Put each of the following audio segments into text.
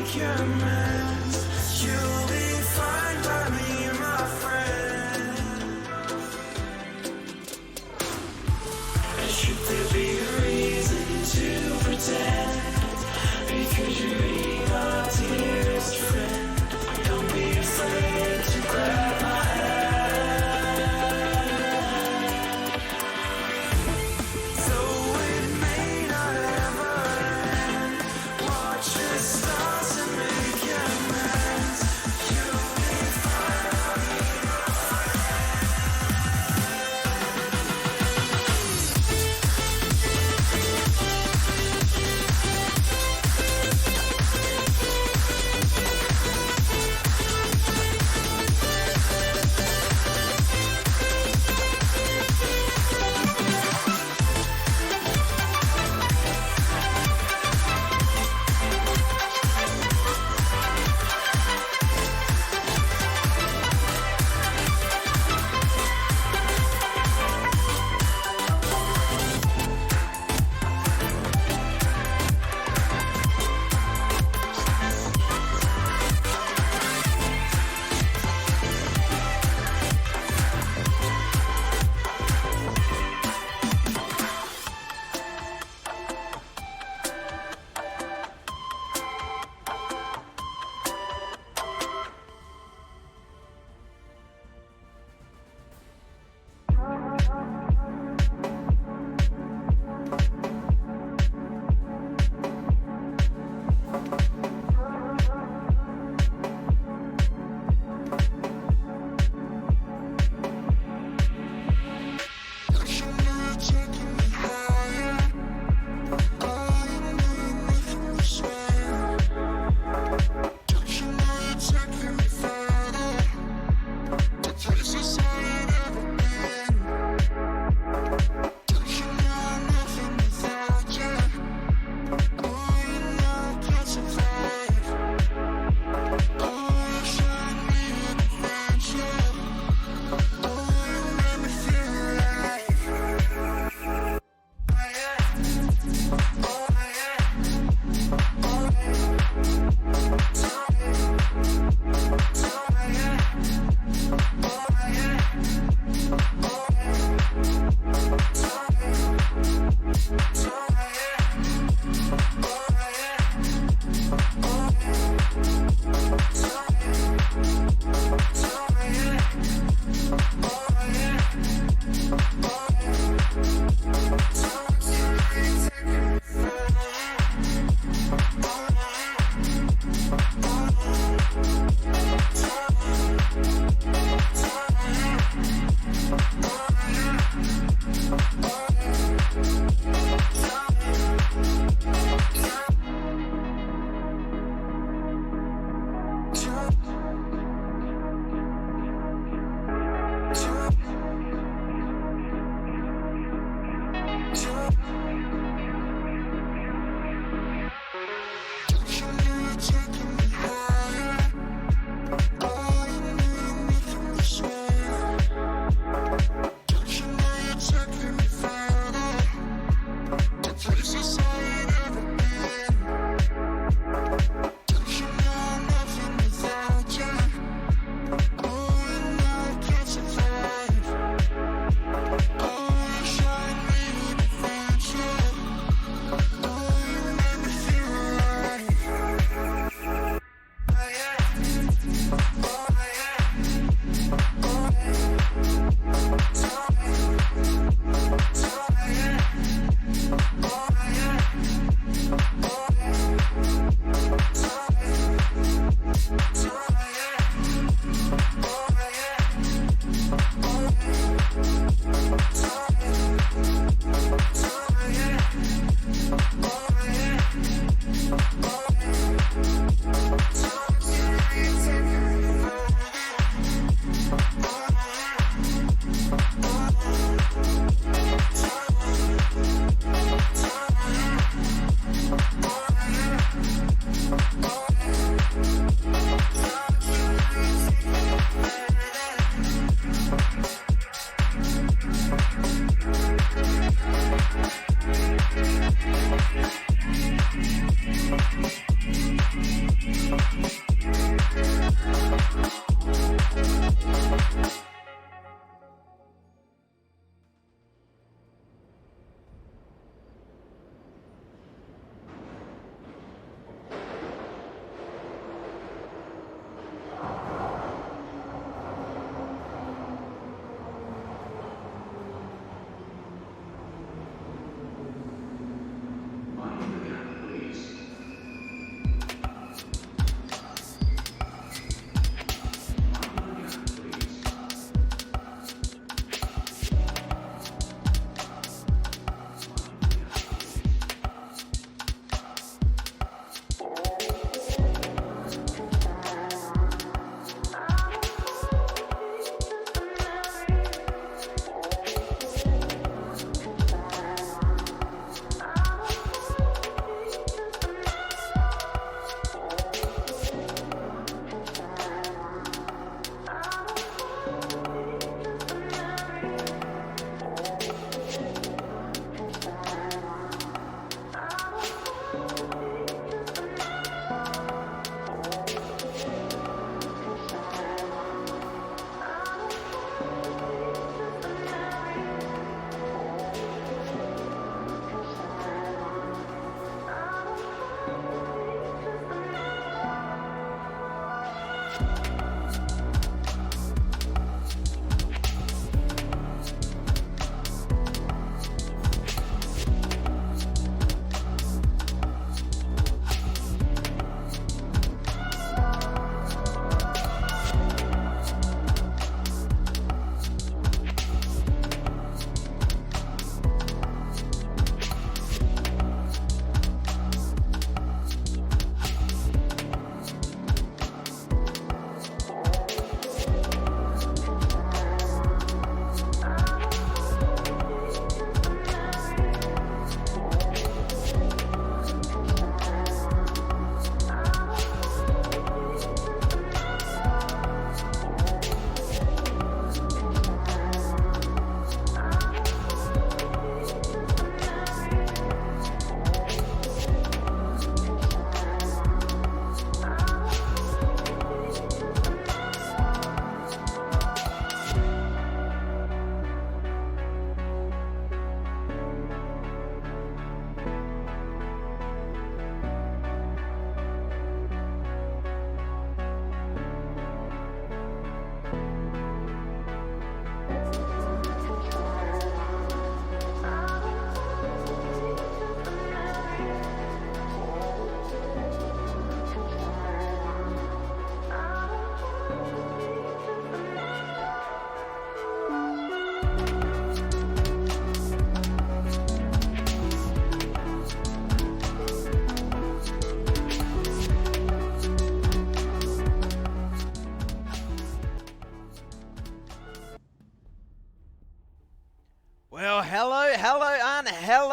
make your amends. You'll be fine by me, my friend. Should there be a reason to pretend? Because you're really our dearest friend. Don't be afraid to grab my hand. Though it may not ever end, watch the stars and make your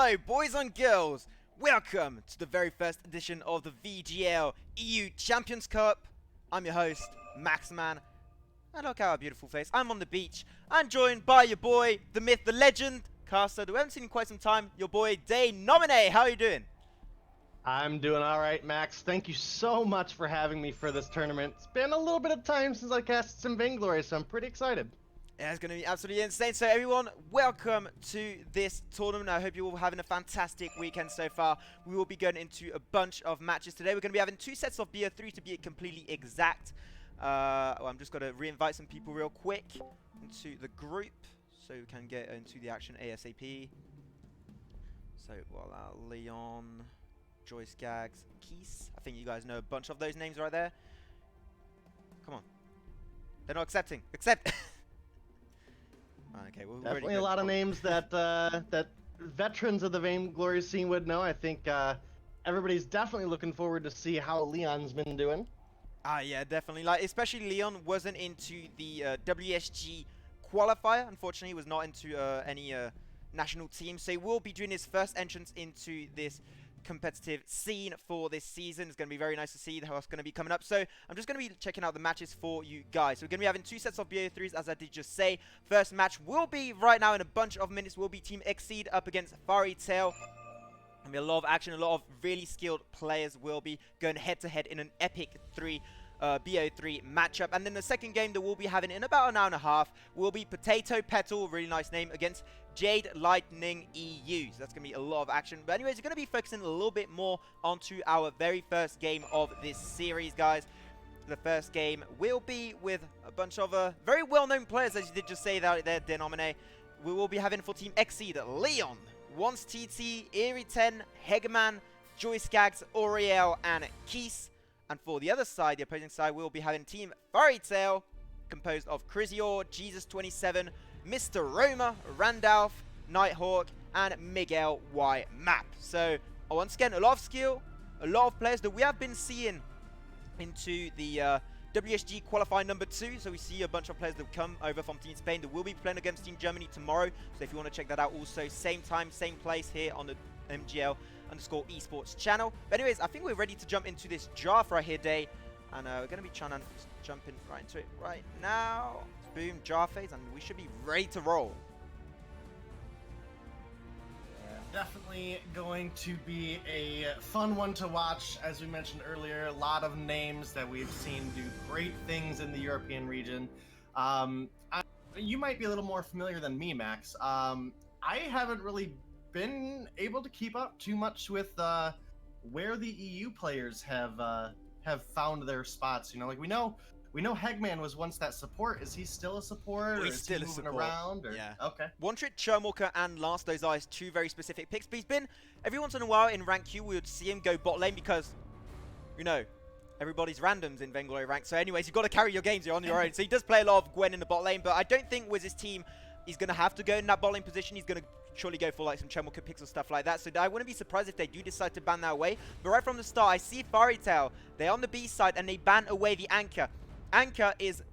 Hello, boys and girls. Welcome to the very first edition of the Vgl EU Champions Cup. I'm your host, Maxman. And look at our beautiful face. I'm on the beach. I'm joined by your boy, the myth, the legend, caster that we haven't seen in quite some time. Your boy, Day Nomine. How are you doing? I'm doing all right, Max. Thank you so much for having me for this tournament. It's been a little bit of time since I cast some Vainglory, so I'm pretty excited. Yeah, it's going to be absolutely insane. So everyone, welcome to this tournament. I hope you're all having a fantastic weekend so far. We will be going into a bunch of matches today. We're going to be having 2 sets of BO3 to be completely exact. I'm just going to re-invite some people real quick into the group so we can get into the action ASAP. So, Leon, Joyce Gags, Keys. I think you guys know a bunch of those names right there. Come on. They're not accepting. Accept! Okay, well, definitely a lot of names that that veterans of the Vainglory scene would know. I think everybody's definitely looking forward to see how Leon's been doing. Yeah, definitely. Like, especially Leon wasn't into the WSG qualifier. Unfortunately, he was not into any national team. So he will be doing his first entrance into this competitive scene for this season. It's going to be very nice to see what's going to be coming up. So I'm just going to be checking out the matches for you guys. So we're going to be having 2 sets of BO3s, as I did just say. First match will be right now in a bunch of minutes. Will be Team Exceed up against Fairy Tail. There'll be a lot of action. A lot of really skilled players will be going head to head in an epic BO3 matchup. And then the second game that we'll be having in about an hour and a half will be Potato Petal, really nice name, against Jade Lightning EU. So that's going to be a lot of action. But anyways, we're going to be focusing a little bit more onto our very first game of this series, guys. The first game will be with a bunch of very well-known players, as you did just say that there, Denomine. We will be having for Team Exceed, Leon, Once TT, Eerie 10, Hegeman, Joyce Gags, Oriel, and Keys. And for the other side, the opposing side, we'll be having Team Fairy Tail, composed of Crizior, Jesus27, Mr. Roma, Randolph, Nighthawk, and Miguel Y. Map. So, once again, a lot of skill, a lot of players that we have been seeing into the WSG qualifying number 2. So we see a bunch of players that come over from Team Spain that will be playing against Team Germany tomorrow. So if you want to check that out also, same time, same place here on the MGL_esports channel. But anyways, I think we're ready to jump into this draft right here, Day. And we're going to be trying to jump in right into it right now. Boom, draft phase, and we should be ready to roll. Definitely going to be a fun one to watch. As we mentioned earlier, a lot of names that we've seen do great things in the European region. You might be a little more familiar than me, Max. I haven't really been able to keep up too much with where the EU players have found their spots. You know, like we know Hegman was once that support. Is he still a support? He's or is still he a moving support. around? Or... Yeah. Okay. One Trick, Churmwalker, and Last, those are his 2 very specific picks. But he's been, every once in a while in rank Q, we would see him go bot lane because, you know, everybody's randoms in Vainglory rank. So anyways, you've got to carry your games, you're on your own. So he does play a lot of Gwen in the bot lane, but I don't think with his team, he's going to have to go in that bot lane position. He's going to surely go for like some Churmwalker picks or stuff like that. So I wouldn't be surprised if they do decide to ban that away. But right from the start, I see Fairy Tail. They're on the B side and they ban away the Anchor. Anchor is,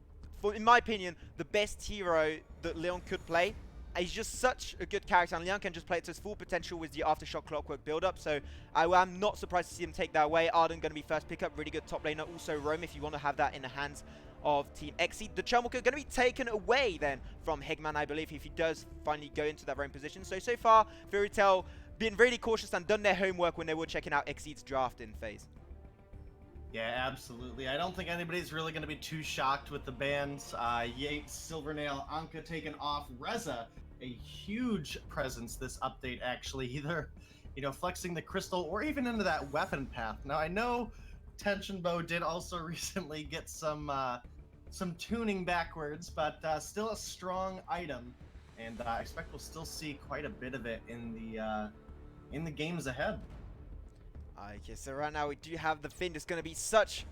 in my opinion, the best hero that Leon could play. He's just such a good character, and Leon can just play it to his full potential with the Aftershock Clockwork build-up. So I am not surprised to see him take that away. Arden going to be first pickup, really good top laner. Also Rome, if you want to have that in the hands of Team Exceed. The Churmwalker going to be taken away then from Hegman, I believe, if he does finally go into that Rome position. So far, Fairy Tail being really cautious and done their homework when they were checking out Exceed's drafting phase. Yeah, absolutely. I don't think anybody's really going to be too shocked with the bans. Yates, Silvernail, Anka taken off. Reza, a huge presence this update, actually. Either, you know, flexing the crystal or even into that weapon path. Now, I know Tension Bow did also recently get some tuning backwards, but still a strong item. And I expect we'll still see quite a bit of it in the games ahead. Okay, so right now we do have the Finn. It's going to be such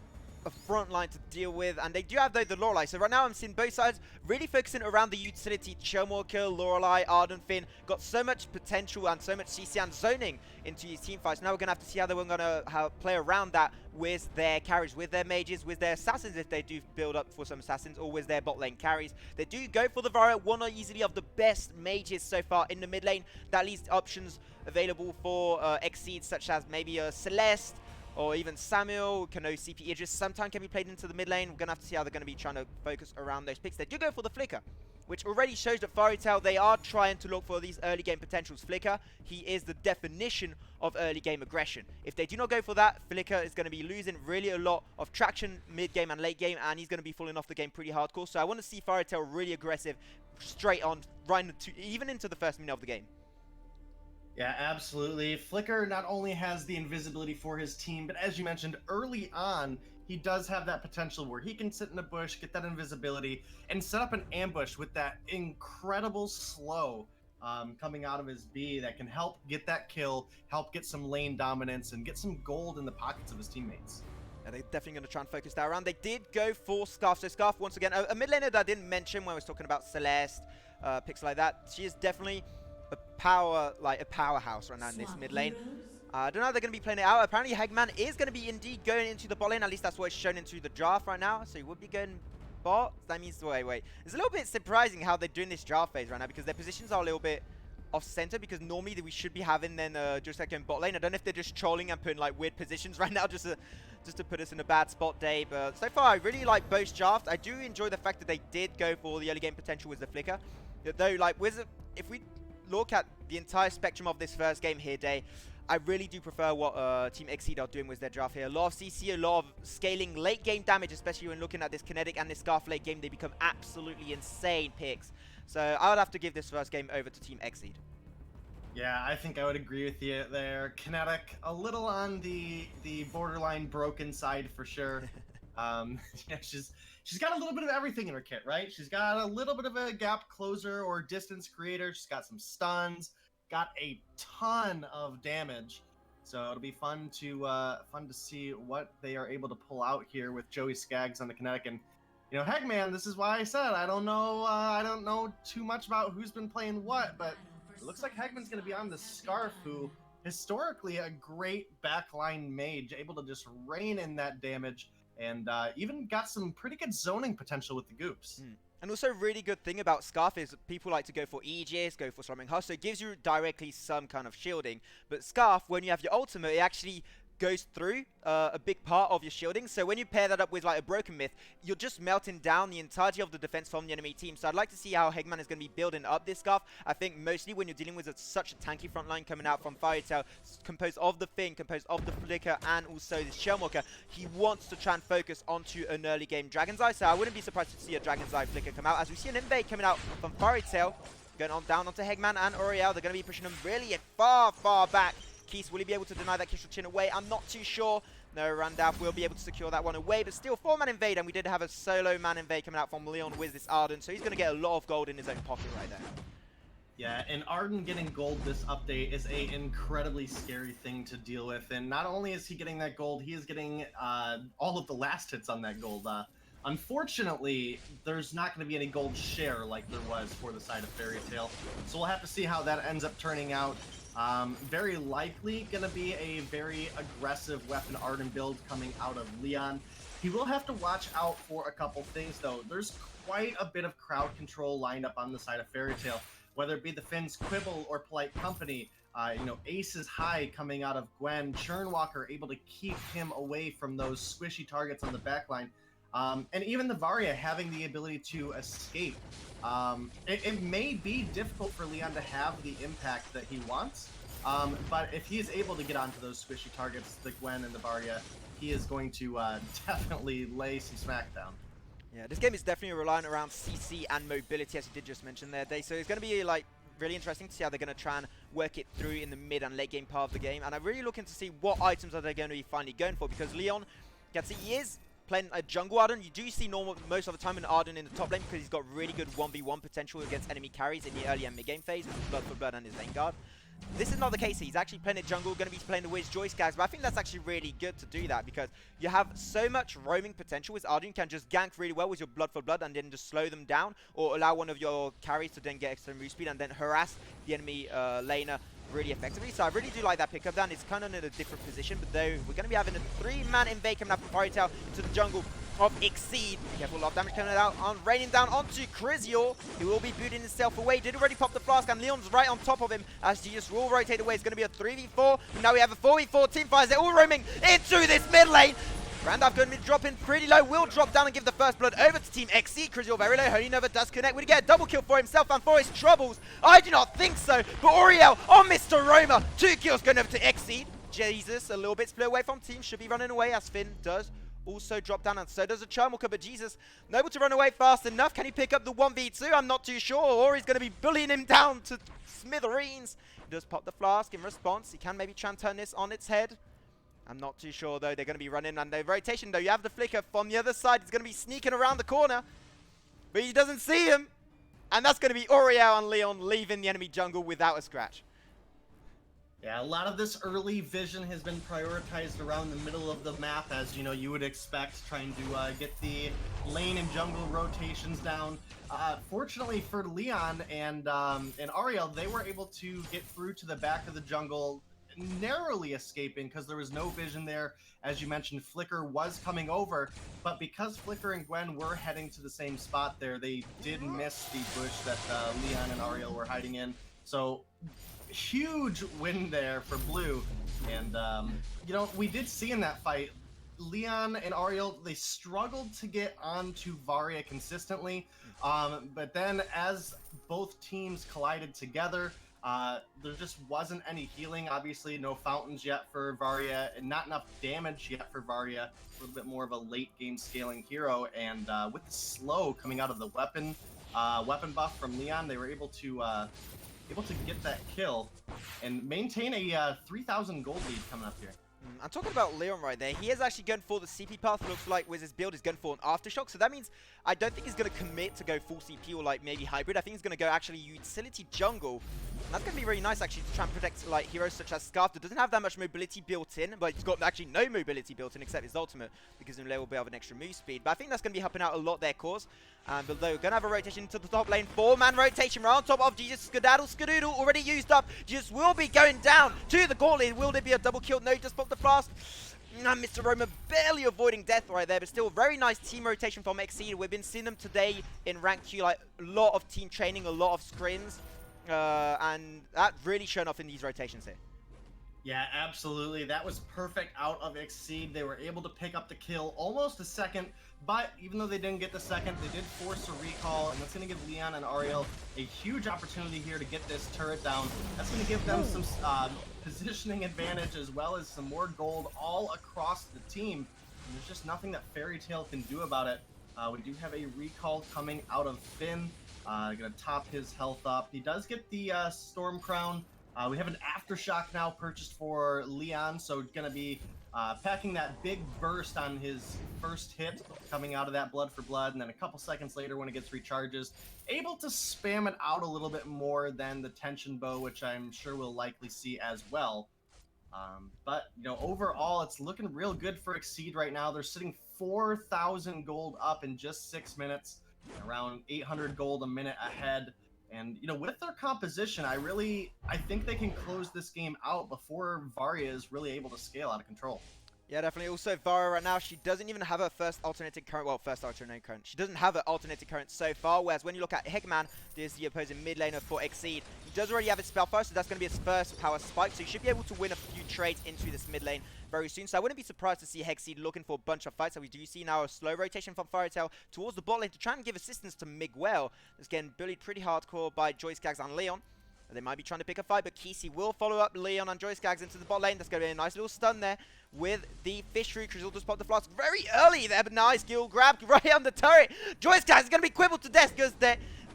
a front line to deal with, and they do have though the Lorelei. So right now I'm seeing both sides really focusing around the utility. Chillmorker, Lorelei, Arden, Finn got so much potential and so much CC and zoning into these team fights. Now we're gonna have to see how they're gonna play around that with their carries, with their mages, with their assassins if they do build up for some assassins, or with their bot lane carries. They do go for the Varro, one easily of the best mages so far in the mid lane. That leaves options available for Exceed, such as maybe a Celeste, or even Samuel, Kano, CP, Idris. Sometimes can be played into the mid lane. We're going to have to see how they're going to be trying to focus around those picks. They do go for the Flicker, which already shows that Fairy Tail, they are trying to look for these early game potentials. Flicker, he is the definition of early game aggression. If they do not go for that, Flicker is going to be losing really a lot of traction mid game and late game, and he's going to be falling off the game pretty hardcore. So I want to see Fairy Tail really aggressive, straight on, right into, even into the first minute of the game. Yeah, absolutely. Flicker not only has the invisibility for his team, but as you mentioned early on, he does have that potential where he can sit in a bush, get that invisibility, and set up an ambush with that incredible slow coming out of his B that can help get that kill, help get some lane dominance, and get some gold in the pockets of his teammates. Yeah, they're definitely going to try and focus that around. They did go for Scarf. So Scarf, once again, a mid laner that I didn't mention when I was talking about Celeste, picks like that. She is definitely a powerhouse right now in this mid lane. I don't know how they're going to be playing it out. Apparently Hegman is going to be indeed going into the bot lane. At least that's what it's shown into the draft right now. So he would be going bot. That means, wait. It's a little bit surprising how they're doing this draft phase right now, because their positions are a little bit off center, because normally we should be having then just like going bot lane. I don't know if they're just trolling and putting like weird positions right now just to put us in a bad spot day. But so far I really like both drafts. I do enjoy the fact that they did go for the early game potential with the Flicker. Though like if we look at the entire spectrum of this first game here, Day, I really do prefer what Team Exceed are doing with their draft here. A lot of CC, a lot of scaling late game damage, especially when looking at this Kinetic and this Scarf late game. They become absolutely insane picks. So I would have to give this first game over to Team Exceed. Yeah, I think I would agree with you there. Kinetic, a little on the borderline broken side for sure. Yeah, she's got a little bit of everything in her kit, right? She's got a little bit of a gap closer or distance creator. She's got some stuns, got a ton of damage. So it'll be fun to see what they are able to pull out here with Joey Skaggs on the Kinetic. And you know, Hegman, this is why I said I don't know too much about who's been playing what, but it looks like Hegman's going to be on the Scarf, who historically a great backline mage, able to just rain in that damage. And even got some pretty good zoning potential with the Goops. And also a really good thing about Scarf is people like to go for Aegis, go for Slumbering Husk, so it gives you directly some kind of shielding. But Scarf, when you have your ultimate, it actually goes through a big part of your shielding. So when you pair that up with like a Broken Myth, you're just melting down the entirety of the defense from the enemy team. So I'd like to see how Hegman is going to be building up this Scarf. I think mostly when you're dealing with such a tanky front line coming out from Fairy Tail, composed of the Finn, composed of the Flicker, and also this Shellwalker, he wants to try and focus onto an early game Dragon's Eye. So I wouldn't be surprised to see a Dragon's Eye Flicker come out, as we see an invade coming out from Fairy Tail, going on down onto Hegman and Oriel. They're going to be pushing them really far back. Keys, will he be able to deny that Kishal Chin away? I'm not too sure. No, Randolph will be able to secure that one away, but still 4-man invade, and we did have a solo man invade coming out from Leon with this Arden, so he's going to get a lot of gold in his own pocket right there. Yeah, and Arden getting gold this update is a incredibly scary thing to deal with, and not only is he getting that gold, he is getting all of the last hits on that gold. Unfortunately, there's not going to be any gold share like there was for the side of Fairy Tail, so we'll have to see how that ends up turning out. Very likely going to be a very aggressive weapon Arden build coming out of Leon. He will have to watch out for a couple things though. There's quite a bit of crowd control lined up on the side of Fairy Tail, whether it be the Finn's Quibble or Polite Company. You know, Ace's High coming out of Gwen, Churnwalker able to keep him away from those squishy targets on the backline. And even the Varya having the ability to escape. It may be difficult for Leon to have the impact that he wants, but if he is able to get onto those squishy targets, the Gwen and the Varya, he is going to definitely lay some smackdown. Yeah, this game is definitely reliant around CC and mobility, as you did just mention there, Dave. So it's going to be like really interesting to see how they're going to try and work it through in the mid and late game part of the game. And I'm really looking to see what items are they going to be finally going for, because Leon gets it. He is playing a jungle Arden. You do see most of the time an Arden in the top lane, because he's got really good 1v1 potential against enemy carries in the early and mid game phase with Blood for Blood and his Vanguard. This is not the case. He's actually playing a jungle, going to be playing the Wiz Joyce guys, but I think that's actually really good to do that because you have so much roaming potential. With Arjun, you can just gank really well with your blood for blood and then just slow them down, or allow one of your carries to then get extra move speed and then harass the enemy laner really effectively. So I really do like that pickup down. It's kind of in a different position, but though we're going to be having a 3-man invade coming up from Fairy Tail into the jungle of Exceed. Careful, a lot of damage coming out on raining down onto Krizior, who will be booting himself away. Did already pop the flask, and Leon's right on top of him as he just will rotate away. It's going to be a 3v4. Now we have a 4v4 team fires. They're all roaming into this mid lane. Randolph going to be dropping pretty low. Will drop down and give the first blood over to Team XC. Krizior very low. Holy Nova does connect. Would he get a double kill for himself and for his troubles? I do not think so. But Oriel on Mr. Roma. 2 kills going over to XC. Jesus, a little bit split away from team. Should be running away as Finn does also drop down, and so does a Charmwalker, but Jesus, not able to run away fast enough. Can he pick up the 1v2? I'm not too sure, or he's going to be bullying him down to smithereens. He does pop the flask in response. He can maybe try and turn this on its head. I'm not too sure, though. They're going to be running, and the rotation, though, you have the flicker from the other side. He's going to be sneaking around the corner, but he doesn't see him, and that's going to be Oriel and Leon leaving the enemy jungle without a scratch. Yeah, a lot of this early vision has been prioritized around the middle of the map, as you know you would expect, trying to get the lane and jungle rotations down. Fortunately for Leon and Ariel, they were able to get through to the back of the jungle, narrowly escaping because there was no vision there. As you mentioned, Flicker was coming over, but because Flicker and Gwen were heading to the same spot there, they did miss the bush that Leon and Ariel were hiding in. So huge win there for Blue, and you know, we did see in that fight Leon and Ariel, they struggled to get onto Varia consistently, but then as both teams collided together, there just wasn't any healing. Obviously no fountains yet for Varia, and not enough damage yet for Varia. A little bit more of a late game scaling hero, and with the slow coming out of the weapon buff from Leon, they were able to get that kill and maintain a 3,000 gold lead coming up here. I'm talking about Leon right there. He is actually going for the CP path. Looks like with his build, he's going for an Aftershock. So that means I don't think he's going to commit to go full CP or like maybe hybrid. I think he's going to go actually utility jungle. And that's going to be really nice actually to try and protect like heroes such as Scarf that doesn't have that much mobility built in, but he's got actually no mobility built in except his ultimate because Umle will be able to have an extra move speed. But I think that's going to be helping out a lot their cause. But they're going to have a rotation into the top lane. 4-man rotation right on top of Jesus. Skadoodle already used up. Jesus will be going down to the gauntlet. Will there be a double kill? No, he just popped the flask. Mr. Roma barely avoiding death right there, but still very nice team rotation from Exceed. We've been seeing them today in rank Q, like a lot of team training, a lot of scrims, and that really shown off in these rotations here. Yeah, absolutely. That was perfect out of Exceed. They were able to pick up the kill almost a second, but even though they didn't get the second, they did force a recall, and that's going to give Leon and Ariel a huge opportunity here to get this turret down. That's going to give them some positioning advantage as well as some more gold all across the team. And there's just nothing that Fairy Tail can do about it. We do have a recall coming out of Finn. Going to top his health up. He does get the Storm Crown. We have an Aftershock now purchased for Leon, so going to be packing that big burst on his first hit coming out of that Blood for Blood, and then a couple seconds later when it gets recharges, able to spam it out a little bit more than the Tension Bow, which I'm sure we'll likely see as well. But, you know, overall, it's looking real good for Exceed right now. They're sitting 4,000 gold up in just 6 minutes, around 800 gold a minute ahead. And, you know, with their composition, I think they can close this game out before Varia is really able to scale out of control. Yeah, definitely. Also, Varia right now, she doesn't even have her first alternating current. Well, first alternating current. She doesn't have her alternating current so far, whereas when you look at Hegman, there's the opposing mid laner for Exceed. He does already have his Spellfire, so that's going to be his first power spike, so he should be able to win a few trades into this mid lane very soon. So I wouldn't be surprised to see Hexseed looking for a bunch of fights. So we do see now a slow rotation from Fairy Tail towards the bot lane to try and give assistance to Miguel. That's getting bullied pretty hardcore by Joyce Gags and Leon. They might be trying to pick a fight, but Kisi will follow up Leon and Joyce Gags into the bot lane. That's going to be a nice little stun there with the Fish Root. Krizzle just popped the flask very early there, but nice skill grab right on the turret. Joyce Gags is going to be quibbled to death because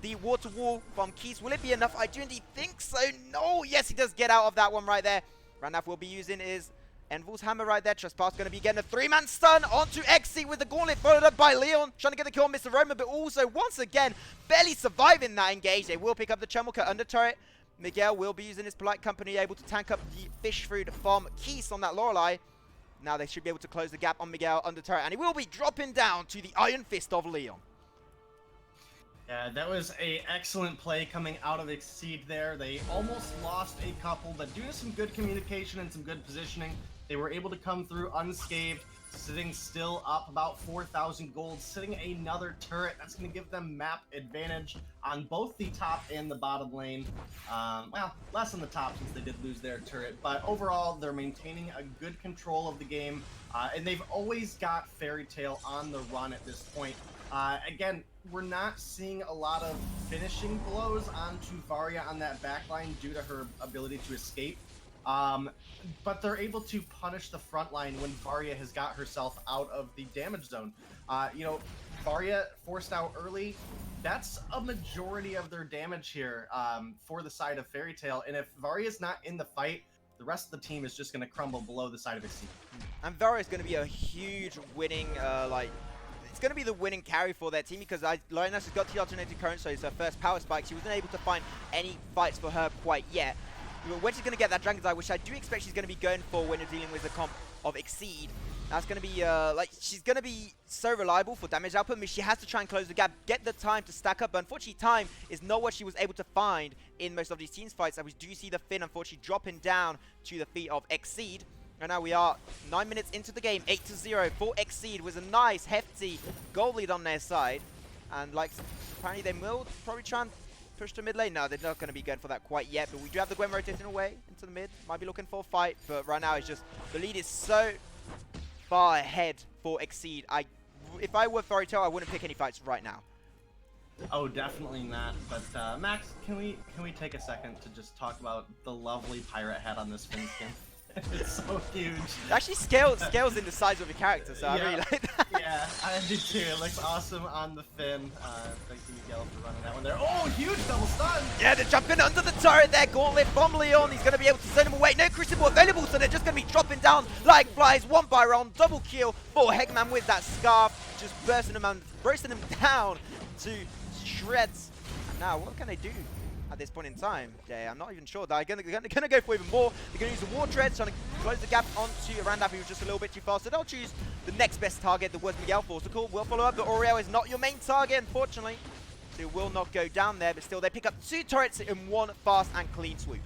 the water wall from Keys. Will it be enough? I do indeed think so. No, yes, he does get out of that one right there. Randolph will be using his Envol's hammer right there. Trespass going to be getting a 3-man stun onto XC with the gauntlet, followed up by Leon, trying to get the kill on Mr. Roma, but also, once again, barely surviving that engage. They will pick up the Chumwalker under turret, Miguel will be using his polite company, able to tank up the fish food from Keys on that Lorelei. Now they should be able to close the gap on Miguel under turret, and he will be dropping down to the Iron Fist of Leon. Yeah, that was a excellent play coming out of Exceed there. They almost lost a couple, but due to some good communication and some good positioning, they were able to come through unscathed, sitting still up about 4,000 gold, sitting another turret. That's going to give them map advantage on both the top and the bottom lane. Well, less on the top since they did lose their turret, but overall, they're maintaining a good control of the game, and they've always got Fairy Tail on the run at this point. Again, we're not seeing a lot of finishing blows onto Varia on that backline due to her ability to escape. But they're able to punish the front line when Varia has got herself out of the damage zone. You know, Varia forced out early. That's a majority of their damage here for the side of Fairy Tail. And if Varia's not in the fight, the rest of the team is just going to crumble below the side of Exceed. And Varia's going to be a huge winning, it's going to be the winning carry for their team because Lioness has got the alternating current, so it's her first power spike. She wasn't able to find any fights for her quite yet. When she's going to get that Dragon's Eye, which I do expect she's going to be going for when you're dealing with the comp of Exceed, that's going to be, she's going to be so reliable for damage output. I mean, she has to try and close the gap, get the time to stack up. But unfortunately, time is not what she was able to find in most of these teams fights. And we do see the Finn, unfortunately, dropping down to the feet of Exceed. And now we are 9 minutes into the game, 8-0 for Exceed with a nice, hefty goal lead on their side. And, like, apparently they will probably try and push to mid lane. No, they're not going to be going for that quite yet. But we do have the Gwen rotating away into the mid. Might be looking for a fight. But right now, it's just the lead is so far ahead for Exceed. If I were Fairy Tail, I wouldn't pick any fights right now. Oh, definitely not. But Max, can we take a second to just talk about the lovely pirate hat on this Finn skin? It's so huge. It actually scales in the size of your character, so I really like that. Yeah, I do too. It looks awesome on the Finn. Thank you, Miguel, for running that one there. Oh, huge double stun! Yeah, they're jumping under the turret there. Gauntlet from Leon. He's going to be able to send him away. No Crucible available, so they're just going to be dropping down like flies. One by round, double kill for Hegman with that scarf. Just bursting him down to shreds. And now, what can they do at this point in time? Yeah, I'm not even sure. They're going to go for even more. They're going to use the War Treads, trying to close the gap onto Randap, who was just a little bit too fast. So they'll choose the next best target, the was Miguel Forcicle. Will follow up, but Oriel is not your main target, unfortunately. So it will not go down there, but still, they pick up 2 turrets in one fast and clean swoop.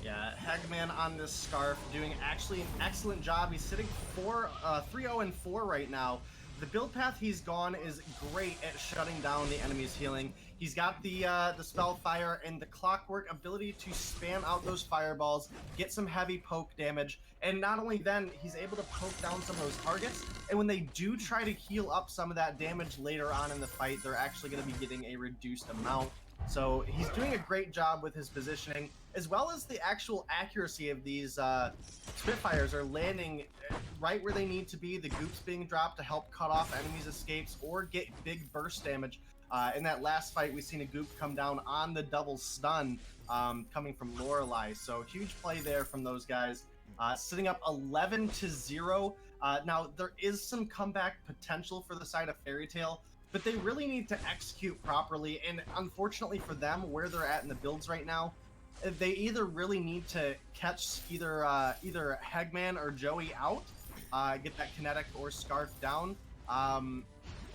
Yeah, Hagman on this Scarf doing actually an excellent job. He's sitting 3-0-4 right now. The build path he's gone is great at shutting down the enemy's healing. He's got the spell fire and the clockwork ability to spam out those fireballs, get some heavy poke damage, and not only then, he's able to poke down some of those targets, and when they do try to heal up some of that damage later on in the fight, they're actually going to be getting a reduced amount. So he's doing a great job with his positioning, as well as the actual accuracy of these Spitfires are landing right where they need to be. The goops being dropped to help cut off enemies' escapes or get big burst damage. In that last fight, we've seen a goop come down on the double stun coming from Lorelei. So huge play there from those guys. Sitting up 11-0. Now, there is some comeback potential for the side of Fairy Tail, but they really need to execute properly. And unfortunately for them, where they're at in the builds right now, they either really need to catch either Hegman or Joey out, get that kinetic or scarf down,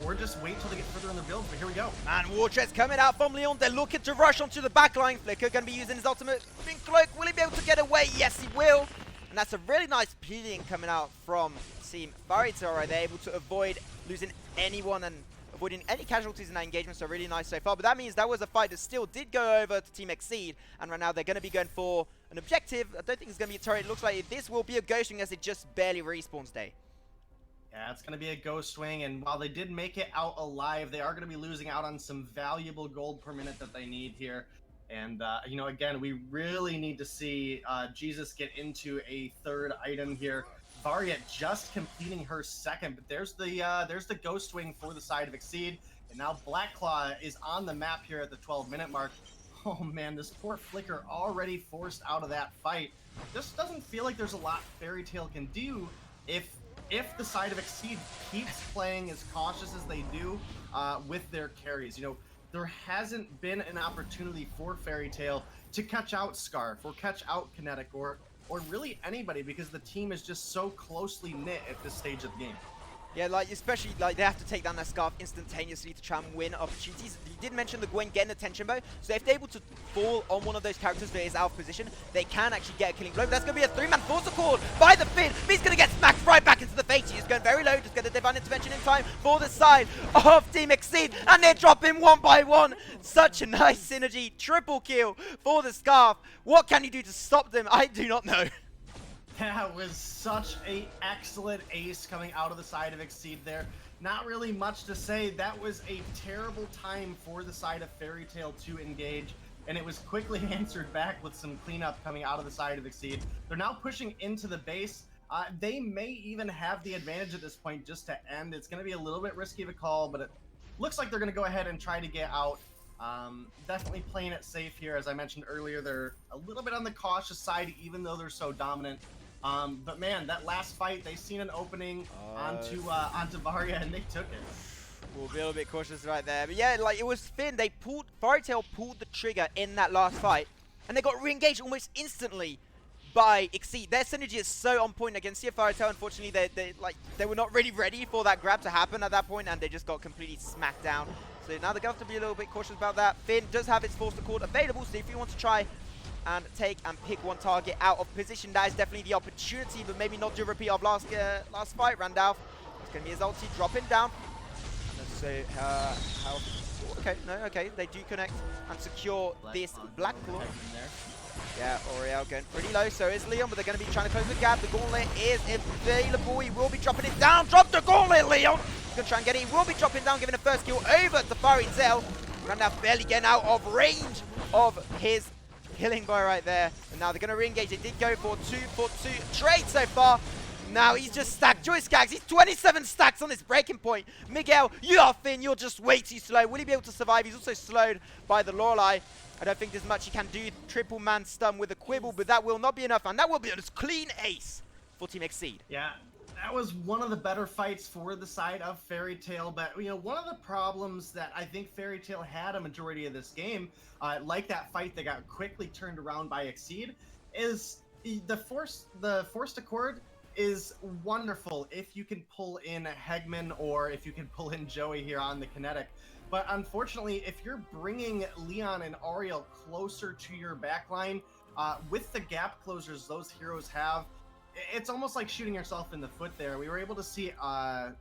or just wait till they get further in their builds. But here we go. And War Treads coming out from Leon. They're looking to rush onto the backline. Flicker going to be using his ultimate cloak. Will he be able to get away? Yes, he will. And that's a really nice peeling coming out from Team Fairy Tail right there, able to avoid losing anyone and avoiding any casualties in that engagement, so really nice so far. But that means that was a fight that still did go over to Team Exceed, and right now they're going to be going for an objective. I don't think it's going to be a turret. It looks like this will be a Ghost Wing as it just barely respawns day. Yeah, it's going to be a Ghost Wing, and while they did make it out alive, they are going to be losing out on some valuable gold per minute that they need here. And, you know, again, we really need to see Jesus get into a third item here. Varia just completing her second, but there's the Ghost Wing for the side of Exceed, and now Blackclaw is on the map here at the 12-minute mark. Oh man, this poor Flicker already forced out of that fight. This doesn't feel like there's a lot Fairy Tail can do if the side of Exceed keeps playing as cautious as they do with their carries. You know, there hasn't been an opportunity for Fairy Tail to catch out Scarf or catch out Kinetic or really anybody, because the team is just so closely knit at this stage of the game. Yeah, like, especially, like, they have to take down that Scarf instantaneously to try and win opportunities. You did mention the Gwen getting attention bow, so if they're able to fall on one of those characters that is out of position, they can actually get a killing blow. But that's going to be a 3-man force accord by the Finn. He's going to get smacked right back into the face. He's going very low, just get the divine intervention in time for the side of Team Exceed, and they're dropping one by one. Such a nice synergy. Triple kill for the Scarf. What can you do to stop them? I do not know. That was such an excellent ace coming out of the side of Exceed there. Not really much to say. That was a terrible time for the side of Fairy Tail to engage, and it was quickly answered back with some cleanup coming out of the side of Exceed. They're now pushing into the base. They may even have the advantage at this point just to end. It's going to be a little bit risky of a call, but it looks like they're going to go ahead and try to get out. Definitely playing it safe here. As I mentioned earlier, they're a little bit on the cautious side, even though they're so dominant. But man, that last fight, they seen an opening onto Varia, and they took it. We'll be a little bit cautious right there. But yeah, like, it was Finn. Fairy Tail pulled the trigger in that last fight, and they got re-engaged almost instantly by Exceed. Their synergy is so on point against Fairy Tail. Unfortunately, they were not really ready for that grab to happen at that point, and they just got completely smacked down. So now they're going to have to be a little bit cautious about that. Finn does have its Force Accord available, so if you want to try and take and pick one target out of position, that is definitely the opportunity, but maybe not do a repeat of last fight. Randolph, it's going to be his ulti dropping down. So, okay, they do connect and secure this Black Claw. Yeah, Oriel going pretty low, so is Leon, but they're going to be trying to close the gap. The Gauntlet is available. He will be dropping it down. Drop the Gauntlet, Leon! He's going to try and get it. He will be dropping down, giving a first kill over to Fairy Tail. Randolph barely getting out of range of his killing bow right there. And now they're going to re-engage. They did go for 2-for-2 trade so far. Now he's just stacked. Joy Skaggs, he's 27 stacks on this breaking point. Miguel, you are Finn. You're just way too slow. Will he be able to survive? He's also slowed by the Lorelei. I don't think there's much he can do. Triple man stun with a quibble, but that will not be enough. And that will be a clean ace for Team Exceed. Yeah, that was one of the better fights for the side of Fairy Tail. But, you know, one of the problems that I think Fairy Tail had a majority of this game, like that fight that got quickly turned around by Exceed, is the forced accord is wonderful if you can pull in Hegman or if you can pull in Joey here on the kinetic. But unfortunately, if you're bringing Leon and Ariel closer to your backline, with the gap closers those heroes have, it's almost like shooting yourself in the foot there. We were able to see time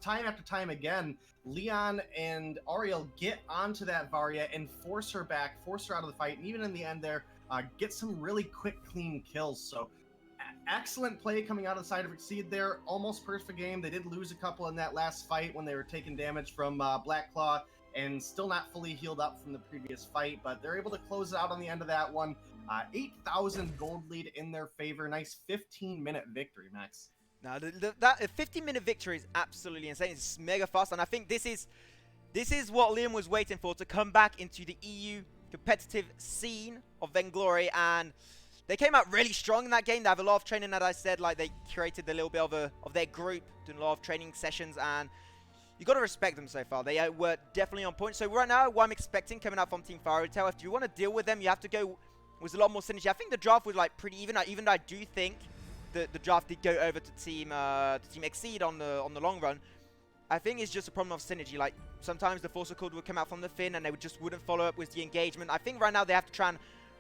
after time again, Leon and Ariel get onto that Varia and force her back, force her out of the fight, and even in the end there, get some really quick, clean kills. So excellent play coming out of the side of Exceed there. Almost perfect game. They did lose a couple in that last fight when they were taking damage from Black Claw and still not fully healed up from the previous fight, but they're able to close it out on the end of that one. 8,000 gold lead in their favor. Nice 15-minute victory, Max. Now, that 15-minute victory is absolutely insane. It's mega fast, and I think this is what Liam was waiting for, to come back into the EU competitive scene of Vainglory, and they came out really strong in that game. They have a lot of training, as I said. Like, they created a little bit of their group, doing a lot of training sessions, and you got to respect them so far. They were definitely on point. So right now, what I'm expecting coming out from Team Fairy Tail, if you want to deal with them, you have to go with a lot more synergy. I think the draft was like pretty even. Even though I do think that the draft did go over to Team Exceed on the long run. I think it's just a problem of synergy. Like, sometimes the Force Accord would come out from the Finn, and they just wouldn't follow up with the engagement. I think right now they have to try and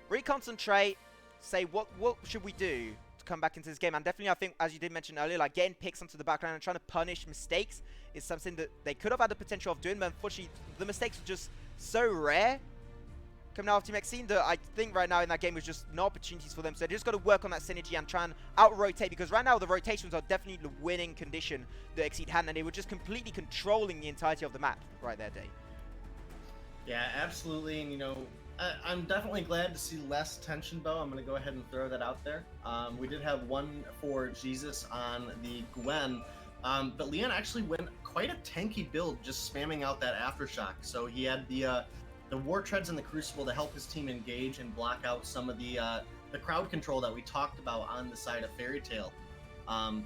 reconcentrate. Say what should we do to come back into this game. And definitely, I think, as you did mention earlier, like getting picks onto the background and trying to punish mistakes is something that they could have had the potential of doing, but unfortunately the mistakes are just so rare coming out of Team Exceed that I think right now in that game was just no opportunities for them. So they just got to work on that synergy and try and out-rotate, because right now the rotations are definitely the winning condition that Exceed had, and they were just completely controlling the entirety of the map right there, Dave. Yeah, absolutely. And, you know, I'm definitely glad to see less tension bow. I'm going to go ahead and throw that out there. We did have one for Jesus on the Gwen, but Leon actually went quite a tanky build, just spamming out that Aftershock. So he had the War Treads and the Crucible to help his team engage and block out some of the crowd control that we talked about on the side of Fairy Tail.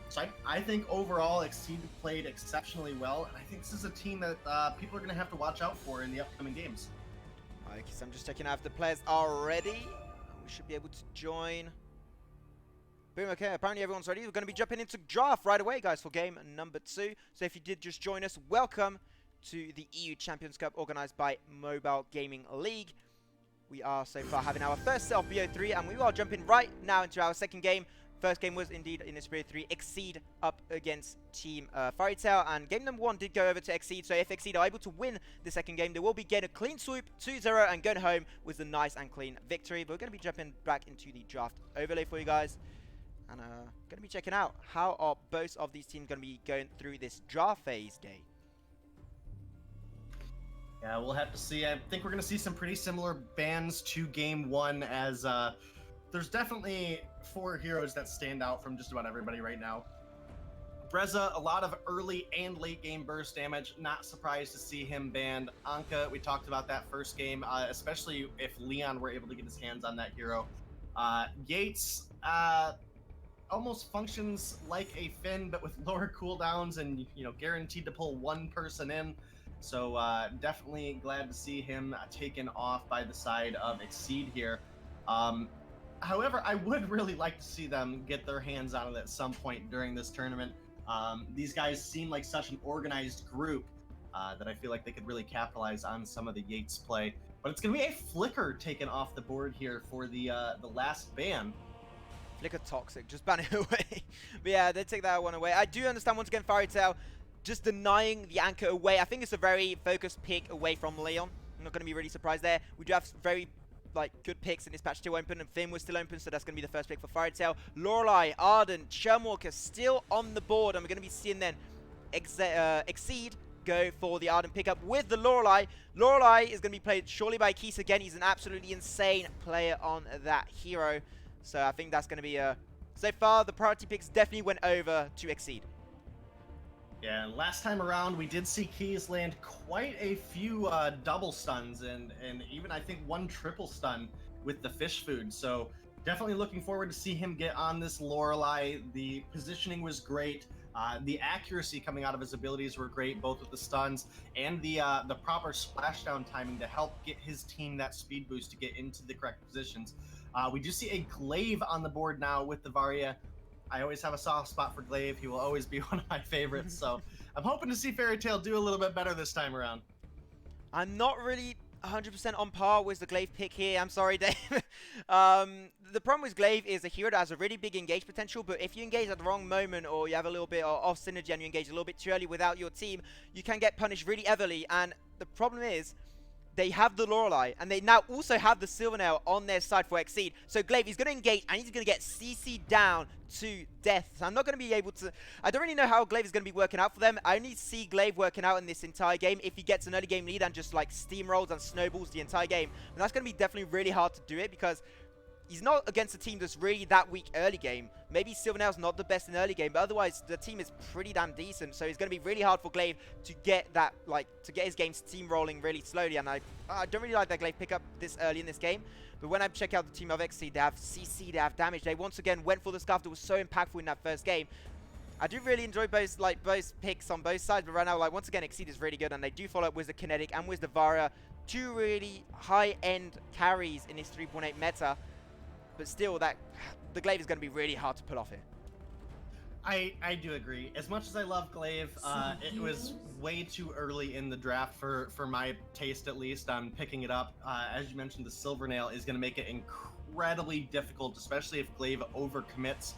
So I think overall Exceed played exceptionally well, and I think this is a team that people are going to have to watch out for in the upcoming games. Okay, so I'm just checking out if the players are ready. We should be able to join. Boom, okay, apparently everyone's ready. We're going to be jumping into draft right away, guys, for game number 2. So if you did just join us, welcome to the EU Champions Cup organized by Mobile Gaming League. We are so far having our first set of BO3, and we are jumping right now into our second game. First game was indeed in this BO3, Exceed up against Team Fairy Tail, and game number 1 did go over to Exceed, so if Exceed are able to win the second game, they will be getting a clean sweep, 2-0, and going home with a nice and clean victory. But we're going to be jumping back into the draft overlay for you guys, and going to be checking out how are both of these teams going to be going through this draft phase day. Yeah, we'll have to see. I think we're going to see some pretty similar bans to game 1, as there's definitely 4 heroes that stand out from just about everybody right now. Breza, a lot of early and late game burst damage. Not surprised to see him banned. Anka, we talked about that first game, especially if Leon were able to get his hands on that hero. Yates almost functions like a Finn, but with lower cooldowns and, you know, guaranteed to pull 1 person in. So definitely glad to see him taken off by the side of Exceed here. However, I would really like to see them get their hands on it at some point during this tournament. These guys seem like such an organized group that I feel like they could really capitalize on some of the Yates play. But it's going to be a Flicker taken off the board here for the last ban. Flicker toxic, just ban it away. But yeah, they take that one away. I do understand once again Fairy Tail just denying the anchor away. I think it's a very focused pick away from Leon. I'm not going to be really surprised there. We do have very good picks in this patch still open, and Finn was still open, so that's going to be the first pick for Fairy Tail. Lorelei, Arden, Churmwalker still on the board, and we're going to be seeing then Exceed go for the Arden pickup with the Lorelei. Lorelei is going to be played surely by Keese again. He's an absolutely insane player on that hero, so I think that's going to be so far the priority picks definitely went over to Exceed. Yeah, and last time around, we did see Keys land quite a few double stuns and even, I think, 1 triple stun with the fish food. So definitely looking forward to see him get on this Lorelei. The positioning was great. The accuracy coming out of his abilities were great, both with the stuns and the proper splashdown timing to help get his team that speed boost to get into the correct positions. We do see a Glaive on the board now with the Varia. I always have a soft spot for Glaive. He will always be one of my favorites. So I'm hoping to see Fairy Tail do a little bit better this time around. I'm not really 100% on par with the Glaive pick here. I'm sorry, Dave. The problem with Glaive is a hero that has a really big engage potential, but if you engage at the wrong moment or you have a little bit of synergy and you engage a little bit too early without your team, you can get punished really heavily. And the problem is, they have the Lorelei, and they now also have the Silvernail on their side for Exceed. So Glaive is going to engage, and he's going to get CC'd down to death. So I'm not going to be able to... I don't really know how Glaive is going to be working out for them. I only see Glaive working out in this entire game if he gets an early game lead and just, like, steamrolls and snowballs the entire game. And that's going to be definitely really hard to do it, because he's not against a team that's really that weak early game. Maybe Silvernail's not the best in early game, but otherwise the team is pretty damn decent. So it's going to be really hard for Glaive to get that, to get his game steamrolling really slowly. And I don't really like that Glaive pickup this early in this game. But when I check out the team of Exceed, they have CC, they have damage. They once again went for the scarf that was so impactful in that first game. I do really enjoy both picks on both sides, but right now, once again, Exceed is really good, and they do follow up with the Kinetic and with the Varia, 2 really high-end carries in this 3.8 meta. But still, the Glaive is going to be really hard to pull off here. I do agree. As much as I love Glaive, it was way too early in the draft for my taste, at least, on picking it up. As you mentioned, the Silvernail is going to make it incredibly difficult, especially if Glaive overcommits,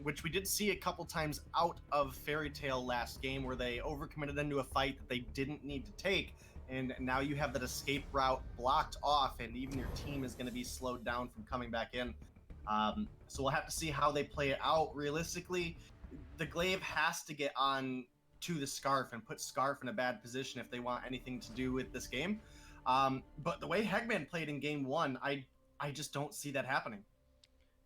which we did see a couple times out of Fairy Tail last game, where they overcommitted into a fight that they didn't need to take. And now you have that escape route blocked off, and even your team is going to be slowed down from coming back in. So we'll have to see how they play it out. Realistically, the Glaive has to get on to the Scarf and put Scarf in a bad position if they want anything to do with this game. But the way Hegman played in game 1, I just don't see that happening.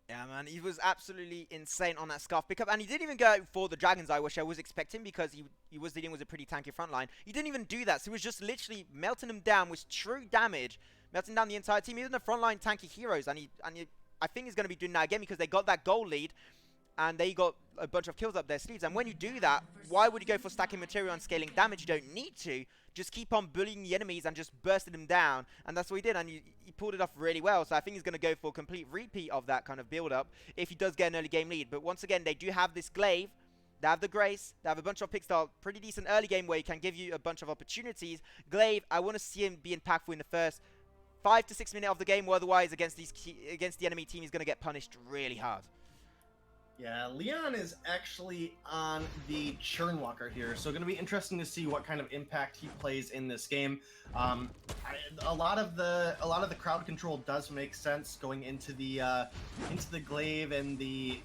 Yeah, man, he was absolutely insane on that Scarf pickup, and he didn't even go for the Dragon's Eye, which I was expecting, because he was dealing with a pretty tanky front line. He didn't even do that, so he was just literally melting them down with true damage, melting down the entire team, even the frontline tanky heroes, and I think he's going to be doing that again, because they got that goal lead, and they got a bunch of kills up their sleeves. And when you do that, why would you go for stacking material and scaling damage? You don't need to. Just keep on bullying the enemies and just bursting them down. And that's what he did, and he pulled it off really well. So I think he's going to go for a complete repeat of that kind of build-up if he does get an early game lead. But once again, they do have this glaive. They have the Grace. They have a bunch of picks that are pretty decent early game where he can give you a bunch of opportunities. Glaive, I want to see him be impactful in the first 5 to 6 minutes of the game. Otherwise, against the enemy team, he's going to get punished really hard. Yeah, Leon is actually on the Churnwalker here, so going to be interesting to see what kind of impact he plays in this game. A lot of the crowd control does make sense going into the glaive and the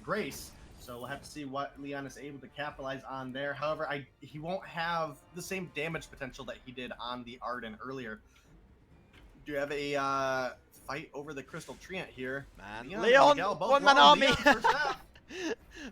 Grace. So we'll have to see what Leon is able to capitalize on there. However, he won't have the same damage potential that he did on the Arden earlier. Do you have a fight over the Crystal Treant here? Man, Leon, one-man army.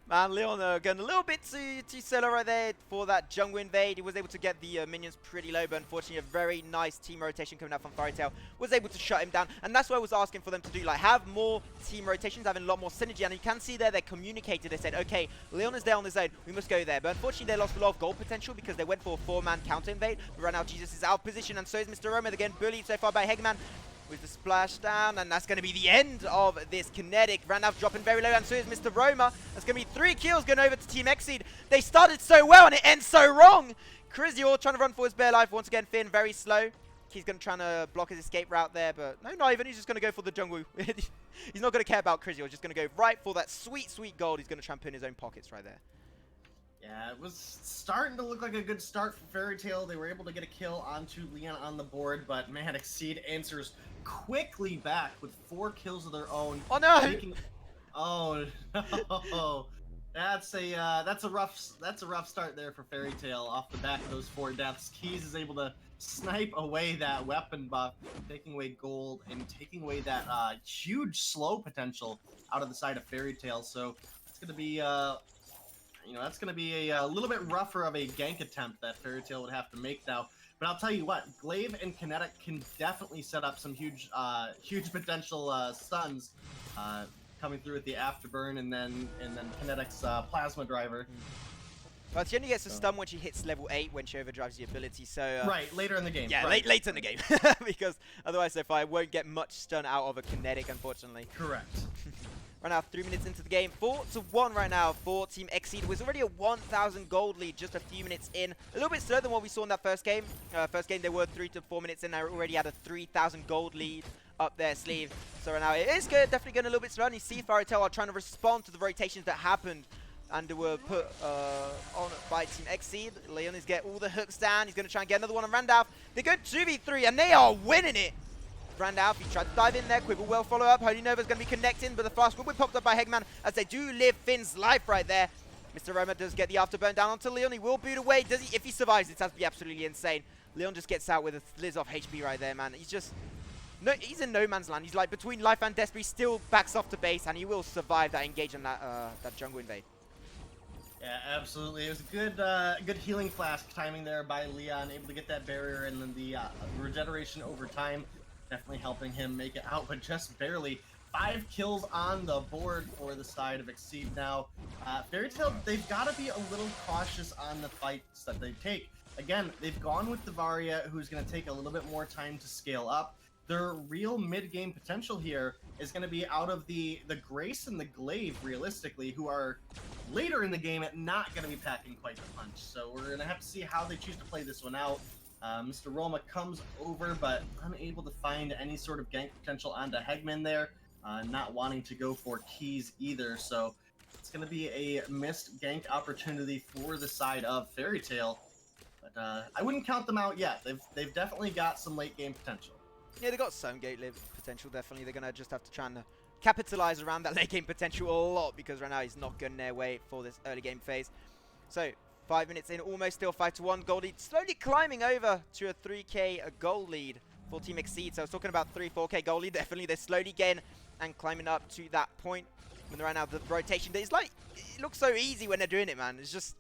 Man, Leon going a little bit too solo right there for that jungle invade. He was able to get the minions pretty low, but unfortunately a very nice team rotation coming out from Fairy Tail was able to shut him down. And that's what I was asking for them to do, like have more team rotations, having a lot more synergy. And you can see there they communicated. They said, okay, Leon is there on his own, we must go there. But unfortunately they lost a lot of goal potential because they went for a 4-man counter invade. But right now Jesus is out of position, and so is Mr. Roma. Again bullied so far by Hegman with the splash down, and that's going to be the end of this kinetic. Randolph dropping very low, and so is Mr. Roma. That's going to be 3 kills going over to Team Exceed. They started so well, and it ends so wrong. Krizior trying to run for his bare life. Once again, Finn very slow. He's going to try to block his escape route there, but no, not even. He's just going to go for the jungle. He's not going to care about Krizior. He's just going to go right for that sweet, sweet gold. He's going to try and put in his own pockets right there. Yeah, it was starting to look like a good start for Fairy Tail. They were able to get a kill onto Leon on the board, but man, Exceed answers quickly back with 4 kills of their own. Oh no! Oh no! That's a rough start there for Fairy Tail off the back of those 4 deaths. Keys is able to snipe away that weapon buff, taking away gold and taking away that huge slow potential out of the side of Fairy Tail. So it's gonna be that's going to be a little bit rougher of a gank attempt that Fairy Tail would have to make now. But I'll tell you what, Glaive and Kinetic can definitely set up some huge potential stuns coming through with the Afterburn and then Kinetic's Plasma Driver. Well, she only gets a stun when she hits level 8 when she overdrives the ability. So right, later in the game. Yeah, right. Later in the game, because otherwise, so far I won't get much stun out of a Kinetic, unfortunately. Correct. Right now, 3 minutes into the game, 4-1 right now for Team Exceed. It was already a 1,000 gold lead just a few minutes in. A little bit slower than what we saw in that first game. First game, they were 3 to 4 minutes in. They already had a 3,000 gold lead up their sleeve. So right now, it is good, definitely going a little bit slower. And you see Fairy Tail are trying to respond to the rotations that happened and were put on by Team Exceed. Leon is getting all the hooks down. He's going to try and get another one on Randolph. They go 2v3, and they are winning it. Randolph, he tried to dive in there. Quibble will follow up. Holy Nova's going to be connecting, but the fast will be popped up by Hegman as they do live Finn's life right there. Mr. Roma does get the afterburn down onto Leon. He will boot away. Does he? If he survives, it has to be absolutely insane. Leon just gets out with a sliz off HP right there, man. He's just... No, he's in no man's land. He's like between life and death, but he still backs off to base, and he will survive that engage on that jungle invade. Yeah, absolutely. It was a good healing flask timing there by Leon, able to get that barrier and then the regeneration over time. Definitely helping him make it out, but just barely. 5 kills on the board for the side of Exceed now. Fairy Tail, they've got to be a little cautious on the fights that they take. Again, they've gone with the Varia, who's going to take a little bit more time to scale up. Their real mid-game potential here is going to be out of the Grace and the Glaive, realistically, who are later in the game not going to be packing quite the punch. So we're going to have to see how they choose to play this one out. Mr. Roma comes over, but unable to find any sort of gank potential onto Hegman there. Not wanting to go for Keys either, so it's going to be a missed gank opportunity for the side of Fairy Tail. But I wouldn't count them out yet. They've definitely got some late game potential. Yeah, they got some gate live potential, definitely. They're going to just have to try and capitalize around that late game potential a lot, because right now he's not going their way for this early game phase. So 5 minutes in, almost still 5-1 gold lead, slowly climbing over to a 3k gold lead for Team Exceed. So I was talking about 3-4k gold lead. Definitely they're slowly getting and climbing up to that point. When right now the rotation, it's like, it looks so easy when they're doing it, man. It's just,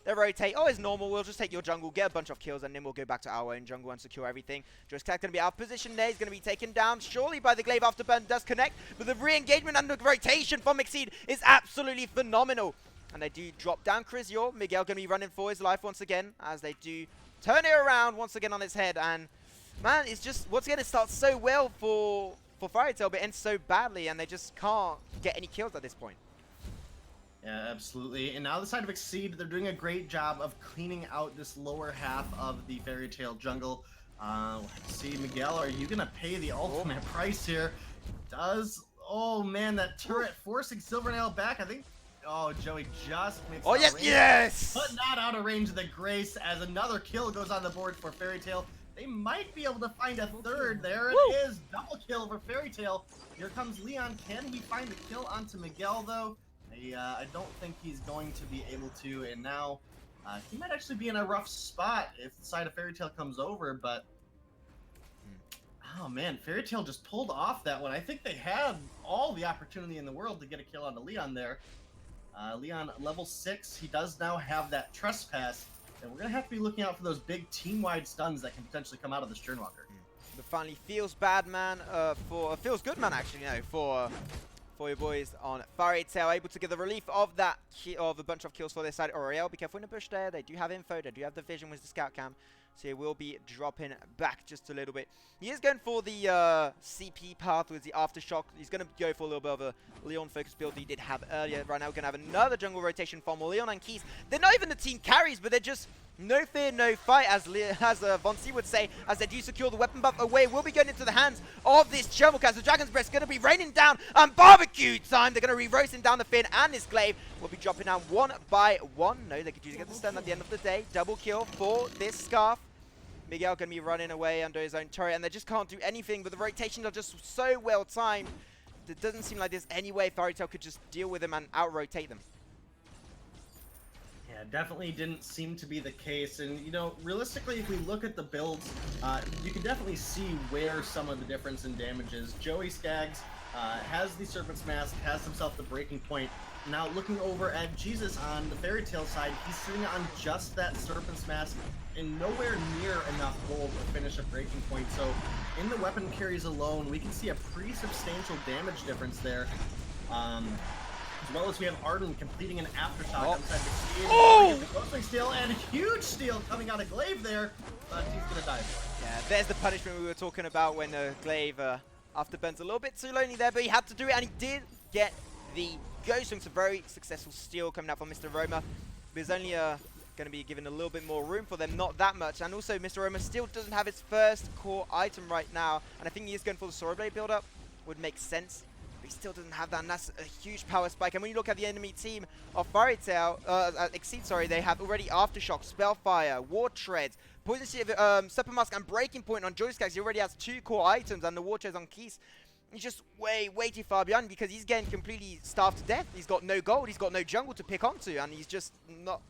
They rotate. Oh, it's normal. We'll just take your jungle, get a bunch of kills, and then we'll go back to our own jungle and secure everything. Joyce going to be out of position there. He's going to be taken down surely by the Glaive Afterburn. Does connect, but the re-engagement and the rotation from Exceed is absolutely phenomenal. And they do drop down Chrysior. Miguel going to be running for his life once again as they do turn it around once again on his head. And man, it's just once again it starts so well for Fairy Tail, but ends so badly, and they just can't get any kills at this point. Yeah, absolutely. And now the side of Exceed, they're doing a great job of cleaning out this lower half of the Fairy Tail jungle. Let's see, Miguel, are you gonna pay the ultimate price here? Does oh man, that turret forcing Silvernail back? I think. Oh, Joey just makes. Oh yes, yes! But not out of range of the Grace as another kill goes on the board for Fairy Tail. They might be able to find a third. There it is, double kill for Fairy Tail. Here comes Leon. Can he find the kill onto Miguel though? I don't think he's going to be able to. And now he might actually be in a rough spot if the side of Fairy Tail comes over. But oh man, Fairy Tail just pulled off that one. I think they had all the opportunity in the world to get a kill onto Leon there. Leon, level 6, he does now have that Trespass, and we're going to have to be looking out for those big team-wide stuns that can potentially come out of this Churnwalker. But finally feels bad, man, feels good, man, actually, you know, for your boys on Fairy Tail, able to get the relief of that, of a bunch of kills for their side. Oriel, be careful in the bush there. They do have info, they do have the vision with the scout cam. So he will be dropping back just a little bit. He is going for the CP path with the Aftershock. He's going to go for a little bit of a Leon focus build he did have earlier. Right now we're going to have another jungle rotation from Leon and Keys. They're not even the team carries, but they're just no fear, no fight, as Von C would say, as they do secure the weapon buff away. Will be going into the hands of this Shovelcast. The Dragon's Breath is going to be raining down, and barbecue time. They're going to be roasting down the Finn, and this Glaive will be dropping down one by one. No, they could use to get the stun at the end of the day. Double kill for this Scarf. Miguel going to be running away under his own turret, and they just can't do anything, but the rotations are just so well timed. It doesn't seem like there's any way Fairy Tail could just deal with them and out-rotate them. Yeah, definitely didn't seem to be the case. And, you know, realistically, if we look at the builds, you can definitely see where some of the difference in damage is. Joey Skaggs has the Serpent's Mask, has himself the Breaking Point. Now, looking over at Jesus on the Fairy Tail side, he's sitting on just that Serpent's Mask and nowhere near enough gold to finish a Breaking Point. So, in the weapon carries alone, we can see a pretty substantial damage difference there. As well as we have Arden completing an Aftershock outside the steal. Oh! Ghostwing steal and a huge steal coming out of Glaive there, but he's gonna die for it. Yeah, there's the punishment we were talking about when Glaive afterburns a little bit too lonely there, but he had to do it, and he did get the Ghostwing. Some very successful steal coming out from Mr. Roma. There's only going to be given a little bit more room for them, not that much. And also, Mr. Roma still doesn't have his first core item right now, and I think he is going for the Sword Blade build-up. Would make sense. He still doesn't have that, and that's a huge power spike. And when you look at the enemy team of Fairy Tail, Exceed, sorry, they have already Aftershock, Spellfire, War Treads, Poison Shield, Serpent Mask, and Breaking Point on Joyce Skaggs. He already has 2 core items, and the War Treads on Keys. He's just way too far behind because he's getting completely starved to death. He's got no gold, he's got no jungle to pick onto, and he's just not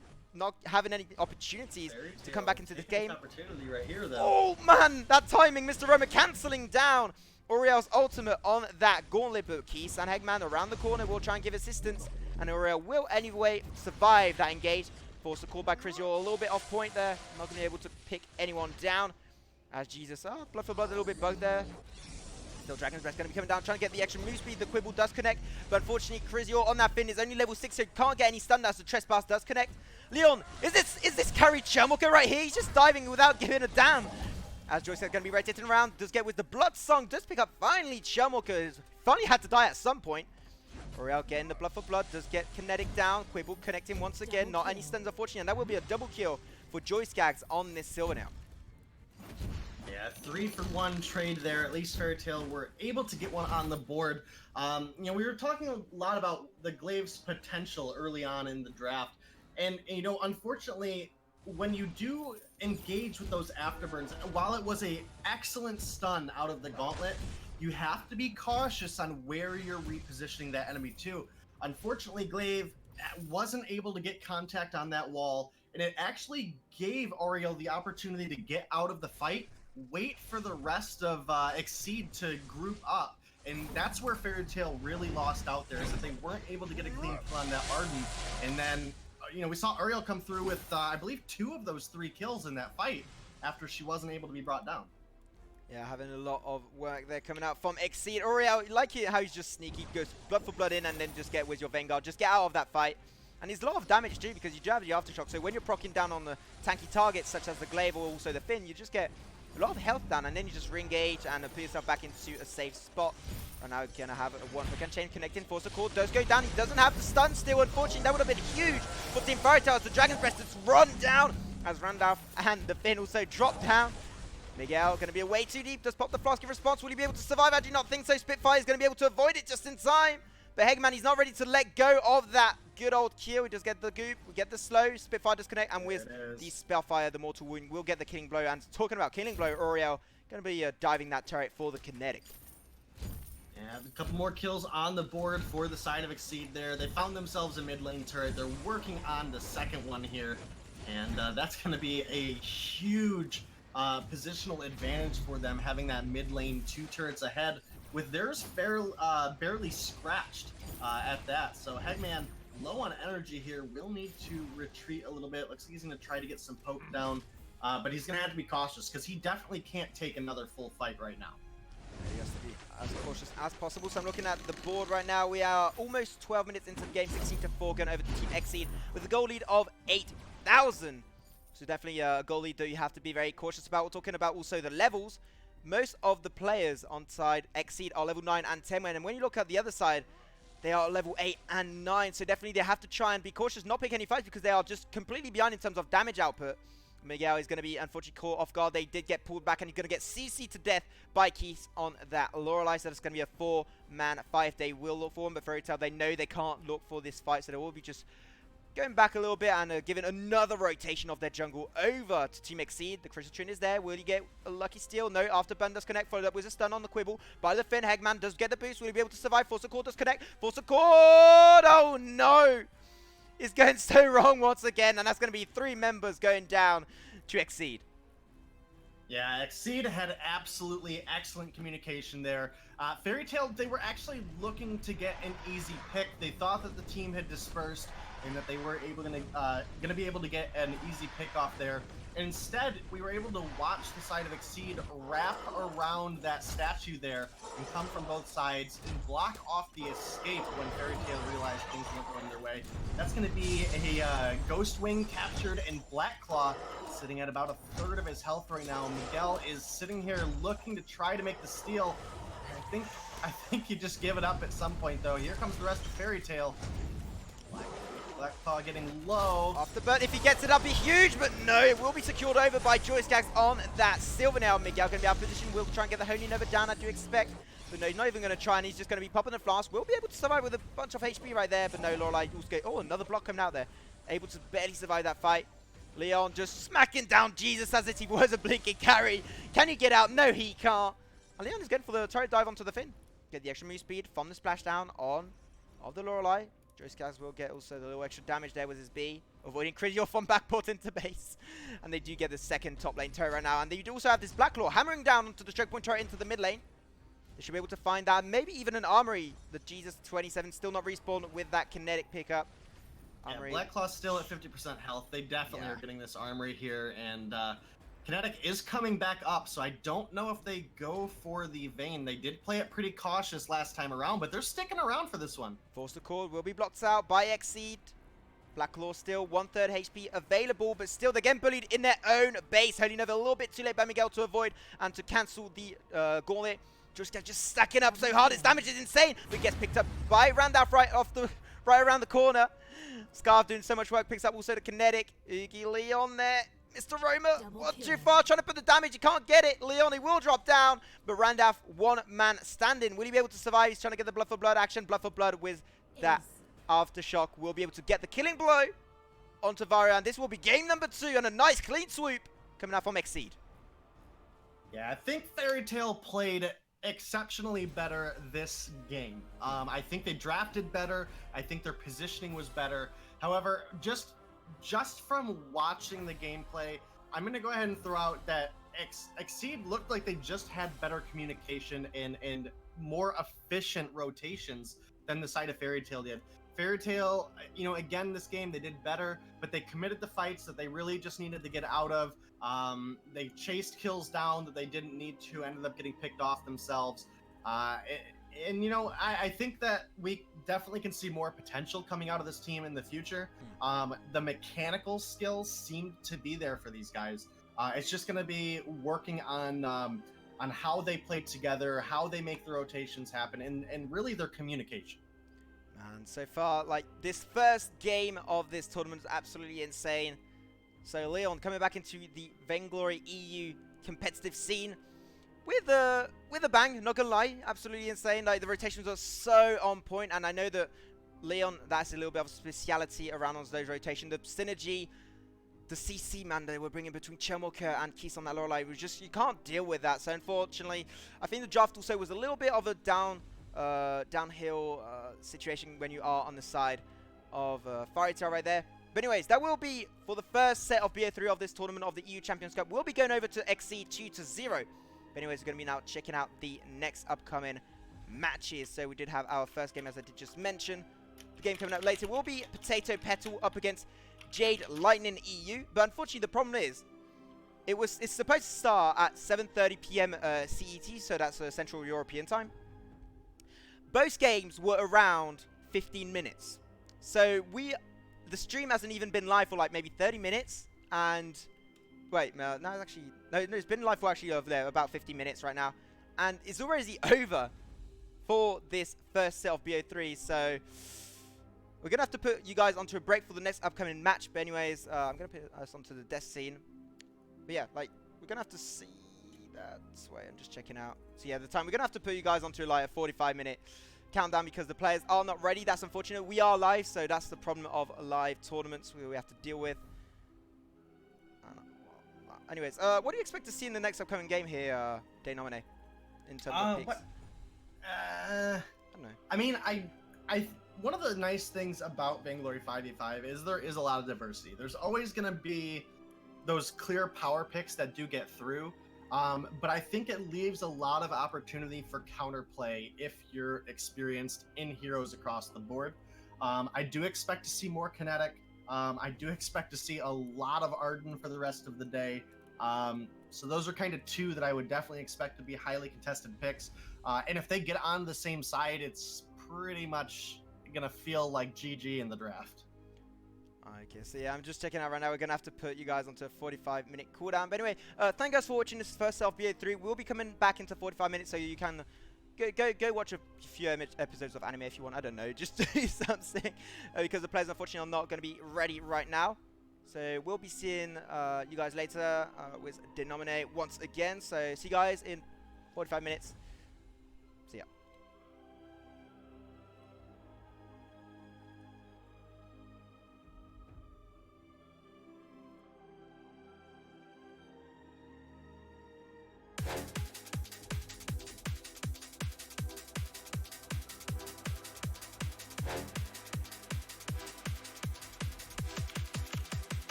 having any opportunities to come back into the game. Opportunity right here, though. Oh man, that timing, Mr. Roma cancelling down Oriel's ultimate on that Gauntlet, but Keys and Hegman around the corner will try and give assistance, and Oriel will anyway survive that engage. Forced a call by Chrysior, a little bit off point there, not going to be able to pick anyone down. As Jesus, Blood for Blood a little bit bugged there. Still, Dragon's Breath going to be coming down, trying to get the extra move speed. The Quibble does connect, but unfortunately, Chrysior on that Finn is only level 6, so can't get any stun as the Trespass does connect. Leon, is this carry Churmuka right here? He's just diving without giving a damn. As Joyce is going to be rotating around, does get with the Blood Song, does pick up finally Churmuka, finally had to die at some point. Oriel getting the Blood for Blood, does get Kinetic down, Quibble connecting once again, not any stuns unfortunately, and that will be a double kill for Joyce Skaggs on this Silvernail. Yeah, 3-for-1 trade there. At least Fairy Tail were able to get one on the board. You know, we were talking a lot about the Glaive's potential early on in the draft. And, you know, unfortunately, when you do engage with those afterburns, while it was a excellent stun out of the Gauntlet, you have to be cautious on where you're repositioning that enemy to. Unfortunately, Glaive wasn't able to get contact on that wall, and it actually gave Oriel the opportunity to get out of the fight, wait for the rest of Exceed to group up. And that's where Fairy Tail really lost out there, is that they weren't able to get a clean kill on that Arden. And then we saw Uriel come through with, I believe, 2 of those 3 kills in that fight after she wasn't able to be brought down. Yeah, having a lot of work there coming out from Exceed. Uriel, like how he's just sneaky, goes blood for blood in and then just get with your Vanguard. Just get out of that fight. And he's a lot of damage too because you do have the Aftershock. So when you're proccing down on the tanky targets such as the Glaive or also the Finn, you just get a lot of health down and then you just re-engage and put yourself back into a safe spot. And now we're going to have a one-click chain connecting. Force Core does go down. He doesn't have the stun still, unfortunately. That would have been huge for Team Fairy Tail. The Dragon's Breast has run down as Randolph and the Finn also drop down. Miguel going to be way too deep. Does pop the flask in response. Will he be able to survive? I do not think so. Spitfire is going to be able to avoid it just in time. But Hegman, he's not ready to let go of that good old kill. We just get the goop. We get the slow. Spitfire disconnect. And with the Spellfire, the Mortal Wound, we'll get the Killing Blow. And talking about Killing Blow, Uriel going to be diving that turret for the Kinetic. Yeah, a couple more kills on the board for the side of Exceed there. They found themselves a mid lane turret. They're working on the second one here. And that's going to be a huge positional advantage for them, having that mid lane 2 turrets ahead, with theirs barely scratched at that. So Hegman, low on energy here, will need to retreat a little bit. Looks like he's going to try to get some poke down, but he's going to have to be cautious because he definitely can't take another full fight right now. He has to be as cautious as possible. So I'm looking at the board right now. We are almost 12 minutes into the game, 16-4, going over to Team Exceed with a goal lead of 8,000. So definitely a goal lead that you have to be very cautious about. We're talking about also the levels. Most of the players on side Exceed are level 9 and 10. And when you look at the other side, they are level 8 and 9. So definitely they have to try and be cautious, not pick any fights because they are just completely behind in terms of damage output. Miguel is going to be unfortunately caught off guard. They did get pulled back and he's going to get CC to death by Keith on that Lorelei. So it's going to be a 4-man fight. They will look for him, but Fairy Tail, they know they can't look for this fight. So they will be just going back a little bit and giving another rotation of their jungle over to Team Exceed. The Crystal Trin is there. Will he get a lucky steal? No. After Burn does connect, followed up with a stun on the Quibble by the Finn. Hegman does get the boost. Will he be able to survive? Force Accord does connect. Force Accord! Oh no! It's going so wrong once again, and that's going to be 3 members going down to Exceed. Yeah, Exceed had absolutely excellent communication there. Fairy Tail, they were actually looking to get an easy pick. They thought that the team had dispersed and that they were gonna be able to get an easy pick off there. Instead, we were able to watch the side of Exceed wrap around that statue there and come from both sides and block off the escape when Fairy Tail realized things weren't going their way. That's going to be a Ghost Wing captured and Black Claw sitting at about 1/3 of his health right now. Miguel is sitting here looking to try to make the steal. I think he just give it up at some point though. Here comes the rest of Fairy Tail. Black Claw getting low. Off the burn, if he gets it up, be huge, but no, it will be secured over by Joyce Gags on that Silver now. Miguel going to be out of position, will try and get the Holy Nova down, I do expect. But no, he's not even going to try, and he's just going to be popping the flask. Will be able to survive with a bunch of HP right there, but no, Lorelei also go, oh, another block coming out there. Able to barely survive that fight. Leon just smacking down Jesus as if he was a blinking carry. Can he get out? No, he can't. And Leon is going for the turret dive onto the Finn. Get the extra move speed from the splashdown on of the Lorelei. Joyce Gags will get also the little extra damage there with his B, avoiding Critical from backport into base. And they do get the second top lane turret right now. And they do also have this Black Claw hammering down onto the choke point turret into the mid lane. They should be able to find that. Maybe even an armory. The Jesus 27 still not respawned with that kinetic pickup. Yeah, Black Claw's still at 50% health. They definitely are getting this armory here. And Kinetic is coming back up, so I don't know if they go for the Vayne. They did play it pretty cautious last time around, but they're sticking around for this one. Force Accord will be blocked out by Exceed. Black Claw still 1/3 HP available, but still they're getting bullied in their own base. Holy Nova a little bit too late by Miguel to avoid and to cancel the gauntlet. Just stacking up so hard. His damage is insane, but he gets picked up by Randolph right around the corner. Scarf doing so much work, picks up also the Kinetic. Iggy Leon there. Mr. Roma, too far, trying to put the damage, he can't get it. Leon, he will drop down, but Randolph, 1-man standing. Will he be able to survive? He's trying to get the Blood for Blood action. Blood for Blood with that Aftershock will be able to get the killing blow onto Varia, and this will be game number 2, and a nice clean swoop coming out from Exceed. Yeah, I think Fairy Tail played exceptionally better this game. I think they drafted better. I think their positioning was better. However, just from watching the gameplay, I'm going to go ahead and throw out that Exceed looked like they just had better communication and more efficient rotations than the side of Fairy Tail did. Fairy Tail, you know, again, this game, they did better, but they committed the fights that they really just needed to get out of. They chased kills down that they didn't need to, ended up getting picked off themselves. And, you know, I think that we definitely can see more potential coming out of this team in the future. The mechanical skills seem to be there for these guys. It's just going to be working on how they play together, how they make the rotations happen, and really their communication. And so far, like, this first game of this tournament is absolutely insane. So Leon coming back into the Vainglory EU competitive scene with a bang, not gonna lie, absolutely insane. Like, the rotations are so on point, and I know that Leon, that's a little bit of a speciality around on those rotations. The synergy, the CC man they were bringing between Chelmoka and Keys on that Lorelei was just, you can't deal with that. So unfortunately, I think the draft also was a little bit of a downhill situation when you are on the side of Fairy Tail right there. But anyways, that will be for the first set of BO3 of this tournament of the EU Champions Cup. We'll be going over to XC 2-0. But anyways, we're going to be now checking out the next upcoming matches. So we did have our first game, as I did just mention. The game coming up later will be Potato Petal up against Jade Lightning EU. But unfortunately, the problem is, it's supposed to start at 7:30 PM CET, so that's Central European time. Both games were around 15 minutes. So the stream hasn't even been live for like maybe 30 minutes. And wait, no, it's been live for actually over there about 50 minutes right now. And it's already over for this first set of BO3. So we're going to have to put you guys onto a break for the next upcoming match. But anyways, I'm going to put us onto the death scene. But yeah, like, we're going to have to see that. Wait, I'm just checking out. So yeah, the time, we're going to have to put you guys onto like a 45-minute countdown because the players are not ready. That's unfortunate. We are live, so that's the problem of live tournaments we have to deal with. Anyways, what do you expect to see in the next upcoming game here, Denomine, in terms of picks? I don't know. I mean, one of the nice things about Vainglory 5v5 is there is a lot of diversity. There's always going to be those clear power picks that do get through. But I think it leaves a lot of opportunity for counterplay if you're experienced in heroes across the board. I do expect to see more Kinetic. I do expect to see a lot of Arden for the rest of the day. So those are kind of two that I would definitely expect to be highly contested picks. And if they get on the same side, it's pretty much going to feel like GG in the draft. Okay, so yeah, I'm just checking out right now. We're going to have to put you guys onto a 45-minute cooldown. But anyway, thank you guys for watching this first set of BO3. We'll be coming back into 45 minutes, so you can go watch a few episodes of anime if you want. I don't know, just do something. Because the players, unfortunately, are not going to be ready right now. So we'll be seeing you guys later with Denominate once again. So see you guys in 45 minutes. See ya.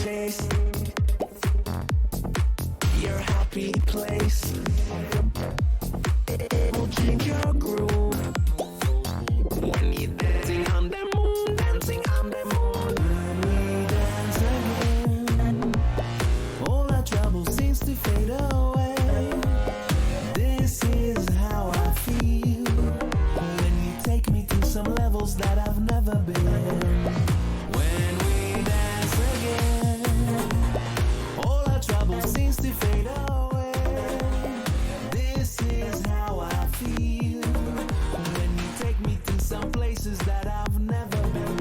Chase your happy place. It will change your groove when you're dancing on the moon, dancing on the moon. When we dance again, all our trouble seems to fade away. This is how I feel when you take me to some levels that I've never been. When we dance again, all our trouble seems to fade away. This is how I feel when you take me to some places that I've never been.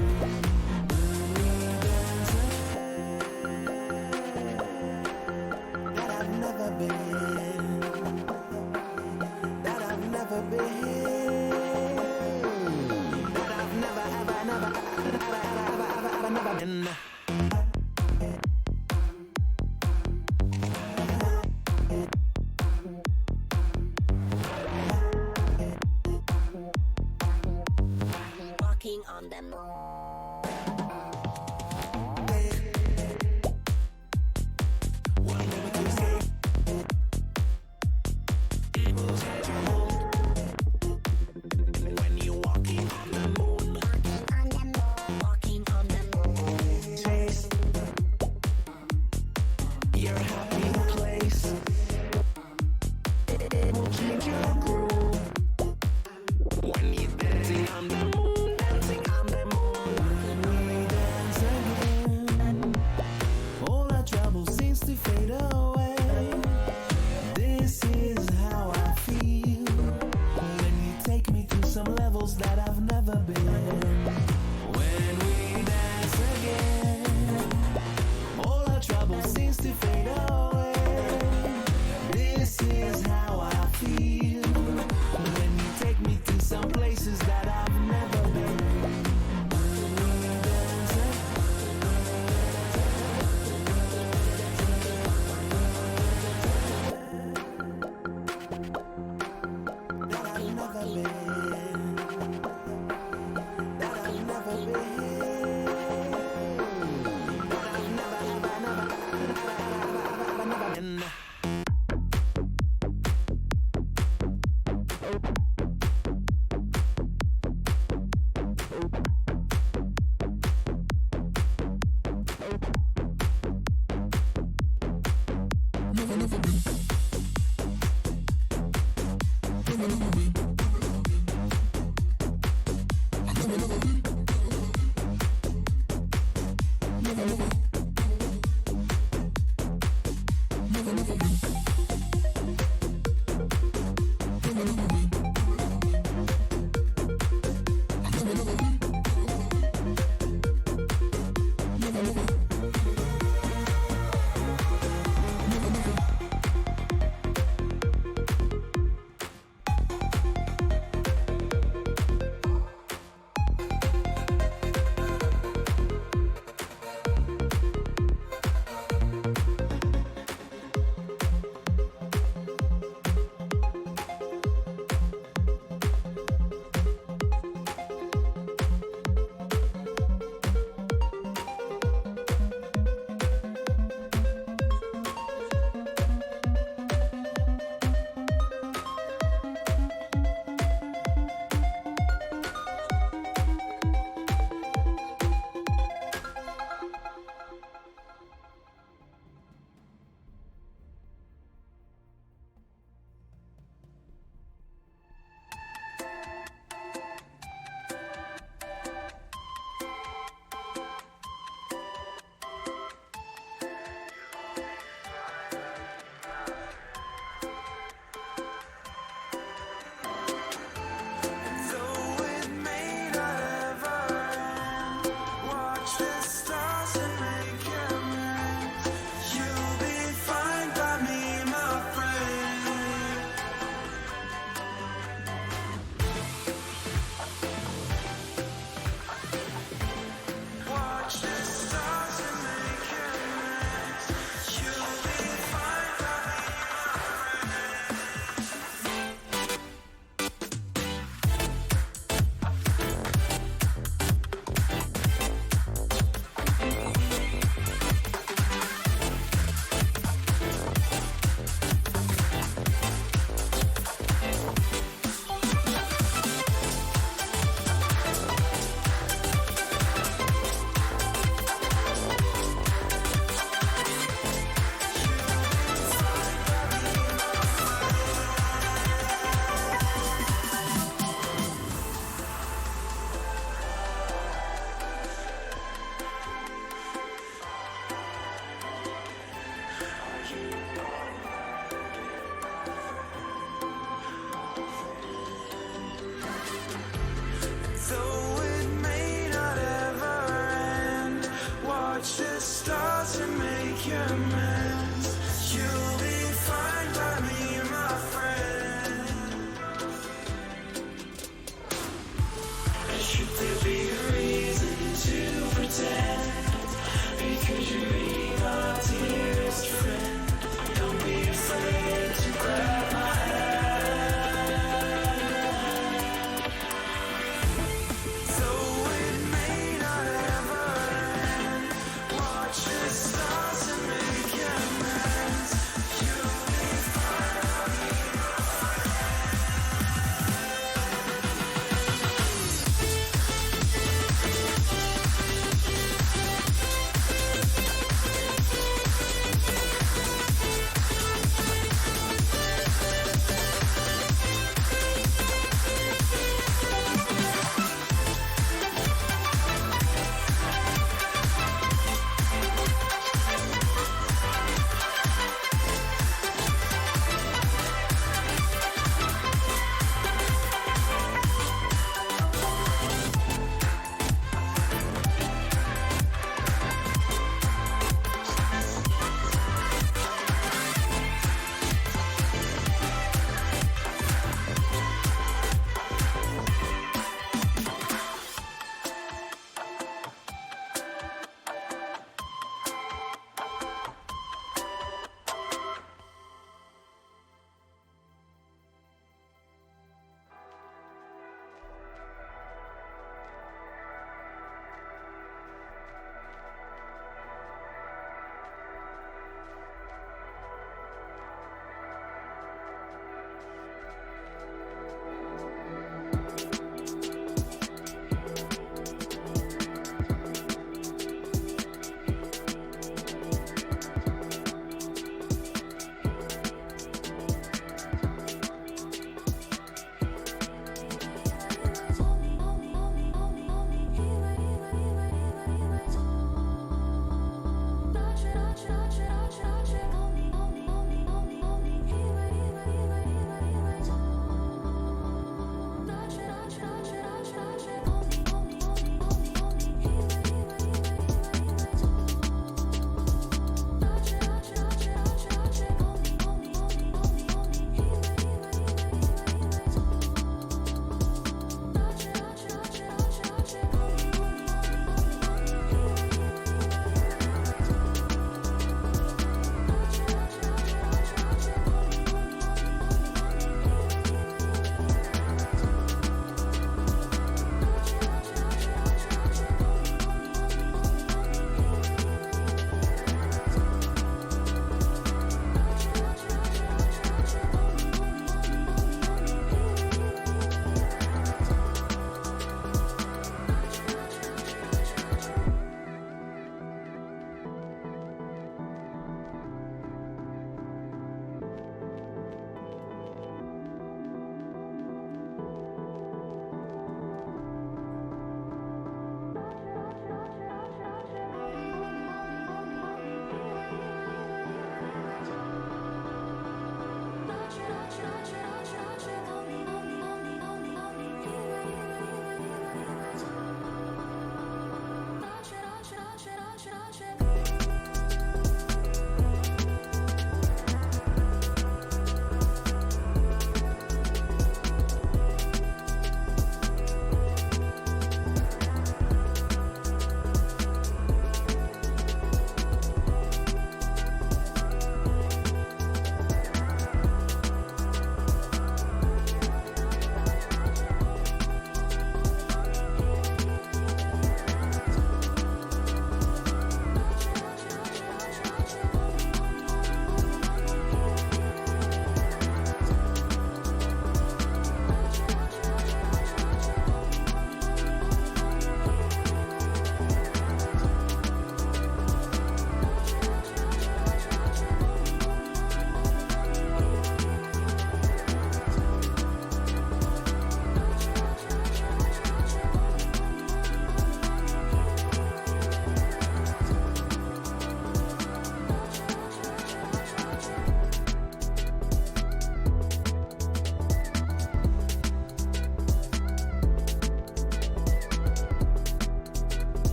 When we dance again, that I've never been, that I've never been, that I've never, ever, never, ever, ever, ever, ever, never been. Walking on the moon. One moment to escape. It will set you home. When you're walking on the moon, Walking on the moon. chase your happy place. It will change your groove when you're dancing on the moon, dancing on the moon.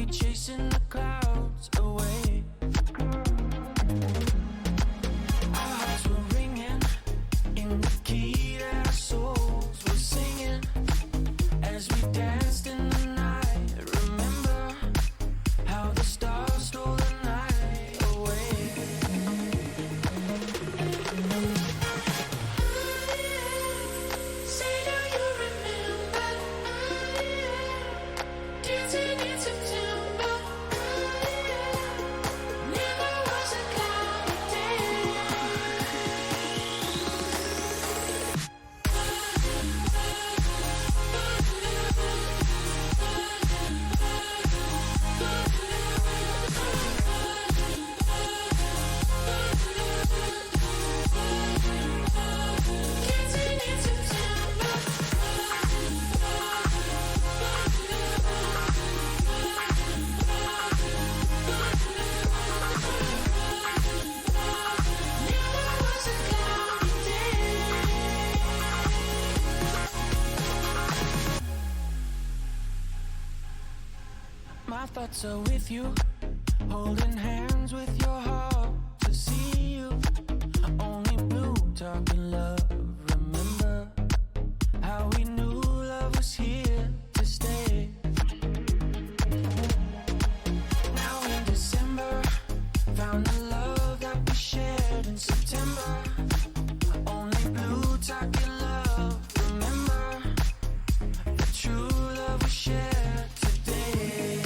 we chasing the clouds away? Our hearts were ringing in the key that our souls were singing as we danced in the night. Remember how the stars stole the night away? Say, do you remember dancing in September? Never was a cloudy day. Dancing in September. Never was a cloudy day. My thoughts are with you, holding hands with your heart to see you. Only blue talking love. Remember how we knew love was here to stay. Now in December, found the love that we shared in September. Only blue talking love. Remember the true love we shared today.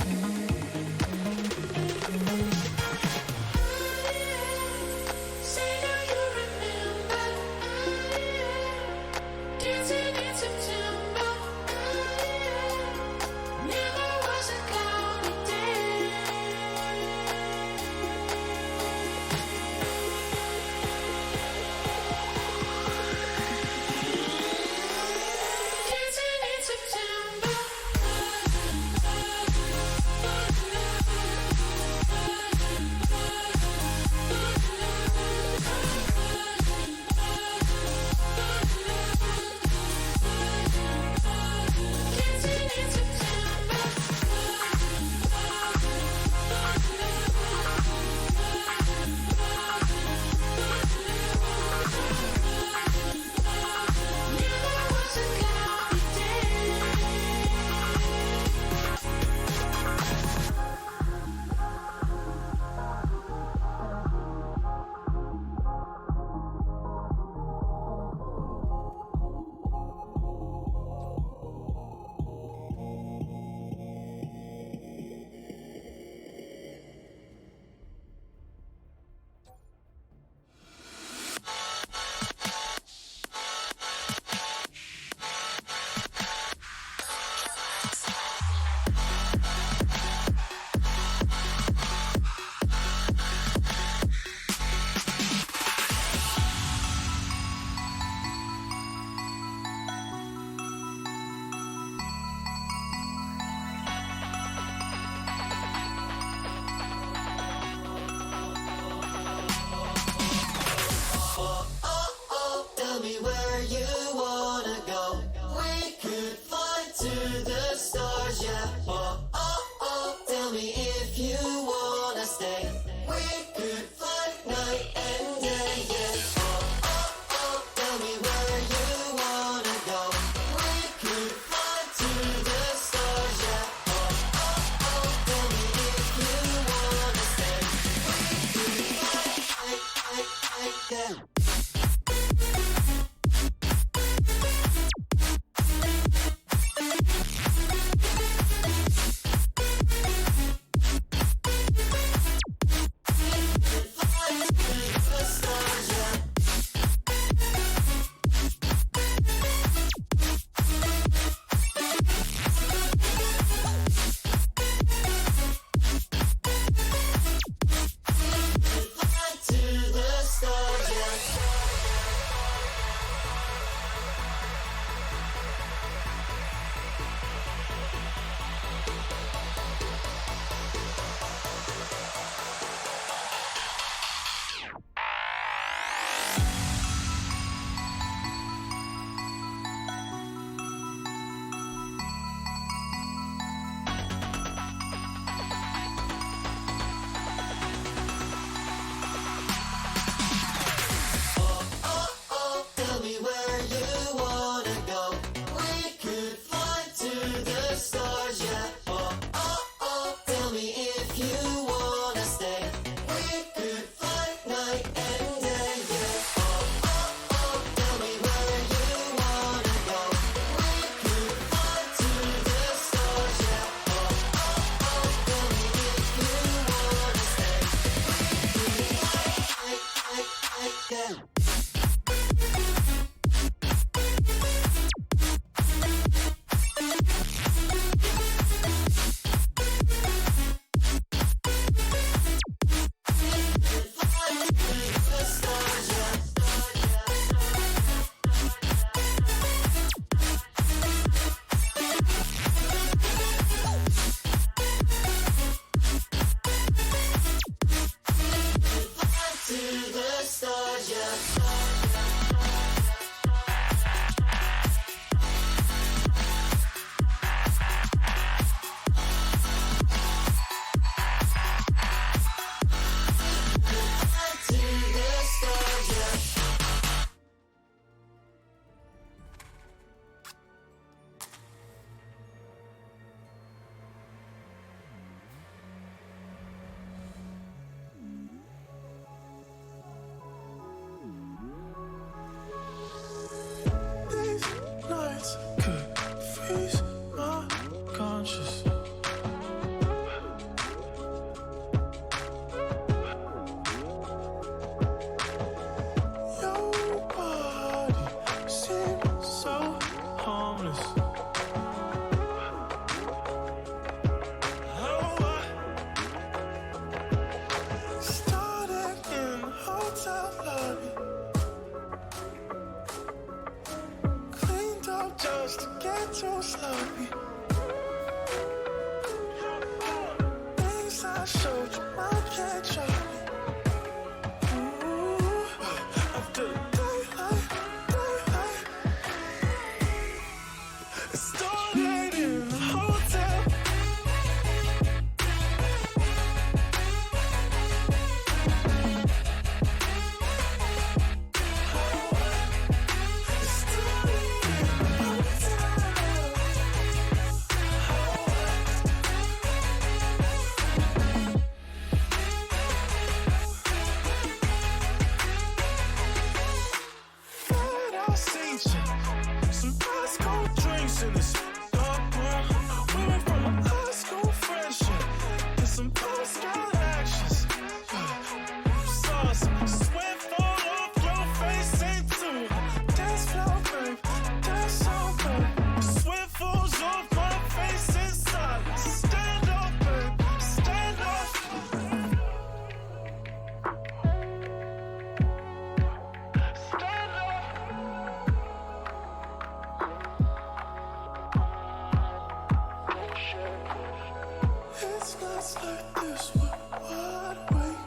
Nights like this were wide awake.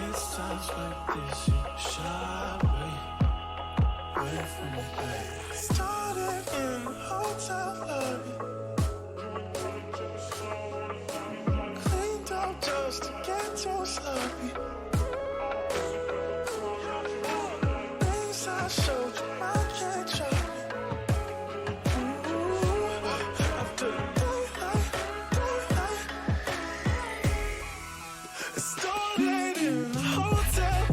It's times like this you shy away from me, babe. Started in a hotel lobby, cleaned up just to get so sloppy. Things I showed you, I can't show you. After daylight, it started in a hotel.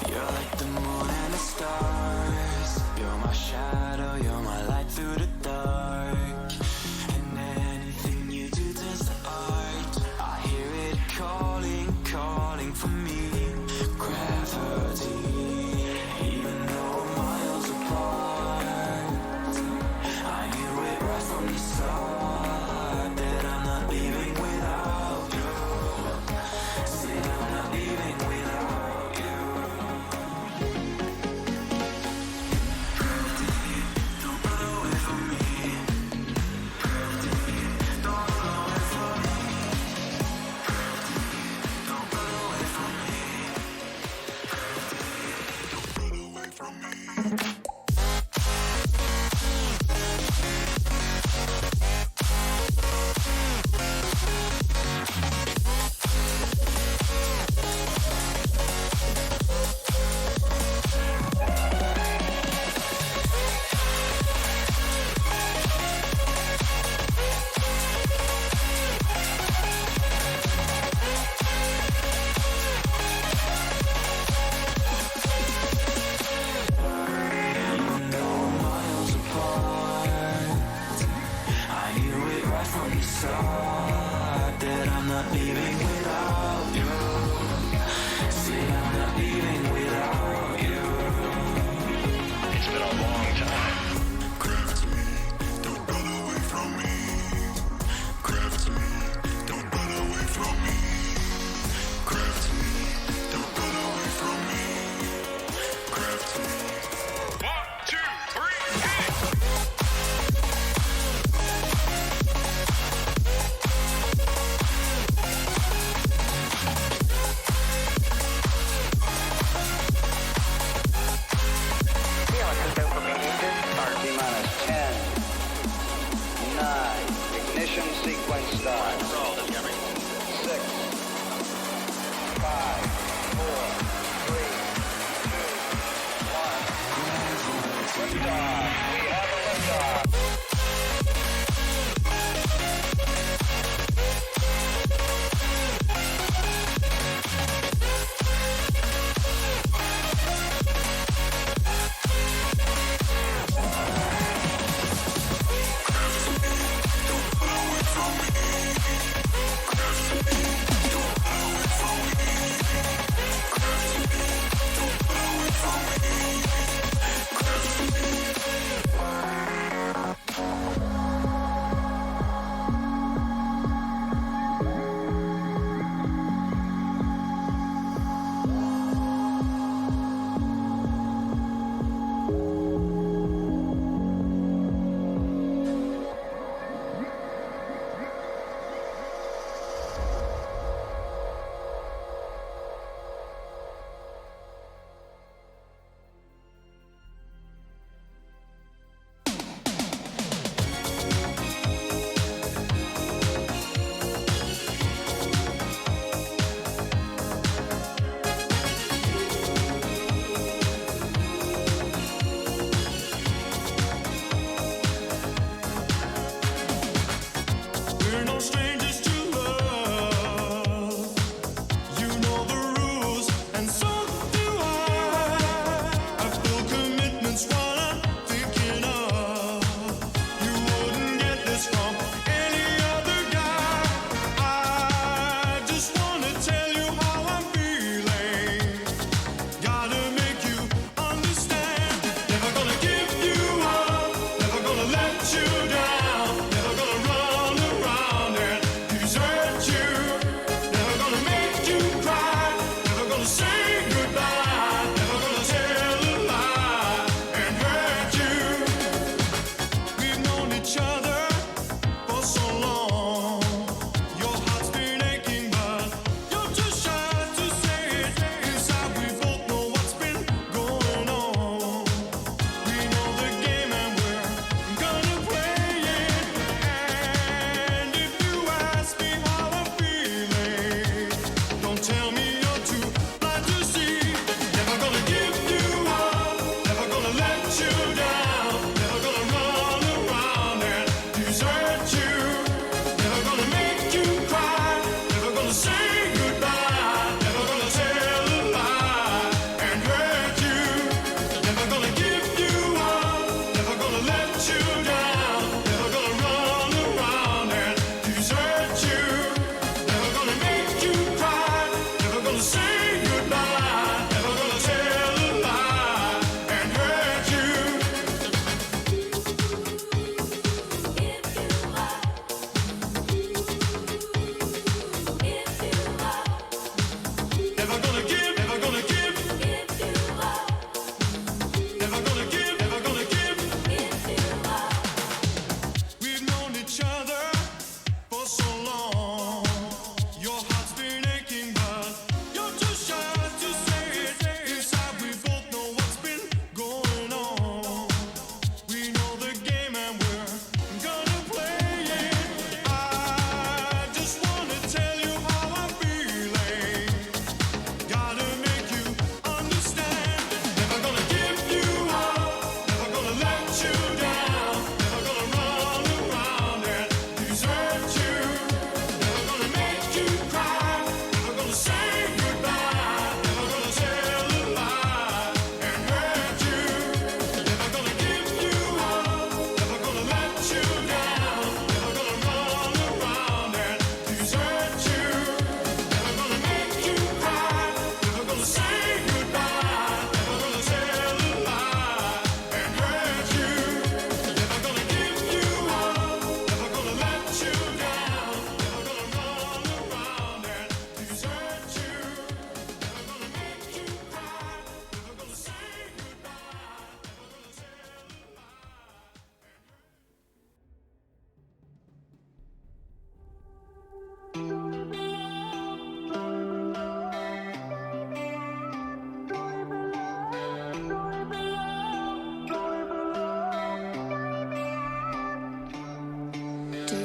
You're like the moon and the stars. You're my shadow, you're my light through the dark. And anything you do turns to art. I hear it calling, calling for me. Gravity, even though we're miles apart. I knew it right from the start that I'm not leaving without you. See, I'm not leaving without you. That I'm not leaving without you. See, I'm not leaving without you. It's been a long time. Craft me, don't run away from me. Craft me, don't run away from me. Craft me, don't run away from me. Craft me. 1, 2, 3, hit it! Ignition sequence start. 6, 5, 4, 3, 2, 1. Liftoff. We have a liftoff.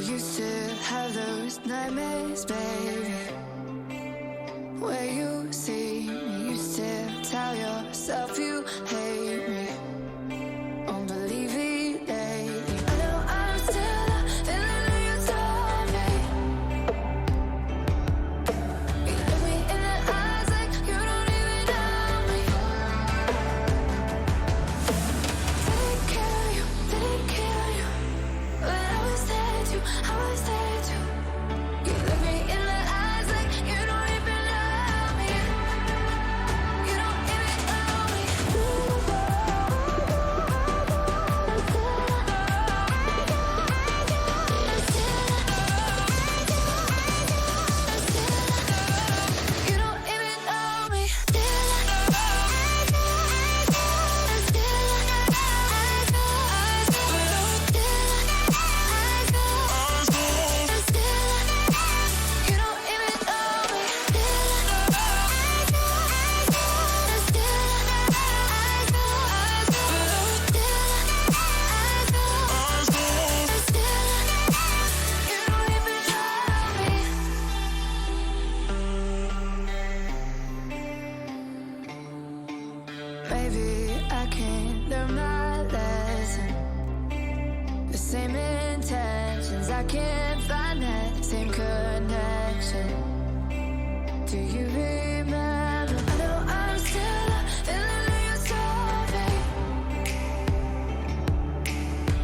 you still have those nightmares, baby? Where you see me, you still tell yourself you hate me. Won't believe it lately. I know I'm still the villain you told me. You look me in the eyes like you don't even know me. Didn't kill you, didn't kill you, but I was there too, I was there too. You look me in the eyes like you don't even know me. You don't even know me. You don't even know me. You don't even know me. You don't even know me. Maybe I can't learn my lesson. The same intentions, I can't find that same connection. Do you remember? I know I'm still the villain you told me.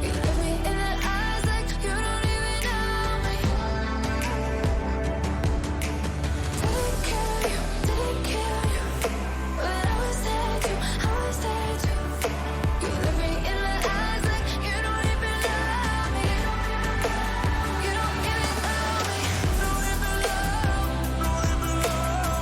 You look me in the eyes like you don't even know me. Didn't kill you, didn't kill you, but I was there too, I was there too. You look me in the eyes like you don't even know me. You don't even know me. Don't even know.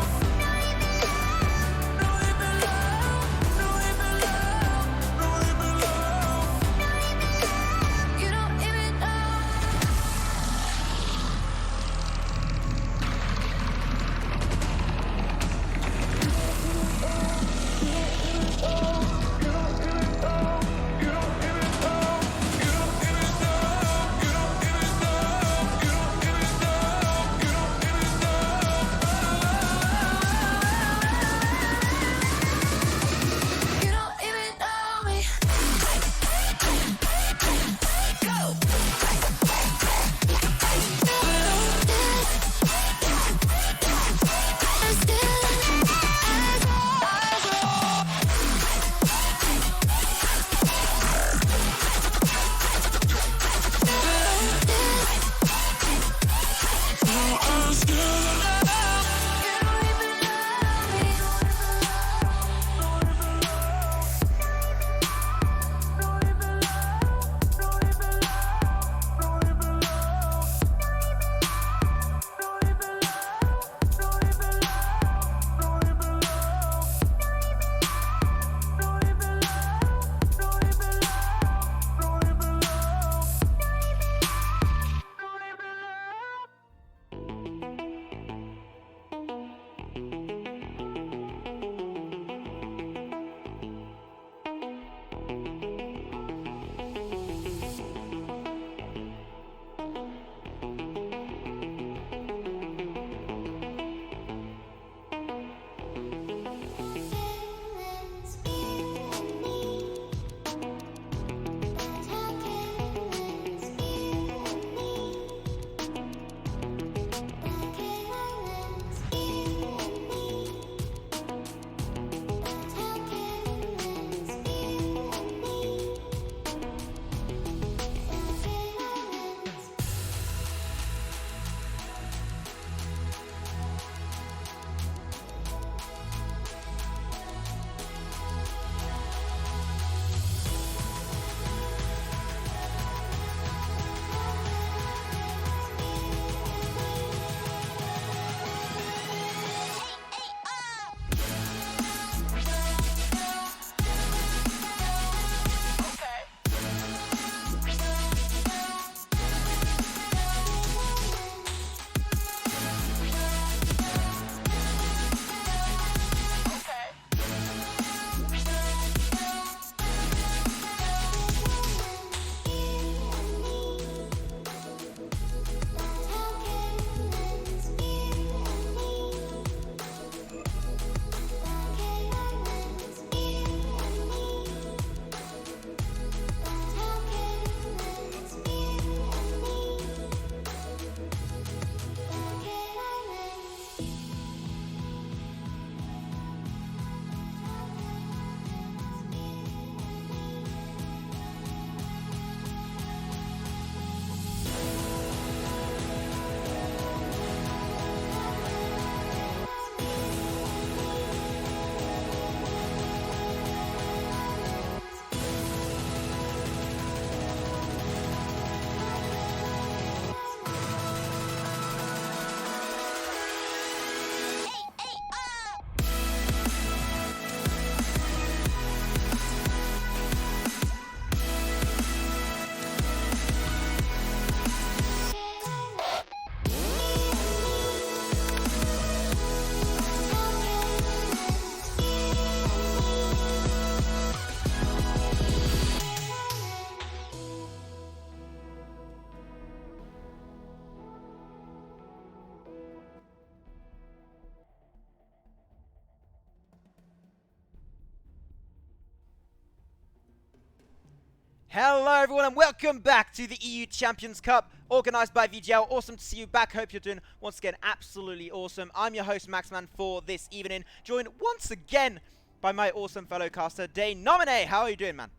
Hello everyone and welcome back to the EU Champions Cup, organised by Vgl. Awesome to see you back. Hope you're doing, once again, absolutely awesome. I'm your host, Maxman, for this evening, joined once again by my awesome fellow caster, Dane Nomine. How are you doing, man?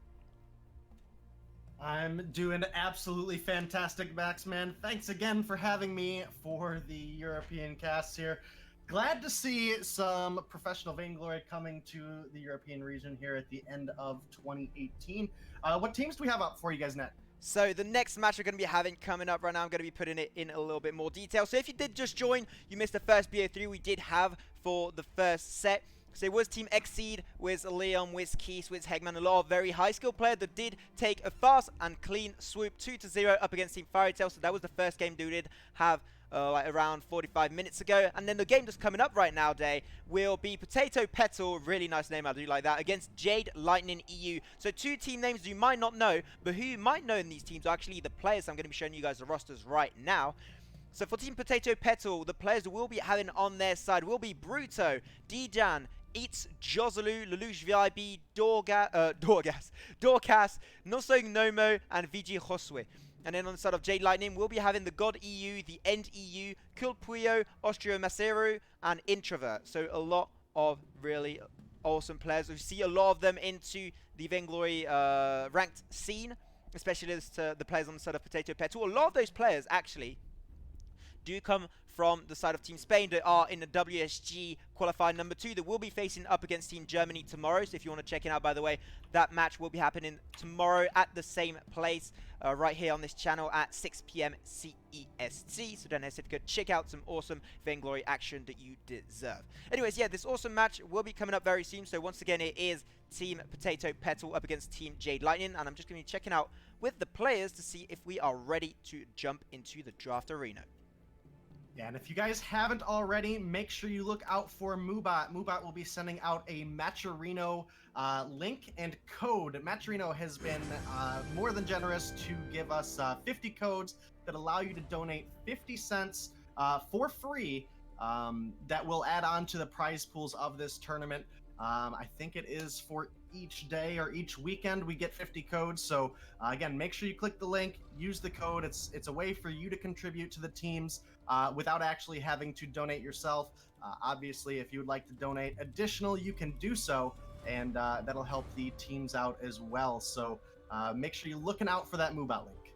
I'm doing absolutely fantastic, Maxman. Thanks again for having me for the European cast here. Glad to see some professional Vainglory coming to the European region here at the end of 2018. What teams do we have up for you guys, Net? So the next match we're going to be having coming up right now, I'm going to be putting it in a little bit more detail. So if you did just join, you missed the first BO3 we did have for the first set. So it was Team Exceed with Leon, with Keys, with Hegman, a lot of very high skill players that did take a fast and clean swoop 2-0 up against Team Fairy Tail. So that was the first game they did have like around 45 minutes ago. And then the game that's coming up right now, Day, will be Potato Petal, really nice name, I do like that, against Jade Lightning EU. So two team names you might not know, but who you might know in these teams are actually the players. I'm going to be showing you guys the rosters right now. So for Team Potato Petal, the players we'll be having on their side will be Bruto, Dijan, Eats, Joselu, Lelouch VIB, Dorcas, Nosong Nomo, and Vgl Josue. And then on the side of Jade Lightning, we'll be having the God EU, the End EU, Kulpuyo, Austrio Maseru, and Introvert. So a lot of really awesome players. We see a lot of them into the Vainglory ranked scene, especially as to the players on the side of Potato Petal. A lot of those players actually do come from the side of Team Spain that are in the WSG qualifier number 2 that will be facing up against Team Germany tomorrow. So if you want to check it out, by the way, that match will be happening tomorrow at the same place right here on this channel at 6 PM CEST. So don't hesitate to go check out some awesome Vainglory action that you deserve. Anyways, yeah, this awesome match will be coming up very soon. So once again, it is Team Potato Petal up against Team Jade Lightning. And I'm just going to be checking out with the players to see if we are ready to jump into the draft arena. Yeah, and if you guys haven't already, make sure you look out for Moobot. Moobot will be sending out a Matcherino link and code. Matcherino has been more than generous to give us 50 codes that allow you to donate 50 cents for free that will add on to the prize pools of this tournament. I think it is for each day or each weekend we get 50 codes. So again, make sure you click the link, use the code. It's a way for you to contribute to the teams without actually having to donate yourself. Obviously, if you would like to donate additional, you can do so, and that'll help the teams out as well. So make sure you're looking out for that Moobot link.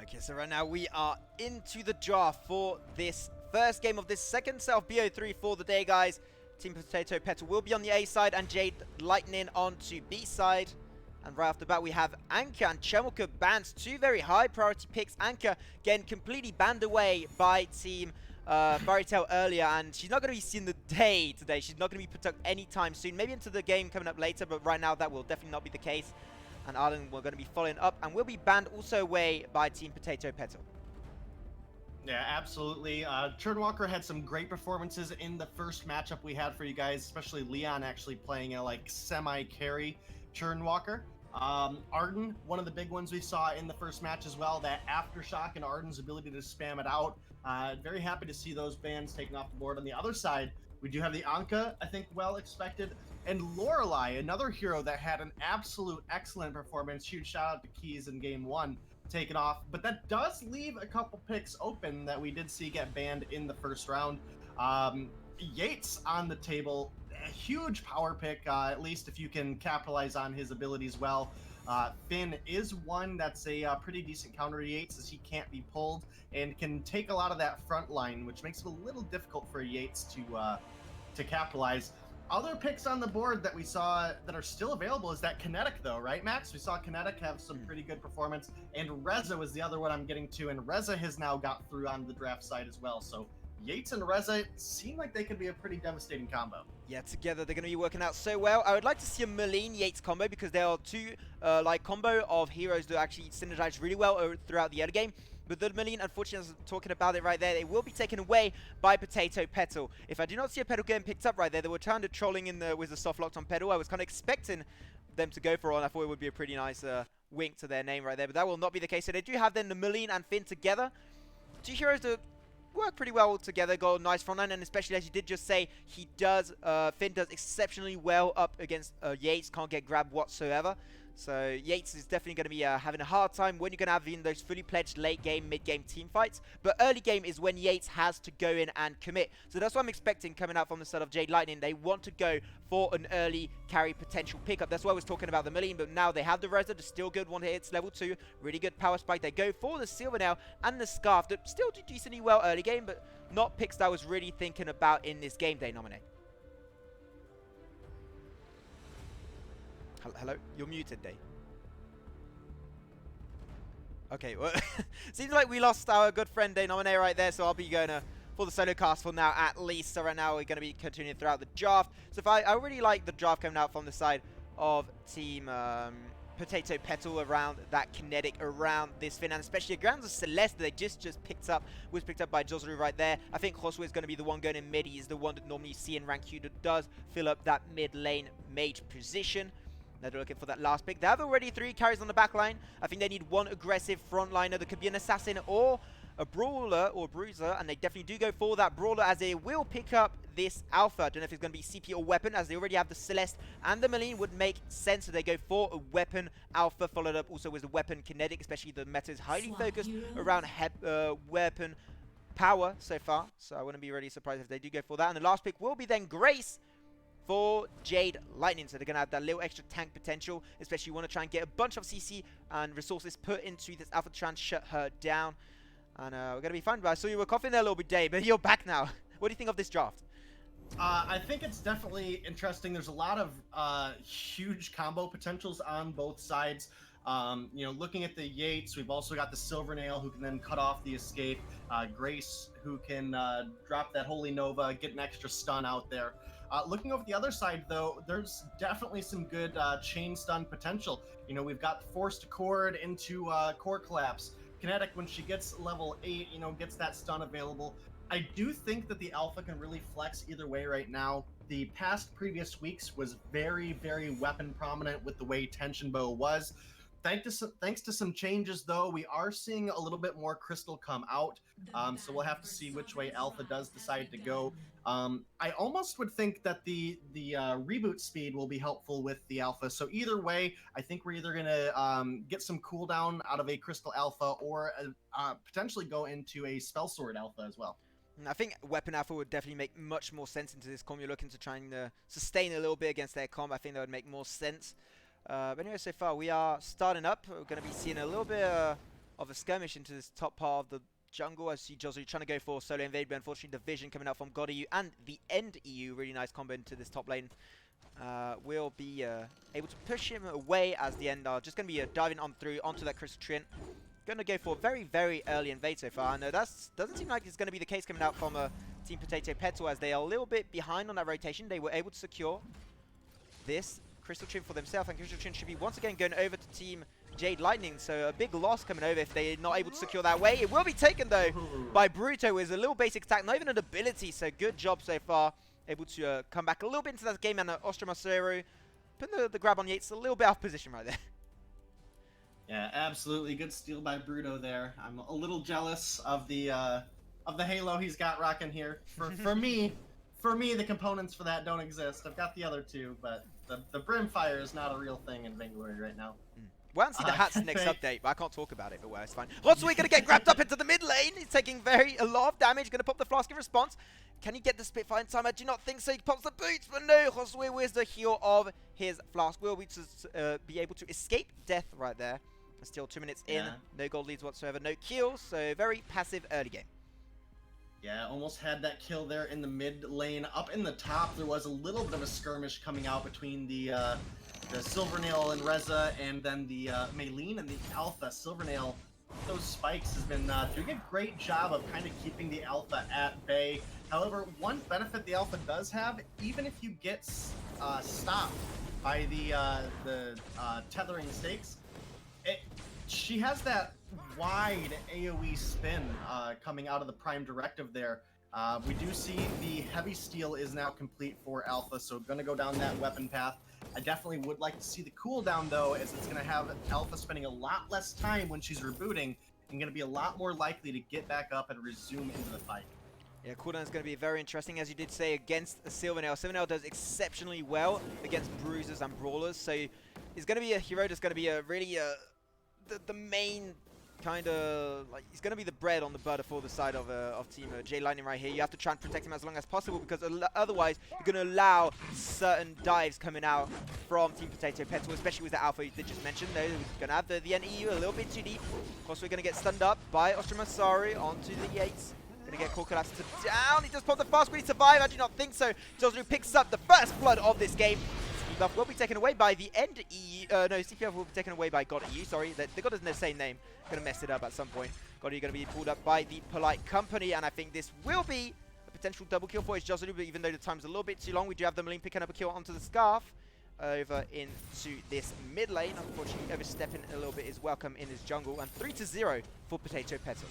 Okay, so right now we are into the draft for this first game of this second set of BO3 for the day, guys. Team Potato Petal will be on the A side and Jade Lightning on to B side. And right off the bat, we have Anka and Chemuka banned, two very high priority picks. Anka getting completely banned away by Team Fairy Tail earlier, and she's not going to be seeing the day today. She's not going to be put up anytime soon. Maybe into the game coming up later, but right now that will definitely not be the case. And Arden, we're going to be following up and will be banned also away by Team Potato Petal. Yeah, absolutely. Churnwalker had some great performances in the first matchup we had for you guys, especially Leon actually playing a like semi-carry Churnwalker. Arden, one of the big ones we saw in the first match as well, that Aftershock and Arden's ability to spam it out. Very happy to see those bans taken off the board. On the other side, we do have the Anka, I think well expected, and Lorelei, another hero that had an absolute excellent performance. Huge shout out to Keys in game 1. Taken off, but that does leave a couple picks open that we did see get banned in the first round. Yates on the table, a huge power pick, at least if you can capitalize on his abilities well. Finn is one that's a pretty decent counter to Yates, as he can't be pulled and can take a lot of that front line, which makes it a little difficult for Yates to capitalize. Other picks on the board that we saw that are still available is that Kinetic, though, right, Max? We saw Kinetic have some pretty good performance, and Reza was the other one I'm getting to, and Reza has now got through on the draft side as well. So Yates and Reza seem like they could be a pretty devastating combo. Yeah, together they're going to be working out so well. I would like to see a Merlin-Yates combo because there are two like combo of heroes that actually synergize really well throughout the early game. But the Merlin, unfortunately, as I'm talking about it right there, it will be taken away by Potato Petal. If I do not see a Petal getting picked up right there, they were kind of trolling in with the soft locked on Petal. I was kind of expecting them to go for it, and I thought it would be a pretty nice wink to their name right there. But that will not be the case. So they do have then the Merlin and Finn together. Two heroes that work pretty well together, got a nice front line, and especially as you did just say, Finn does exceptionally well up against Yates, can't get grabbed whatsoever. So Yates is definitely going to be having a hard time when you're going to have in those fully pledged late game, mid game team fights. But early game is when Yates has to go in and commit. So that's what I'm expecting coming out from the side of Jade Lightning. They want to go for an early carry potential pickup. That's why I was talking about the Millie, but now they have the Reza, the still good one hits, level 2, really good power spike. They go for the Silver Nail and the Scarf that still do decently well early game, but not picks that I was really thinking about in this game day nominate. Hello? You're muted, Day. Okay, well, seems like we lost our good friend Day Nominee right there, so I'll be going for the solo cast for now at least. So right now we're going to be continuing throughout the draft. So if I really like the draft coming out from the side of Team Potato Petal around that kinetic around this fin, and especially around the Celeste that they just picked up, was picked up by Josru right there. I think Josue is going to be the one going in mid. He is the one that normally you see in rank Q that does fill up that mid lane mage position. Now they're looking for that last pick. They have already 3 carries on the back line. I think they need one aggressive frontliner that could be an assassin or a brawler or a bruiser, and they definitely do go for that brawler as they will pick up this alpha. I don't know if it's going to be CP or weapon, as they already have the Celeste and the Maline would make sense. So they go for a weapon alpha, followed up also with the weapon kinetic, especially the meta is highly focused around weapon power so far. So I wouldn't be really surprised if they do go for that. And the last pick will be then Grace for Jade Lightning. So they're going to have that little extra tank potential, especially you want to try and get a bunch of CC and resources put into this alpha to try and shut her down. And we're going to be fine. But I saw you were coughing there a little bit, Dave, but you're back now. What do you think of this draft? I think it's definitely interesting. There's a lot of huge combo potentials on both sides. You know, looking at the Yates, we've also got the Silver Nail who can then cut off the escape. Grace who can drop that Holy Nova, get an extra stun out there. Looking over the other side, though, there's definitely some good chain stun potential. You know, we've got Forced Chord into Core Collapse. Kinetic, when she gets level 8, you know, gets that stun available. I do think that the Alpha can really flex either way right now. The previous weeks was very, very weapon prominent with the way Tension Bow was. Thanks to some changes, though, we are seeing a little bit more Crystal come out. So we'll have to see which way Alpha does decide to go. I almost would think that the reboot speed will be helpful with the Alpha. So either way, I think we're either going to get some cooldown out of a Crystal Alpha or potentially go into a Spell Sword Alpha as well. I think Weapon Alpha would definitely make much more sense into this comp. You're looking to try and sustain a little bit against their comp. I think that would make more sense. But anyway, so far we are starting up. We're going to be seeing a little bit of a skirmish into this top part of the jungle. I see Josu trying to go for solo invade, but unfortunately the vision coming out from God EU and the End EU, really nice combo into this top lane, will be able to push him away as the End are just going to be diving on through onto that Crystal Treant. Going to go for a very, very early invade so far. And that doesn't seem like it's going to be the case coming out from Team Potato Petal, as they are a little bit behind on that rotation. They were able to secure this Crystal Treant for themselves, and Crystal Treant should be once again going over to Team Jade Lightning. So a big loss coming over if they're not able to secure that way. It will be taken though by Bruto with a little basic attack, not even an ability. So good job so far, able to come back a little bit into that game. And Ostromaseru putting the grab on Yates a little bit off position right there. Yeah, absolutely. Good steal by Bruto there. I'm a little jealous of the Halo he's got rocking here. For me, the components for that don't exist. I've got the other two, but the Brimfire is not a real thing in Vainglory right now. We haven't seen the hats next update, but I can't talk about it, but well, it's fine. Josue going to get grabbed up into the mid lane. He's taking a lot of damage. Going to pop the flask in response. Can he get the Spitfire in time? I do not think so. He pops the boots, but no. Josue with the heal of his flask will be able to escape death right there. Still 2 minutes in. No gold leads whatsoever. No kills. So very passive early game. Yeah, almost had that kill there in the mid lane. Up in the top, there was a little bit of a skirmish coming out between the Silvernail and Reza, and then the Maylene and the Alpha. Silvernail, those spikes, has been doing a great job of kind of keeping the Alpha at bay. However, one benefit the Alpha does have, even if you get stopped by the tethering stakes, she has that wide AoE spin coming out of the Prime Directive there. We do see the Heavy Steel is now complete for Alpha, so going to go down that weapon path. I definitely would like to see the cooldown, though, as it's going to have Alpha spending a lot less time when she's rebooting and going to be a lot more likely to get back up and resume into the fight. Yeah, cooldown is going to be very interesting, as you did say, against Silvernail. Silvernail does exceptionally well against bruisers and brawlers, so He's going to be a hero that's going to be a really the main kind of like he's going to be the bread on the butter for the side of Team J Lightning right here. You have to try and protect him as long as possible because otherwise you're going to allow certain dives coming out from Team Potato Petal, especially with the alpha you did just mention. They're going to have the NEU a little bit too deep. Of course, we're going to get stunned up by Ostromasari onto the Yates. Going to get Core Collapse to down. He does pop the fast. Will he survive? I do not think so. Joslu picks up the first blood of this game. Buff will be taken away by the end EU. No, CPF will be taken away by God EU. Sorry, the God is the same name. Gonna mess it up at some point. God EU gonna be pulled up by the Polite Company, and I think this will be a potential double kill for his Joslu. But even though the time's a little bit too long, we do have the Maline picking up a kill onto the Scarf over into this mid lane. Unfortunately, overstepping a little bit is welcome in his jungle, and 3-0 for Potato Petal.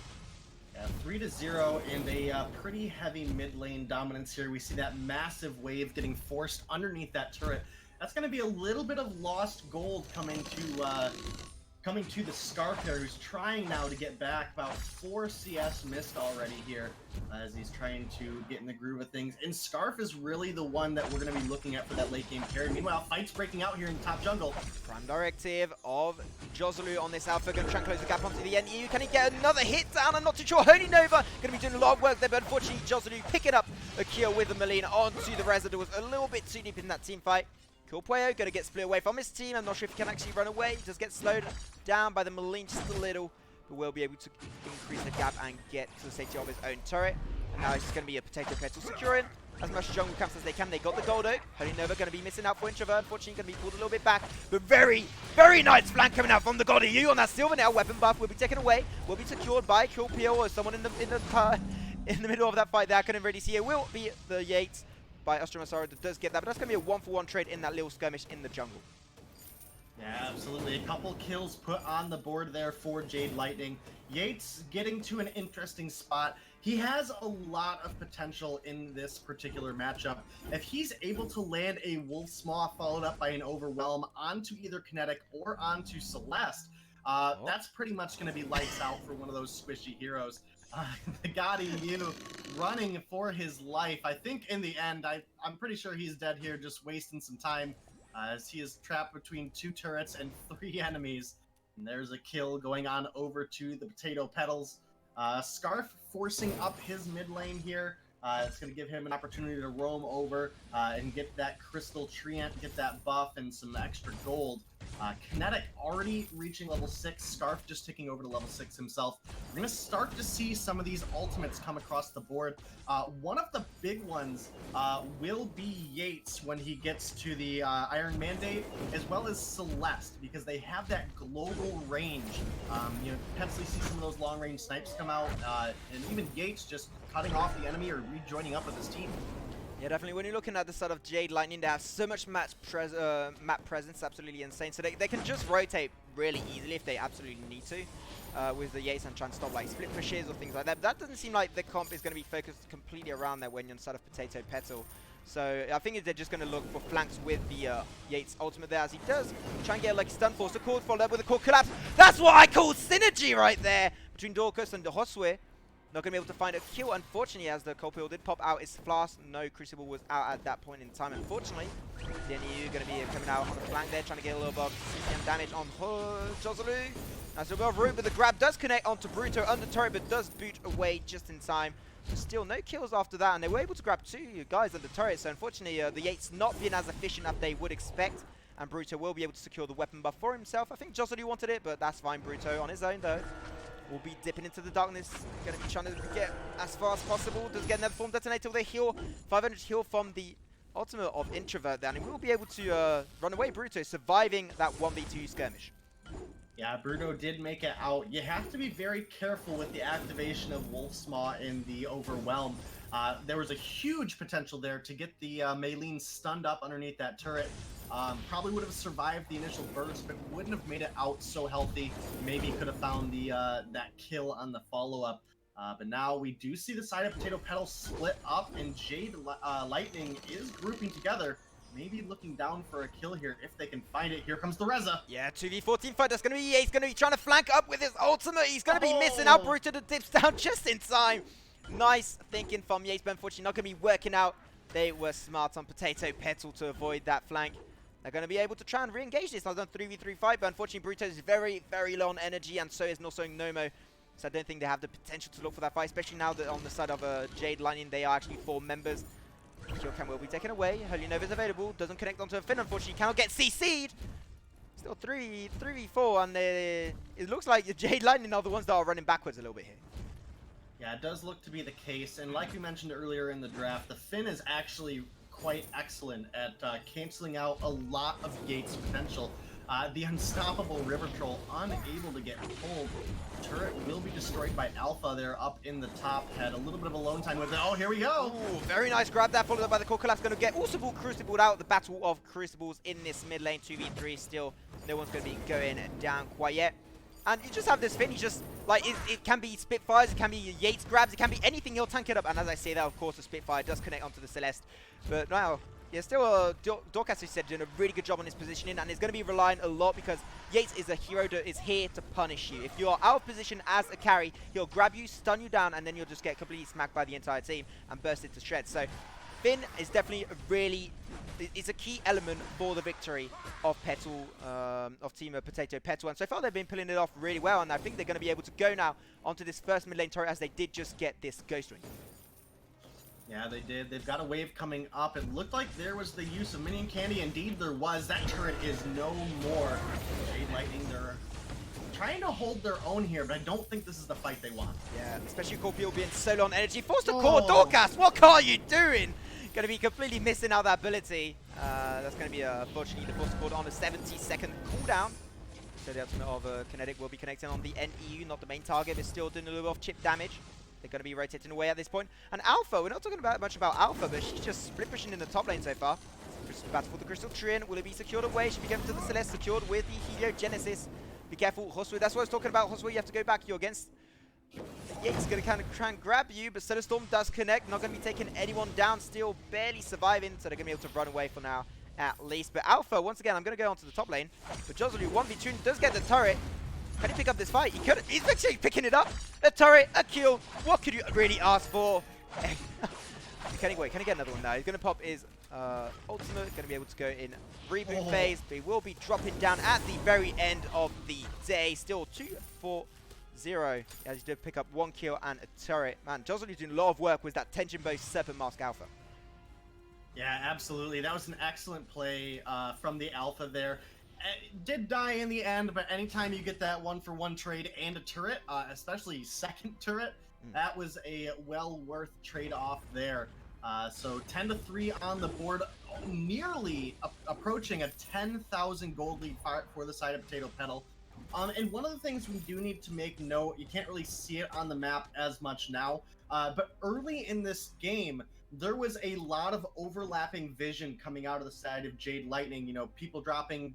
3-0 and a pretty heavy mid lane dominance here. We see that massive wave getting forced underneath that turret. That's going to be a little bit of lost gold coming to the Scarf here, who's trying now to get back. About 4 CS missed already here as he's trying to get in the groove of things. And Scarf is really the one that we're going to be looking at for that late game carry. Meanwhile, fights breaking out here in the top jungle. Prime directive of Joslu on this alpha, going to try and close the gap onto the NEU. Can he get another hit down? I'm not too sure. Holy Nova going to be doing a lot of work there, but unfortunately Joslu picking up a kill with the Maline onto the Reza. Was a little bit too deep in that team fight. Kilpueo going to get split away from his team. I'm not sure if he can actually run away. He does get slowed down by the Maline just a little, but will be able to increase the gap and get to the safety of his own turret. And now it's just going to be a Potato Petal securing as much jungle camps as they can. They got the gold oak. Holy Nova going to be missing out for Introvert. Unfortunately, going to be pulled a little bit back. But very, very nice flank coming out from the God EU on that Silver Nail weapon buff. Will be taken away. Will be secured by Kilpueo or someone in the middle of that fight there. I couldn't really see it. Will be the Yates by Ostromasari that does get that, but that's going to be a 1-for-1 trade in that little skirmish in the jungle. Yeah, absolutely. A couple kills put on the board there for Jade Lightning. Yates getting to an interesting spot. He has a lot of potential in this particular matchup. If he's able to land a Wolf's Maw followed up by an Overwhelm onto either Kinetic or onto Celeste, that's pretty much going to be lights out for one of those squishy heroes. The God EU running for his life. I think in the end, I'm pretty sure he's dead here, just wasting some time as he is trapped between 2 turrets and 3 enemies. And there's a kill going on over to the Potato Petals. Scarf forcing up his mid lane here. It's going to give him an opportunity to roam over and get that Crystal Treant, get that buff and some extra gold. Kinetic already reaching level 6, Scarf just ticking over to level 6 himself. We're going to start to see some of these ultimates come across the board. One of the big ones will be Yates when he gets to the Iron Mandate, as well as Celeste, because they have that global range. You know, potentially see some of those long-range snipes come out, and even Yates just cutting off the enemy or rejoining up with his team. Yeah, definitely. When you're looking at the side of Jade Lightning, they have so much map presence, absolutely insane. So they can just rotate really easily if they absolutely need to with the Yates and try and stop like split pushes or things like that. But that doesn't seem like the comp is going to be focused completely around that when you're on the side of Potato Petal. So I think they're just going to look for flanks with the Yates ultimate there as he does try and get like stun force. The core followed up with a core collapse. That's what I call synergy right there between Dorcas and the Hoswe. Not going to be able to find a kill, unfortunately, as the Colpill did pop out his flask. No Crucible was out at that point in time, unfortunately. The NEU going to be coming out on the flank there, trying to get a little bit of CCM damage on Joslu. Nice little bit of room, but the grab does connect onto Bruto under turret, but does boot away just in time. So still no kills after that, and they were able to grab 2 guys under turret. So unfortunately, the Yates not being as efficient as they would expect. And Bruto will be able to secure the weapon buff for himself. I think Joslu wanted it, but that's fine. Bruto on his own, though. Will be dipping into the darkness. Going to be trying to get as far as possible. Does get another form detonator with a heal. 500 heal from the ultimate of Introvert there. And he will be able to run away. Bruto surviving that 1v2 skirmish. Yeah, Bruno did make it out. You have to be very careful with the activation of Wolf's Maw in the Overwhelm. There was a huge potential there to get the Maylene stunned up underneath that turret. Probably would have survived the initial burst, but wouldn't have made it out so healthy. Maybe could have found the that kill on the follow-up. But now we do see the side of Potato Petal split up, and Jade Lightning is grouping together. Maybe looking down for a kill here if they can find it. Here comes the Reza. Yeah, 2v14 fight. That's going to be Yates. Going to be trying to flank up with his ultimate. He's going to be missing out. Bruto that dips down just in time. Nice thinking from Yates, but unfortunately not going to be working out. They were smart on Potato Petal to avoid that flank. they're going to be able to try and re-engage this. I've done 3v3 fight, but unfortunately Bruto is very, very low on energy, and so is also Nomo. So I don't think they have the potential to look for that fight, especially now that on the side of Jade Lightning, they are actually 4 members. Kill cam will be taken away. Holy Nova is available. Doesn't connect onto a Finn, unfortunately. Cannot get CC'd. Still 3v4, and it looks like the Jade Lightning are the ones that are running backwards a little bit here. Yeah, it does look to be the case, and like we mentioned earlier in the draft, the Finn is actually quite excellent at canceling out a lot of Gates' potential. The unstoppable River Troll unable to get pulled. Turret will be destroyed by Alpha there up in the top. Had a little bit of alone time with it. Oh, here we go! Ooh, very nice grab there, followed up by the core collapse. Going to get also Crucibled out. The battle of Crucibles in this mid lane 2v3. Still, no one's going to be going down quite yet. And you just have this Finn, he just, like, it can be Spitfires, it can be Yates grabs, it can be anything, he'll tank it up. And as I say that, of course, the Spitfire does connect onto the Celeste. But now, yeah, still, Dork, as we said, doing a really good job on his positioning, and is going to be relying a lot because Yates is a hero that is here to punish you. If you are out of position as a carry, he'll grab you, stun you down, and then you'll just get completely smacked by the entire team and burst into shreds. So Finn is definitely it's a key element for the victory of Petal, of Team Potato Petal. And so far they've been pulling it off really well, and I think they're going to be able to go now onto this first mid lane turret as they did just get this Ghost Ring. Yeah, they did. They've got a wave coming up. It looked like there was the use of minion candy. Indeed, there was. That turret is no more. Jade Lightning, they're trying to hold their own here, but I don't think this is the fight they want. Yeah, especially Corpio being so low on energy. Forced to core Dorcas. What are you doing? Going to be completely missing out that ability. That's going to be, unfortunately, the force core on a 70-second cooldown. So the ultimate of Kinetic will be connecting on the NEU, not the main target, but still doing a little bit of chip damage. They're going to be rotating away at this point. And Alpha, we're not talking much about Alpha, but she's just split pushing in the top lane so far. Battle for the Crystal Treant. Will it be secured away? Should be going to the Celeste, secured with the Heliogenesis. Be careful, Josue. That's what I was talking about. Josue, you have to go back. You're against... Yeah, he's going to kind of try and grab you, but Solar Storm does connect. Not going to be taking anyone down. Still barely surviving, so they're going to be able to run away for now, at least. But Alpha, once again, I'm going to go onto the top lane. But Josue 1v2 does get the turret. Can he pick up this fight? He could. He's actually picking it up. A turret, a kill. What could you really ask for? Can he get another one now? He's going to pop his ultimate. Going to be able to go in reboot phase. But he will be dropping down at the very end of the day. Still 2-4-0. As he did pick up 1 kill and a turret. Man, Josue doing a lot of work with that Tension Bow Serpent Mask Alpha. Yeah, absolutely. That was an excellent play from the Alpha there. It did die in the end, but anytime you get that 1-for-1 trade and a turret, especially second turret, that was a well worth trade-off there. So 10-3 on the board, nearly approaching a 10,000 gold lead for the side of Potato Petal. And one of the things we do need to make note, you can't really see it on the map as much now, but early in this game, there was a lot of overlapping vision coming out of the side of Jade Lightning, you know, people dropping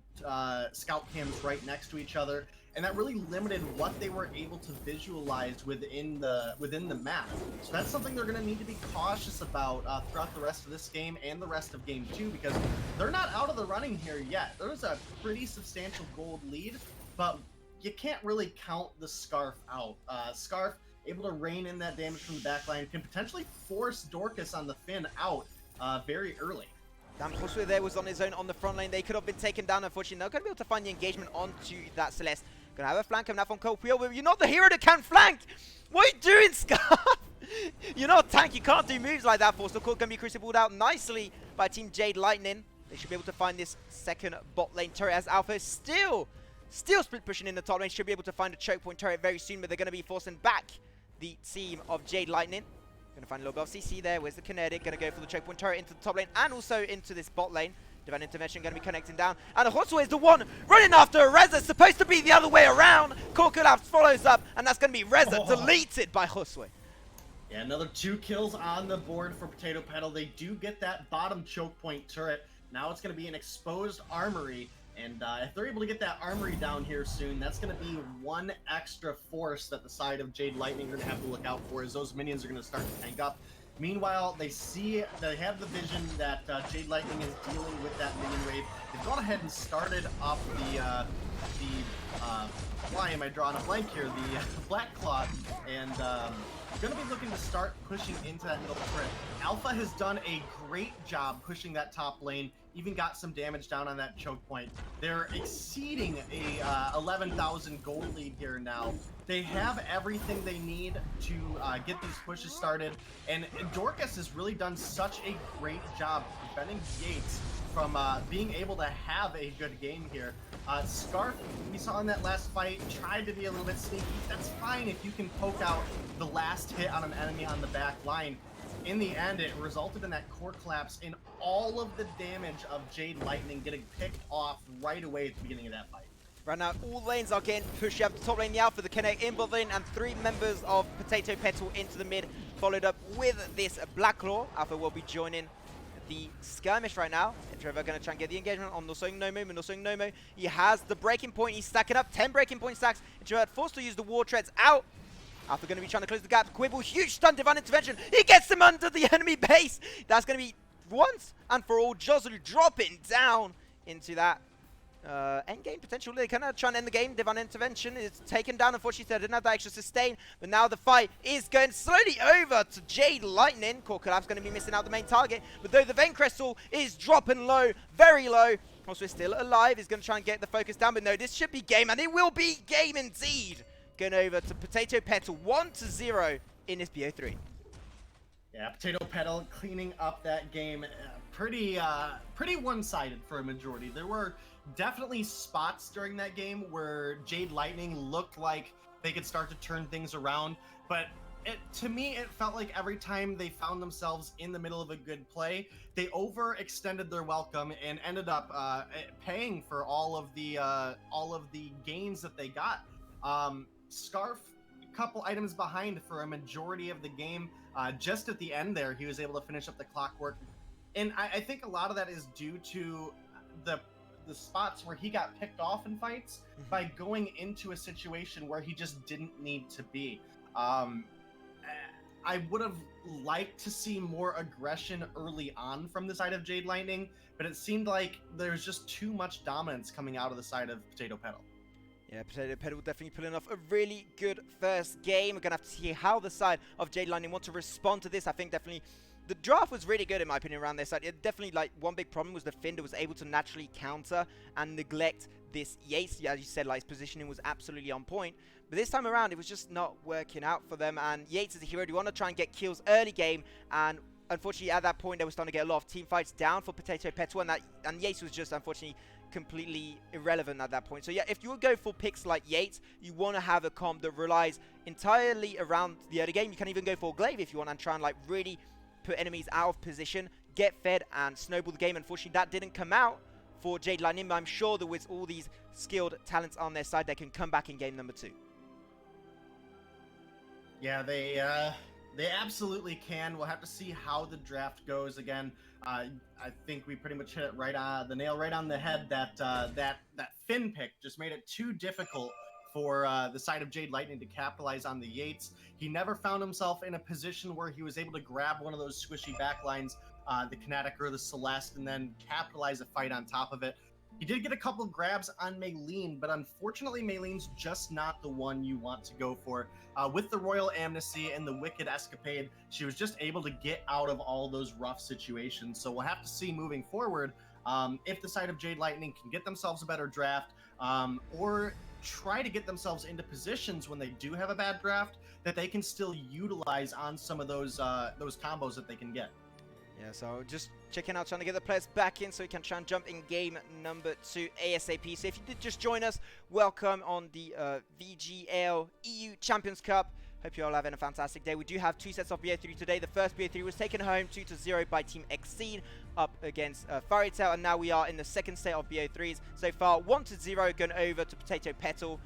scout cams right next to each other, and that really limited what they were able to visualize within the map. So that's something they're going to need to be cautious about throughout the rest of this game and the rest of game 2, because they're not out of the running here yet. There's a pretty substantial gold lead, but you can't really count the Scarf out. Scarf, able to rein in that damage from the backline, can potentially force Dorcas on the Finn out very early. Damn, Josue there was on his own on the front lane. They could have been taken down, unfortunately. They're going to be able to find the engagement onto that Celeste. Going to have a flank coming out from Corpio, but you're not the hero that can flank! What are you doing, Scarf? You're not a tank, you can't do moves like that. Force the Core going to be crucibled out nicely by Team Jade Lightning. They should be able to find this second bot lane turret as Alpha is still split pushing in the top lane. Should be able to find a choke point turret very soon, but they're going to be forcing back the team of Jade Lightning. Going to find a little bit of CC there. Where's the Kinetic? Going to go for the choke point turret into the top lane and also into this bot lane. Divine Intervention going to be connecting down. And Josue is the one running after a Reza. Supposed to be the other way around. Core Collapse follows up, and that's going to be Reza deleted by Josue. Yeah, another 2 kills on the board for Potato Petal. They do get that bottom choke point turret. Now it's going to be an exposed armory. And if they're able to get that armory down here soon, that's going to be one extra force that the side of Jade Lightning are going to have to look out for, as those minions are going to start to tank up. Meanwhile, they have the vision that Jade Lightning is dealing with that minion wave. They've gone ahead and started up why am I drawing a blank here? The Black Claw, and going to be looking to start pushing into that middle turret. Alpha has done a great job pushing that top lane, even got some damage down on that choke point. They're exceeding a 11,000 gold lead here now. They have everything they need to get these pushes started, and Dorcas has really done such a great job preventing Yates from being able to have a good game here. Scarf, we saw in that last fight, tried to be a little bit sneaky. That's fine if you can poke out the last hit on an enemy on the back line. In the end, it resulted in that core collapse and all of the damage of Jade Lightning getting picked off right away at the beginning of that fight. Right now, all lanes are getting pushed up. The top lane, the Alpha, the Connect in bot lane, and 3 members of Potato Petal into the mid, followed up with this Black Claw. Alpha will be joining the skirmish right now. Trevor going to try and get the engagement on Nosung Nomo. Nosung Nomo, he has the breaking point. He's stacking up 10 breaking point stacks. Trevor forced to use the war treads out. Alpha going to be trying to close the gap. Quibble, huge stun, divine intervention. He gets him under the enemy base. That's going to be once and for all. Joselu dropping down into that end game potential. They kind of trying to end the game. Divine intervention is taken down. Unfortunately, they didn't have that extra sustain. But now the fight is going slowly over to Jade Lightning. Core Collapse going to be missing out the main target. But though the Vein Crystal is dropping low, very low. Also, still alive. He's going to try and get the focus down. But no, this should be game. And it will be game indeed. Going over to Potato Petal 1-0 in this BO3. Yeah, Potato Petal cleaning up that game. Pretty one-sided for a majority. There were definitely spots during that game where Jade Lightning looked like they could start to turn things around, but to me it felt like every time they found themselves in the middle of a good play, they overextended their welcome and ended up paying for all of the gains that they got. Scarf, a couple items behind for a majority of the game. Just at the end there, he was able to finish up the clockwork, and I think a lot of that is due to the spots where he got picked off in fights by going into a situation where he just didn't need to be. I would have liked to see more aggression early on from the side of Jade Lightning, but it seemed like there's just too much dominance coming out of the side of Potato Petal. Yeah, Potato Petal definitely pulling off a really good first game. We're going to have to see how the side of Jade Lightning want to respond to this. I think definitely the draft was really good in my opinion around their side. It definitely, like, one big problem was the Finn that was able to naturally counter and neglect this Yates. Yeah, as you said, like, his positioning was absolutely on point. But this time around, it was just not working out for them. And Yates is a hero. They want to try and get kills early game. And unfortunately, at that point, they were starting to get a lot of team fights down for Potato Petal. And Yates was just, unfortunately, completely irrelevant at that point. So yeah, if you would go for picks like Yates, you want to have a comp that relies entirely around the early game. You can even go for Glaive if you want and try and, like, really put enemies out of position, get fed, and snowball the game. Unfortunately, that didn't come out for Jade Lightning, but I'm sure that with all these skilled talents on their side, they can come back in game number 2. Yeah, they absolutely can. We'll have to see how the draft goes. Again, I think we pretty much hit it right on the nail, right on the head. That Finn pick just made it too difficult for the side of Jade Lightning to capitalize on the Yates. He never found himself in a position where he was able to grab one of those squishy backlines, the Kinetic or the Celeste, and then capitalize a fight on top of it. He did get a couple grabs on Maylene, but unfortunately Maylene's just not the one you want to go for. With the Royal Amnesty and the Wicked Escapade, she was just able to get out of all those rough situations. So we'll have to see moving forward if the side of Jade Lightning can get themselves a better draft, or try to get themselves into positions when they do have a bad draft that they can still utilize on some of those combos that they can get. Yeah, so just checking out, trying to get the players back in so we can try and jump in game number 2 ASAP. So if you did just join us, welcome on the Vgl EU Champions Cup. Hope you're all having a fantastic day. We do have 2 sets of BO3 today. The first BO3 was taken home 2-0 by Team Exceed up against Fairy Tail, and now we are in the second set of BO3s. So far, 1-0 going over to Potato Petal.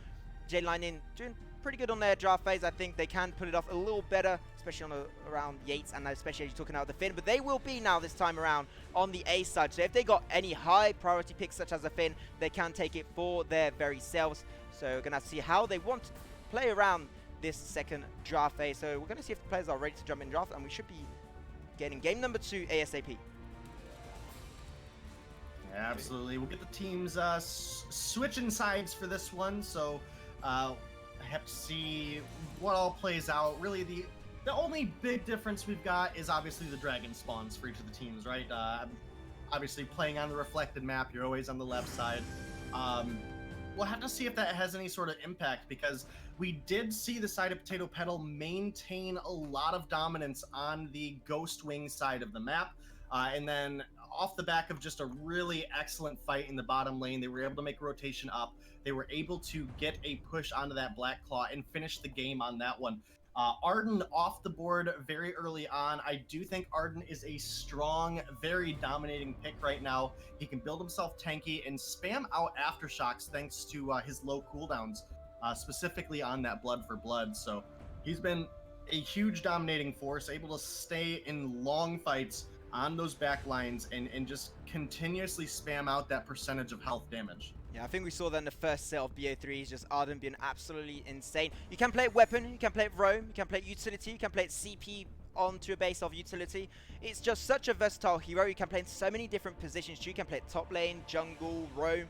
Jade Lightning doing pretty good on their draft phase. I think they can put it off a little better, especially on around Yates, and especially as you're talking about the Finn. But they will be now this time around on the A side. So if they got any high priority picks such as a Finn, they can take it for their very selves. So we're going to have to see how they want to play around this second draft phase. So we're going to see if the players are ready to jump in draft, and we should be getting game number 2 ASAP. Yeah, absolutely. We'll get the teams switching sides for this one. So I have to see what all plays out. Really, the The only big difference we've got is obviously the dragon spawns for each of the teams, right? Obviously, playing on the reflected map, you're always on the left side. We'll have to see if that has any sort of impact, because we did see the side of Potato Petal maintain a lot of dominance on the Ghost Wing side of the map. And then off the back of just a really excellent fight in the bottom lane, they were able to make a rotation up. They were able to get a push onto that Black Claw and finish the game on that one. Arden off the board very early on. I do think Arden is a strong, very dominating pick right now. He can build himself tanky and spam out aftershocks thanks to his low cooldowns, specifically on that Blood for Blood. So he's been a huge dominating force, able to stay in long fights on those back lines and just continuously spam out that percentage of health damage. Yeah, I think we saw that in the first set of BO3s, just Arden being absolutely insane. You can play it weapon, you can play it roam, you can play it utility, you can play it CP onto a base of utility. It's just such a versatile hero. You can play in so many different positions. You can play it top lane, jungle, roam.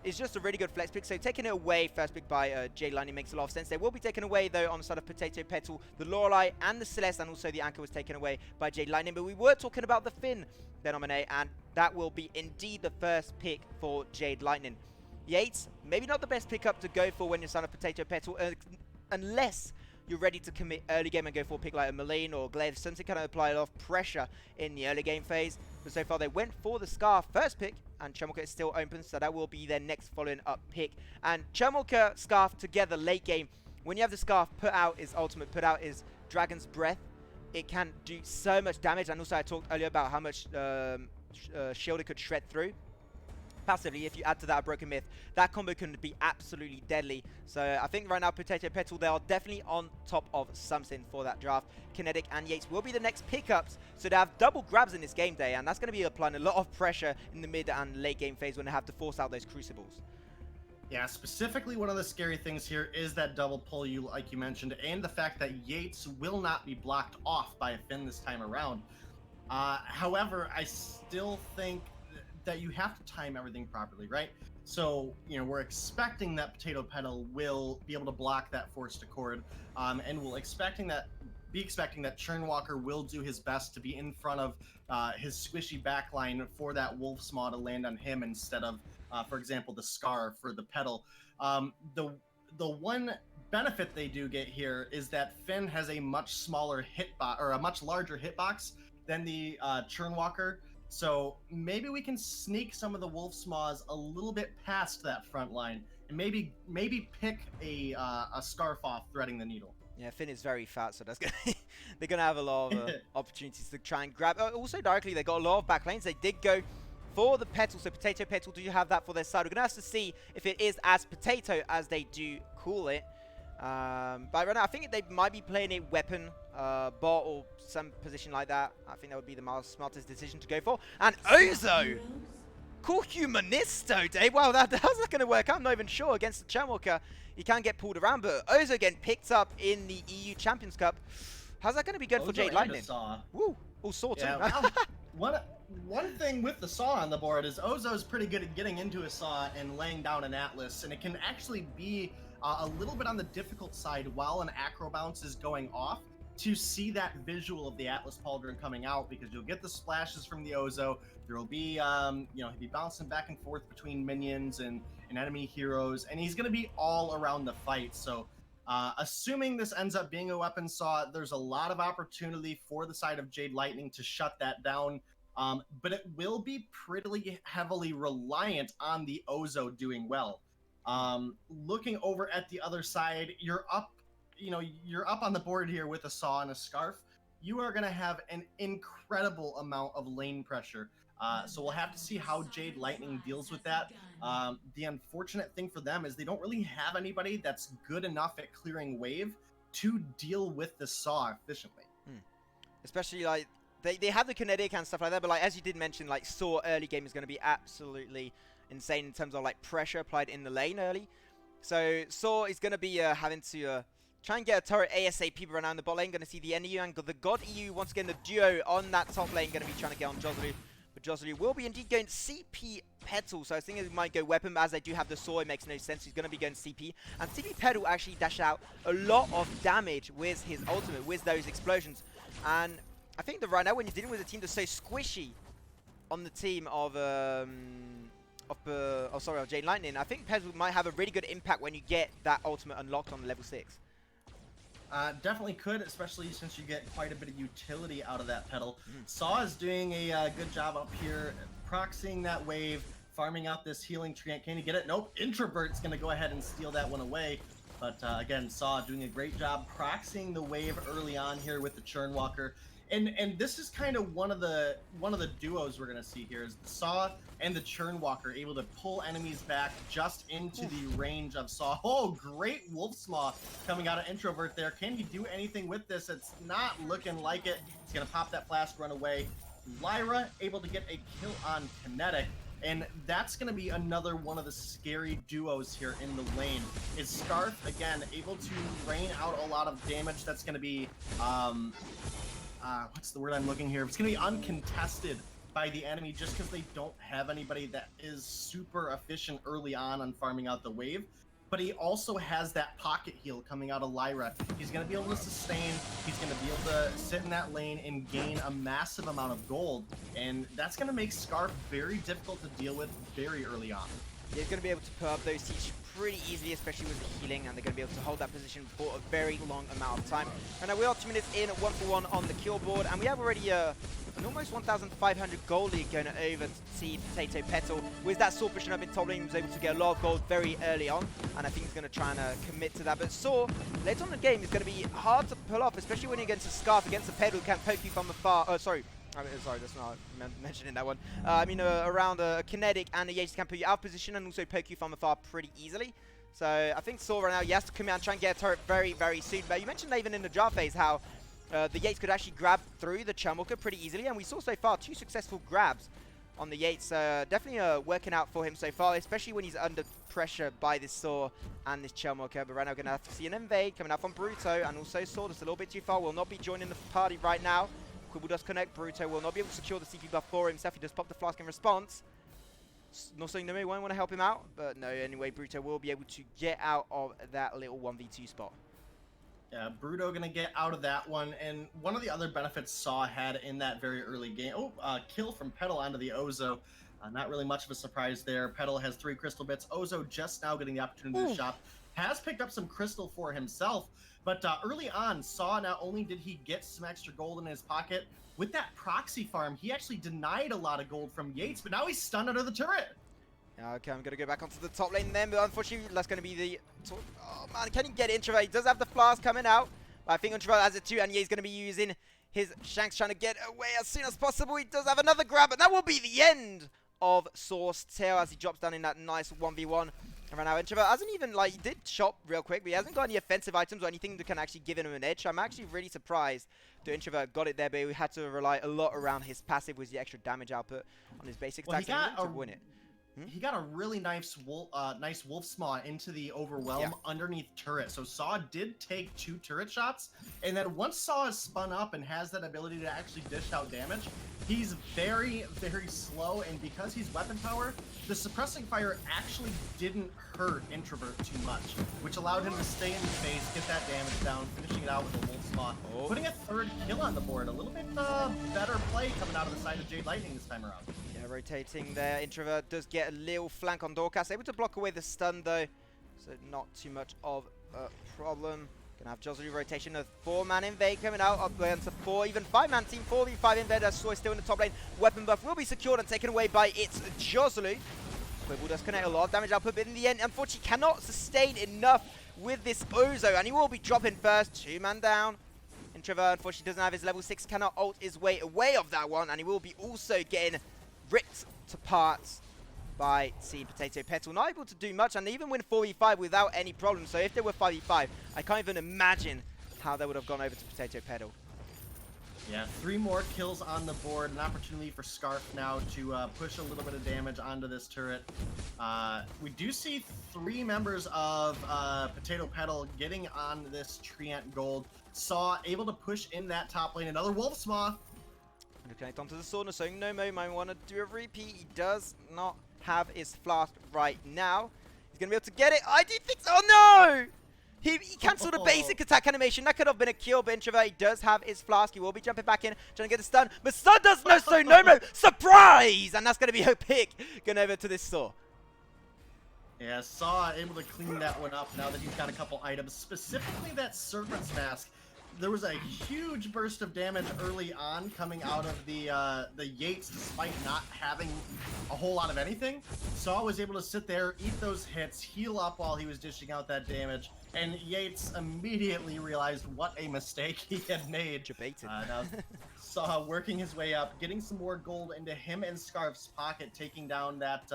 It's just a really good flex pick. So taking it away, first pick by Jade Lightning makes a lot of sense. They will be taken away though on the side of Potato Petal. The Lorelei and the Celeste and also the Anchor was taken away by Jade Lightning. But we were talking about the Finn Denominate, and that will be indeed the first pick for Jade Lightning. Yates, maybe not the best pickup to go for when you're son of Potato Petal, unless you're ready to commit early game and go for a pick like a Malign or Glaive. Something kind of apply a lot of pressure in the early game phase. But so far they went for the Scarf first pick, and Chumulka is still open, so that will be their next following up pick. And Chumulka, Scarf together late game. When you have the Scarf put out, his ultimate put out is Dragon's Breath. It can do so much damage, and also I talked earlier about how much shield it could shred through. Passively, if you add to that a Broken Myth, that combo can be absolutely deadly. So I think right now Potato Petal, they are definitely on top of something for that draft. Kinetic and Yates will be the next pickups, so they have double grabs in this game day, and that's going to be applying a lot of pressure in the mid and late game phase when they have to force out those Crucibles. Yeah, specifically one of the scary things here is that double pull, like you mentioned, and the fact that Yates will not be blocked off by a Finn this time around. However, I still think that you have to time everything properly, right? So, you know, we're expecting that Potato Petal will be able to block that Force Accord, and we'll be expecting that Churnwalker will do his best to be in front of his squishy backline for that Wolf's Maw to land on him instead of, for example, the Scar for the Petal. The one benefit they do get here is that Finn has a much smaller hitbox, or a much larger hitbox than the Churnwalker. So maybe we can sneak some of the Wolf's Maws a little bit past that front line, and maybe pick a Scarf off threading the needle. Yeah, Finn is very fat, so that's they're gonna have a lot of opportunities to try and grab. Also directly, they got a lot of back lanes. They did go for the Petal, so Potato Petal do have that for their side. We're gonna have to see if it is as Potato as they do call it. But right now, I think they might be playing a weapon bot or some position like that. I think that would be the smartest decision to go for. And Ozo! Cool Humanisto, Dave. Wow, how's that going to work? I'm not even sure. Against the Chumulka, he can get pulled around, but Ozo again picked up in the EU Champions Cup. How's that going to be good for Jade Lightning? Woo! Oh, saw too. Yeah, well, one thing with the Saw on the board is Ozo's pretty good at getting into a Saw and laying down an Atlas, and it can actually be a little bit on the difficult side while an Acro Bounce is going off to see that visual of the Atlas Pauldron coming out, because you'll get the splashes from the Ozo. There will be, he'll be bouncing back and forth between minions and enemy heroes, and he's going to be all around the fight. So assuming this ends up being a weapon Saw, there's a lot of opportunity for the side of Jade Lightning to shut that down. But it will be pretty heavily reliant on the Ozo doing well. Looking over at the other side, you're up on the board here with a Saw and a Scarf. You are going to have an incredible amount of lane pressure. So we'll have to see how Jade Lightning deals with that. The unfortunate thing for them is they don't really have anybody that's good enough at clearing wave to deal with the Saw efficiently. Especially like they have the kinetic and stuff like that, but like as you did mention, like Saw early game is going to be absolutely insane in terms of like pressure applied in the lane early. So Saw is going to be having to try and get a turret ASAP around the bot lane. Going to see the NEU and the God EU once again, the duo on that top lane going to be trying to get on Joselu. But Joselu will be indeed going CP Petal, so I think it might go weapon, but as they do have the sword, it makes no sense. He's going to be going CP. And CP Petal actually dashed out a lot of damage with his ultimate, with those explosions. And I think that right now, when you're dealing with a team that's so squishy on the team of Jade Lightning, I think Petal might have a really good impact when you get that ultimate unlocked on level 6. Definitely could, especially since you get quite a bit of utility out of that pedal. Saw is doing a good job up here, proxying that wave, farming out this healing treant. Can he get it? Nope. Introvert's going to go ahead and steal that one away. But again, Saw doing a great job proxying the wave early on here with the Churn Walker. And this is kind of one of the duos we're gonna see here is the Saw and the Churn Walker able to pull enemies back just into the range of Saw. Oh, great Wolf's Maw coming out of Introvert there. Can he do anything with this? It's not looking like it. He's gonna pop that flash, run away. Lyra able to get a kill on Kinetic. And that's going to be another one of the scary duos here in the lane. Is Scarf, again, able to rain out a lot of damage. That's going to be, what's the word I'm looking here? It's going to be uncontested by the enemy just because they don't have anybody that is super efficient early on farming out the wave. But he also has that pocket heal coming out of Lyra. He's going to be able to sustain. He's going to be able to sit in that lane and gain a massive amount of gold. And that's going to make Scarf very difficult to deal with very early on. He's going to be able to put up those siege pretty easily, especially with the healing, and they're going to be able to hold that position for a very long amount of time. And now we are 2 minutes in, 1-for-1 on the kill board, and we have already an almost 1,500 gold lead going over to Team Potato Petal. With that Saw pushing up in top lane, he was able to get a lot of gold very early on, and I think he's going to try and commit to that. But Saw, later on in the game, is going to be hard to pull off, especially when you're against a Scarf, against a Petal who can poke you from afar. Oh, sorry. Sorry, that's not mentioning that one. Around a Kinetic and a Yates can put you out of position and also poke you from afar pretty easily. So I think Saw right now, he has to come out and try and get a turret very, very soon. But you mentioned even in the jar phase how the Yates could actually grab through the Churn Walker pretty easily. And we saw so far 2 successful grabs on the Yates. Definitely working out for him so far, especially when he's under pressure by this Saw and this Churn Walker. But right now we're going to have to see an invade coming out from Bruto, and also Saw just a little bit too far. Will not be joining the party right now. Quibble does connect. Bruto will not be able to secure the CP buff for himself. He just popped the flask in response. Not saying Numi won't want to help him out, but no, anyway, Bruto will be able to get out of that little 1v2 spot. Yeah, Bruto gonna get out of that one, and one of the other benefits Saw had in that very early game, kill from Petal onto the Ozo. Not really much of a surprise there. Petal has 3 crystal bits. Ozo just now getting the opportunity to shop. Has picked up some crystal for himself, but early on, Saw, not only did he get some extra gold in his pocket, with that proxy farm, he actually denied a lot of gold from Yates, but now he's stunned under the turret. Okay, I'm going to go back onto the top lane then, but unfortunately, that's going to be the... Oh, man, can he get Introvert? He does have the flask coming out, but I think Introvert has it too, and he's going to be using his Shanks trying to get away as soon as possible. He does have another grab, and that will be the end of Saw's tail as he drops down in that nice 1v1. And right now, Introvert hasn't even, like, he did shop real quick, but he hasn't got any offensive items or anything that can actually give him an edge. I'm actually really surprised that Introvert got it there, but we had to rely a lot around his passive with the extra damage output on his basic attacks to win it. He got a really nice Wolf's Maw into the Overwhelm underneath turret. So Saw did take 2 turret shots, and then once Saw is spun up and has that ability to actually dish out damage, he's very, very slow, and because he's weapon power, the suppressing fire actually didn't hurt Introvert too much, which allowed him to stay in space, get that damage down, finishing it out with a Wolf's Maw, putting a 3rd kill on the board. A little bit better play coming out of the side of Jade Lightning this time around. Yeah, rotating there. Introvert does get a little flank on Dorcas, able to block away the stun though, so not too much of a problem. Gonna have Joselu rotation, a 4-man invade coming out up against a 4, even 5-man team, 4v5 invade as Soy still in the top lane. Weapon buff will be secured and taken away by its Joselu. Quibble does connect a lot of damage output, but in the end, unfortunately, cannot sustain enough with this Ozo, and he will be dropping first. 2-man down. Introvert, unfortunately, doesn't have his level 6, cannot ult his way away of that one, and he will be also getting ripped to parts by Team Potato Petal. Not able to do much, and even win 4v5 without any problem. So if they were 5v5, I can't even imagine how they would have gone over to Potato Petal. Yeah, 3 more kills on the board. An opportunity for Scarf now to push a little bit of damage onto this turret. We do see 3 members of Potato Petal getting on this Treant Gold. Saw able to push in that top lane. Another Wolf's Maw. Gonna connect onto the sauna, so Nomo might want to do a repeat. He does not have his flask right now. He's gonna be able to get it. I do think so. Oh no! He cancelled a basic attack animation. That could have been a kill, but Introvert, he does have his flask. He will be jumping back in, trying to get the stun. But stun does no, so Nomo, surprise! And that's going to be her pick going over to this Saw. Yeah, Saw able to clean that one up now that he's got a couple items, specifically that Serpent's Mask. There was a huge burst of damage early on coming out of the Yates, despite not having a whole lot of anything. Saw was able to sit there, eat those hits, heal up while he was dishing out that damage, and Yates immediately realized what a mistake he had made. Debated. Now Saw working his way up, getting some more gold into him and Scarf's pocket, taking down that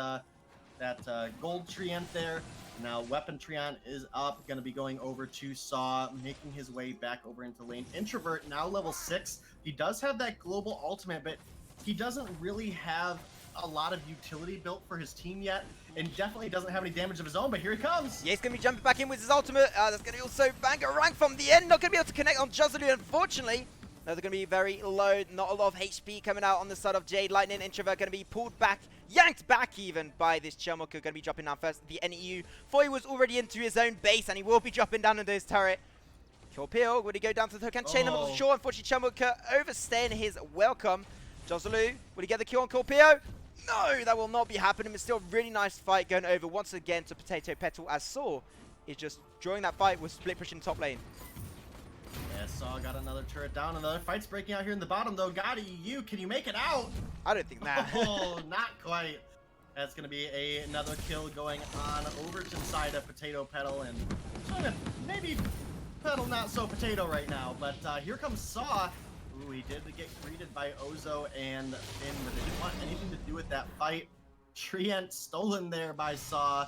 gold treant there. Now weapon treant is up, gonna be going over to Saw, making his way back over into lane. Introvert now level 6. He does have that global ultimate, but he doesn't really have a lot of utility built for his team yet, and definitely doesn't have any damage of his own, but here he comes. Yeah, he's going to be jumping back in with his ultimate. That's going to also bang a rank from the end. Not going to be able to connect on Juzzalu, unfortunately. No, they're going to be very low. Not a lot of HP coming out on the side of Jade Lightning. Introvert going to be pulled back, yanked back even by this Chelmoku. Going to be dropping down first. The NEU. Foy was already into his own base, and he will be dropping down into his turret. Kill would he go down to the hook and chain? I'm not sure. Unfortunately, Chelmoku overstaying his welcome. Juzzalu, will he get the kill on Corpio? No, that will not be happening. It's still a really nice fight going over once again to Potato Petal, as Saw is just drawing that fight with split pushing top lane. Yeah, Saw got another turret down. Another fight's breaking out here in the bottom, though. You, can you make it out? I don't think that. Oh, not quite. That's going to be another kill going on over to the side of Potato Petal, and kind of maybe Petal not so potato right now, but here comes Saw. Ooh, he did get greeted by Ozo and Finn, but they didn't want anything to do with that fight. Treant stolen there by Saw.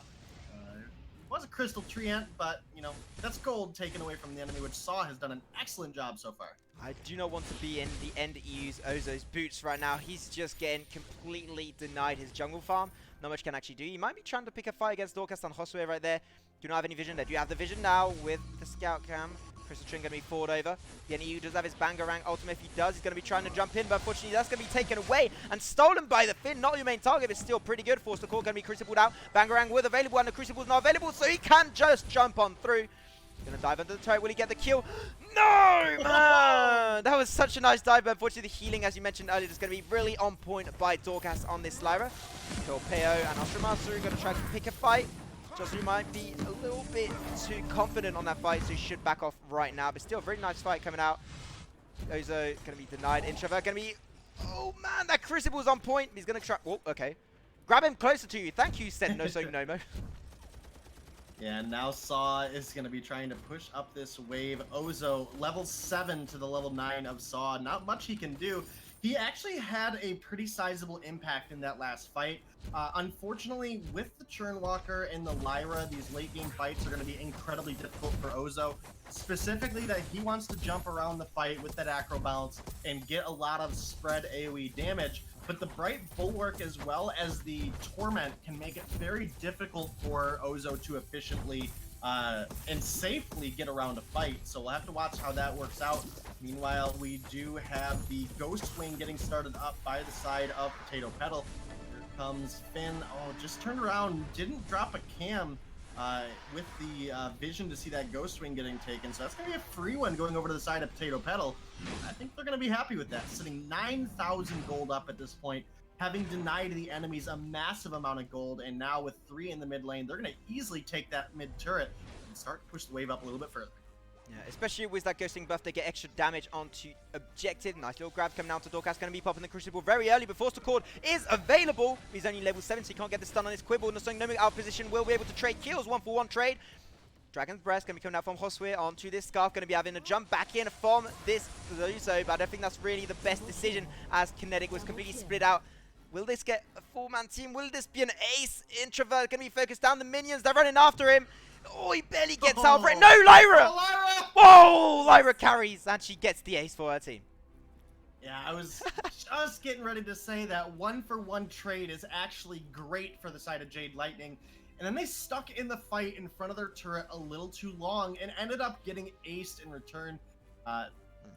It was a crystal Treant, but, you know, that's gold taken away from the enemy, which Saw has done an excellent job so far. I do not want to be in the end EU's Ozo's boots right now. He's just getting completely denied his jungle farm. Not much can actually do. He might be trying to pick a fight against Dorcas on Josue right there. Do not have any vision. They do have the vision now with the scout cam. Crystal Trin going to be forward over. The NEU does have his Bangarang ultimate. If he does, he's going to be trying to jump in, but unfortunately that's going to be taken away and stolen by the Finn. Not your main target, but still pretty good. Force the core going to be crucibled out. Bangarang was available and the crucible's not available, so he can just jump on through. Going to dive under the turret. Will he get the kill? No, man! That was such a nice dive, but unfortunately the healing, as you mentioned earlier, is going to be really on point by Dorcas on this Lyra. Torpeo and Ultramaster are going to try to pick a fight. Juzzalu might be a little bit too confident on that fight, so he should back off right now. But still, a very nice fight coming out. Ozo going to be denied. Introvert going to be... Oh, man, that Crucible's on point. He's going to try... Oh, okay. Grab him closer to you. Thank you, Senoso Nomo. Yeah, now Saw is going to be trying to push up this wave. Ozo, level 7 to the level 9 of Saw. Not much he can do. He actually had a pretty sizable impact in that last fight. Unfortunately, with the Churnwalker and the Lyra, these late game fights are going to be incredibly difficult for Ozo. Specifically that he wants to jump around the fight with that acro bounce and get a lot of spread AoE damage. But the Bright Bulwark as well as the Torment can make it very difficult for Ozo to efficiently and safely get around a fight. So we'll have to watch how that works out. Meanwhile, we do have the Ghost Wing getting started up by the side of Potato Petal. Here comes Finn. Oh, just turned around, didn't drop a cam with the vision to see that Ghost Wing getting taken. So that's going to be a free one going over to the side of Potato Petal. I think they're going to be happy with that. Sitting 9,000 gold up at this point, having denied the enemies a massive amount of gold, and now with 3 in the mid lane, they're going to easily take that mid turret and start to push the wave up a little bit further. Yeah, especially with that ghosting buff, they get extra damage onto objective. Nice little grab coming down to Dorcas. Going to be popping the Crucible very early, but Force to Cord is available. He's only level 7, so he can't get the stun on his Quibble. Nosong Nomi out of position will be able to trade kills. 1-for-1 trade. Dragon's Breast going to be coming out from Josue onto this Scarf. Going to be having a jump back in from this Zozo, but I don't think that's really the best decision as Kinetic was completely split out. Will this get a 4-man team? Will this be an ace? Introvert going to be focused down the minions. They're running after him. Oh, he barely gets out for it. No, Lyra! Oh, Lyra! Whoa! Lyra carries, and she gets the ace for her team. Yeah, I was just getting ready to say that 1-for-1 trade is actually great for the side of Jade Lightning. And then they stuck in the fight in front of their turret a little too long and ended up getting aced in return.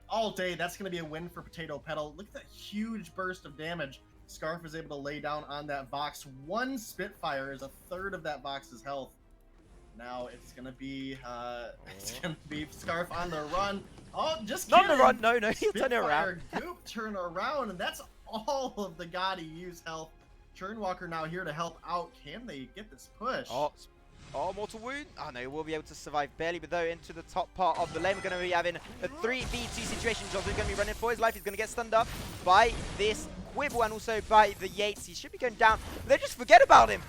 all day. That's going to be a win for Potato Petal. Look at that huge burst of damage Scarf is able to lay down on that box. One Spitfire is a third of that box's health. Now it's gonna be Scarf on the run. Oh, just Not kidding. on the run. No, he'll turn it Spitfire around. Goop turn around, and that's all of the Gotti use health. Churnwalker now here to help out. Can they get this push? Oh, mortal wound. Oh no, we'll be able to survive barely, but though into the top part of the lane, we're going to be having a 3v2 situation. Joshua's going to be running for his life. He's going to get stunned up by this Quibble and also by the Yates. He should be going down, but they just forget about him.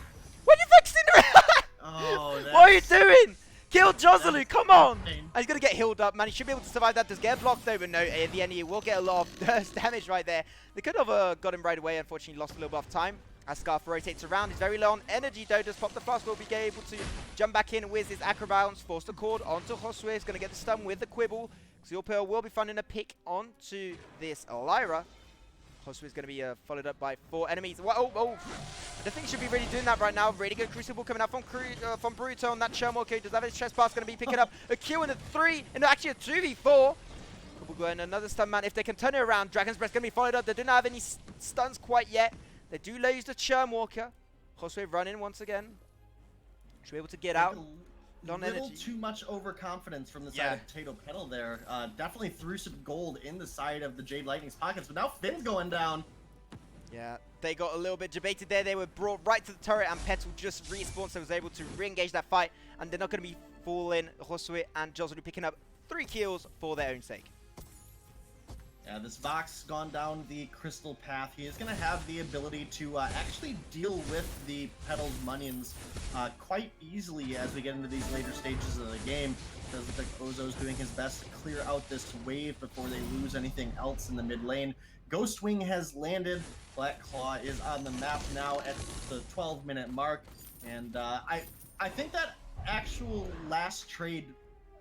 What are you fixing around? Oh, What are you doing? Kill Joselu, come on! And he's going to get healed up, man. He should be able to survive that. Does get blocked though, but no, in the end he will get a lot of burst damage right there. They could have got him right away, unfortunately lost a little bit of time. As Scarf rotates around, he's very low on energy though. Does pop the flask, will be able to jump back in with his acro bounce, force the cord onto Josue. He's going to get the stun with the Quibble. Xeorpearl will be finding a pick onto this Lyra. Josue is going to be followed up by 4 enemies. Oh, I don't think he should be really doing that right now. Really good Crucible coming out from Bruto on that Churnwalker. Does have his chest pass, going to be picking up a Q and a 3, and actually a 2v4. We'll go in another stun man. If they can turn it around, Dragon's Breath going to be followed up. They do not have any stuns quite yet. They do lose the Churnwalker. Josue running once again. Should be able to get out. A little too much overconfidence from the side of Potato Petal there. Definitely threw some gold in the side of the Jade Lightning's pockets, but now Finn's going down. Yeah, they got a little bit debated there. They were brought right to the turret, and Petal just respawned, so was able to re-engage that fight. And they're not going to be falling. Josue and Joselu picking up 3 kills for their own sake. Yeah, this Vox gone down the crystal path. He is going to have the ability to actually deal with the Petal's minions quite easily as we get into these later stages of the game. It does look like Ozo's doing his best to clear out this wave before they lose anything else in the mid lane. Ghost Wing has landed. Black Claw is on the map now at the 12-minute mark. And I think that actual last trade,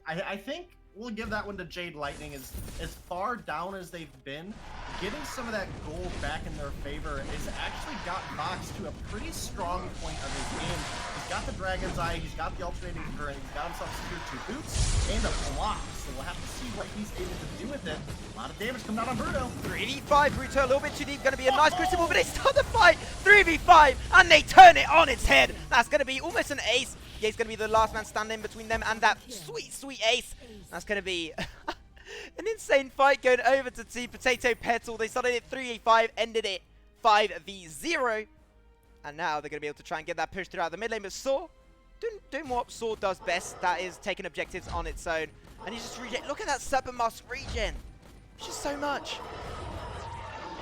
I think we'll give that one to Jade Lightning. As far down as they've been, getting some of that gold back in their favor has actually got Vox to a pretty strong point of his game. He's got the Dragon's Eye, he's got the alternating current, he's got himself secured 2 boots and a block. So we'll have to see what he's able to do with it. A lot of damage coming out on Bruto. 3v5, Bruto a little bit too deep. Going to be a nice Crucible, but they start the fight. 3v5, and they turn it on its head. That's going to be almost an ace. Yeah, he's going to be the last man standing between them and that sweet, sweet ace. That's going to be an insane fight going over to Team Potato Petal. They started it 3v5, ended it 5v0. And now they're going to be able to try and get that push throughout the mid lane. But Saw, doing what Saw does best. That is taking objectives on its own. And he's just regen. Look at that Serpent Mask regen. It's just so much.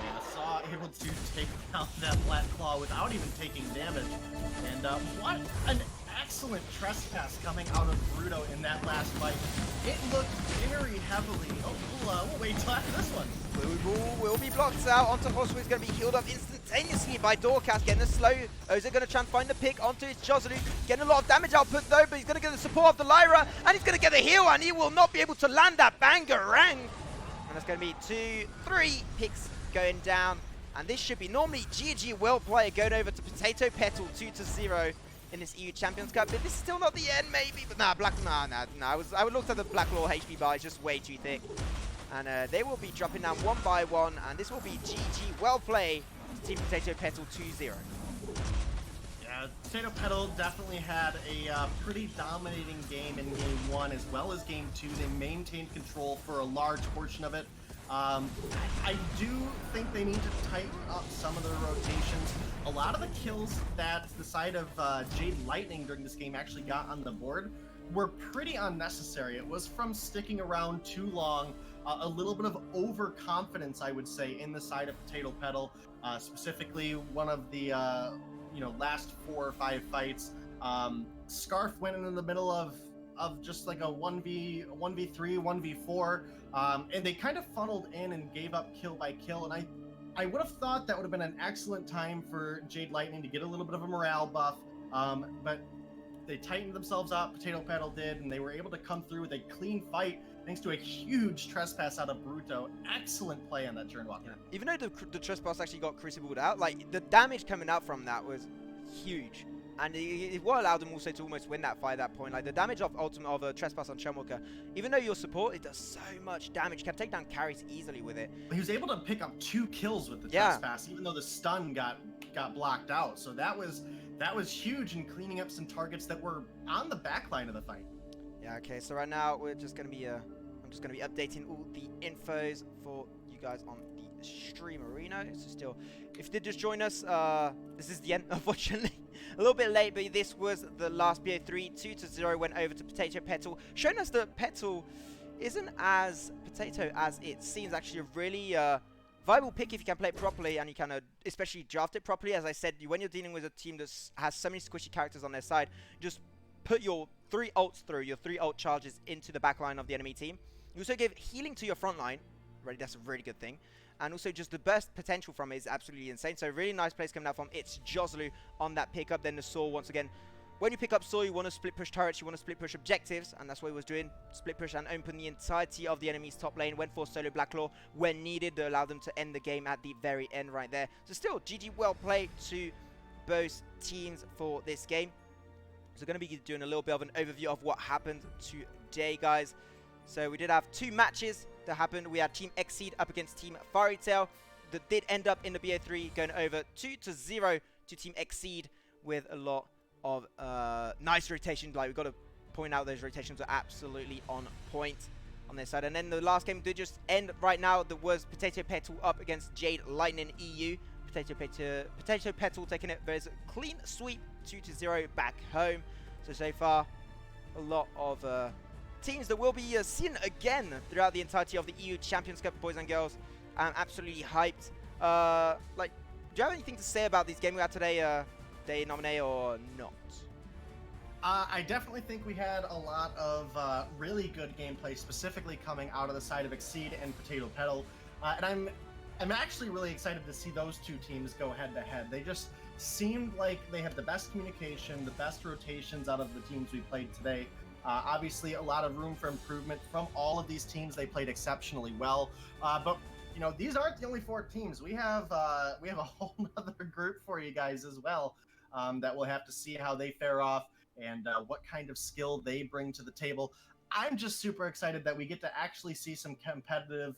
Yeah, Saw able to take out that Black Claw without even taking damage. And what an excellent trespass coming out of Bruto in that last fight. It looked very heavily. Oh, we'll wait till after this one. Blue Ball will be blocked out onto Josue. He's going to be healed up instantaneously by Doorcast, getting a slow. Oza going to try and find the pick onto his Joselu. Getting a lot of damage output though, but he's going to get the support of the Lyra, and he's going to get the heal, and he will not be able to land that bangarang. And that's going to be 2-3 picks going down. And this should be normally GG well played going over to Potato Petal 2-0 in this EU Champions Cup. But this is still not the end, maybe. But nah, I would look at the Black Law HP bar, it's just way too thick. And they will be dropping down one by one, and this will be GG well played to Team Potato Petal 2-0. Yeah, Potato Petal definitely had a pretty dominating game in Game 1 as well as Game 2. They maintained control for a large portion of it. I do think they need to tighten up some of their rotations. A lot of the kills that the side of Jade Lightning during this game actually got on the board were pretty unnecessary. It was from sticking around too long, a little bit of overconfidence, I would say, in the side of Potato Petal. Specifically, one of the last 4 or 5 fights, Scarf went in the middle of just like a 1v3, 1v4, and they kind of funneled in and gave up kill by kill. And I would have thought that would have been an excellent time for Jade Lightning to get a little bit of a morale buff, but they tightened themselves up, Potato Petal did, and they were able to come through with a clean fight thanks to a huge trespass out of Bruto. Excellent play on that Churnwalker. Even though the trespass actually got Crucibled out, like the damage coming out from that was huge. And what allowed them also to almost win that fight at that point. Like the damage of ultimate of a trespass on Chumwalker, even though your support, it does so much damage. You can take down carries easily with it. He was able to pick up 2 kills with the Yeah. trespass, even though the stun got blocked out. So that was huge in cleaning up some targets that were on the back line of the fight. Yeah, okay, so right now we're just gonna be I'm just gonna be updating all the infos for you guys on the stream arena. So still, if you did just join us, this is the end, unfortunately. A little bit late, but this was the last BO3. 2-0 went over to Potato Petal, showing us that Petal isn't as potato as it seems. Actually, a really viable pick if you can play it properly and you can especially draft it properly. As I said, when you're dealing with a team that has so many squishy characters on their side, just put your 3 ults through, your 3 ult charges into the back line of the enemy team. You also give healing to your front line. Right, that's a really good thing. And also just the burst potential from it is absolutely insane. So really nice plays coming out from It's Joslu on that pickup. Then the Saw once again. When you pick up Saw, you want to split push turrets, you want to split push objectives, and that's what he was doing. Split push and open the entirety of the enemy's top lane. Went for solo Blacklaw when needed to allow them to end the game at the very end right there. So still, GG well played to both teams for this game. So going to be doing a little bit of an overview of what happened today, guys. So we did have 2 matches that happened. We had Team Exceed up against Team Fairy Tail. That did end up in the BO3 going over 2-0 to Team Exceed with a lot of nice rotations. Like, we've got to point out those rotations are absolutely on point on their side. And then the last game did just end right now. There was Potato Petal up against Jade Lightning EU. Potato Petal taking it. There's a clean sweep 2-0 back home. So far, a lot of teams that will be seen again throughout the entirety of the EU Champions Cup, boys and girls. I'm absolutely hyped. Like, do you have anything to say about these games we had today, Day Nominee, or not? I definitely think we had a lot of really good gameplay, specifically coming out of the side of Exceed and Potato Petal. And I'm actually really excited to see those 2 teams go head to head. They just seemed like they had the best communication, the best rotations out of the teams we played today. Obviously, a lot of room for improvement from all of these teams. They played exceptionally well. But you know, these aren't the only 4 teams. We have a whole other group for you guys as well that we'll have to see how they fare off and what kind of skill they bring to the table. I'm just super excited that we get to actually see some competitive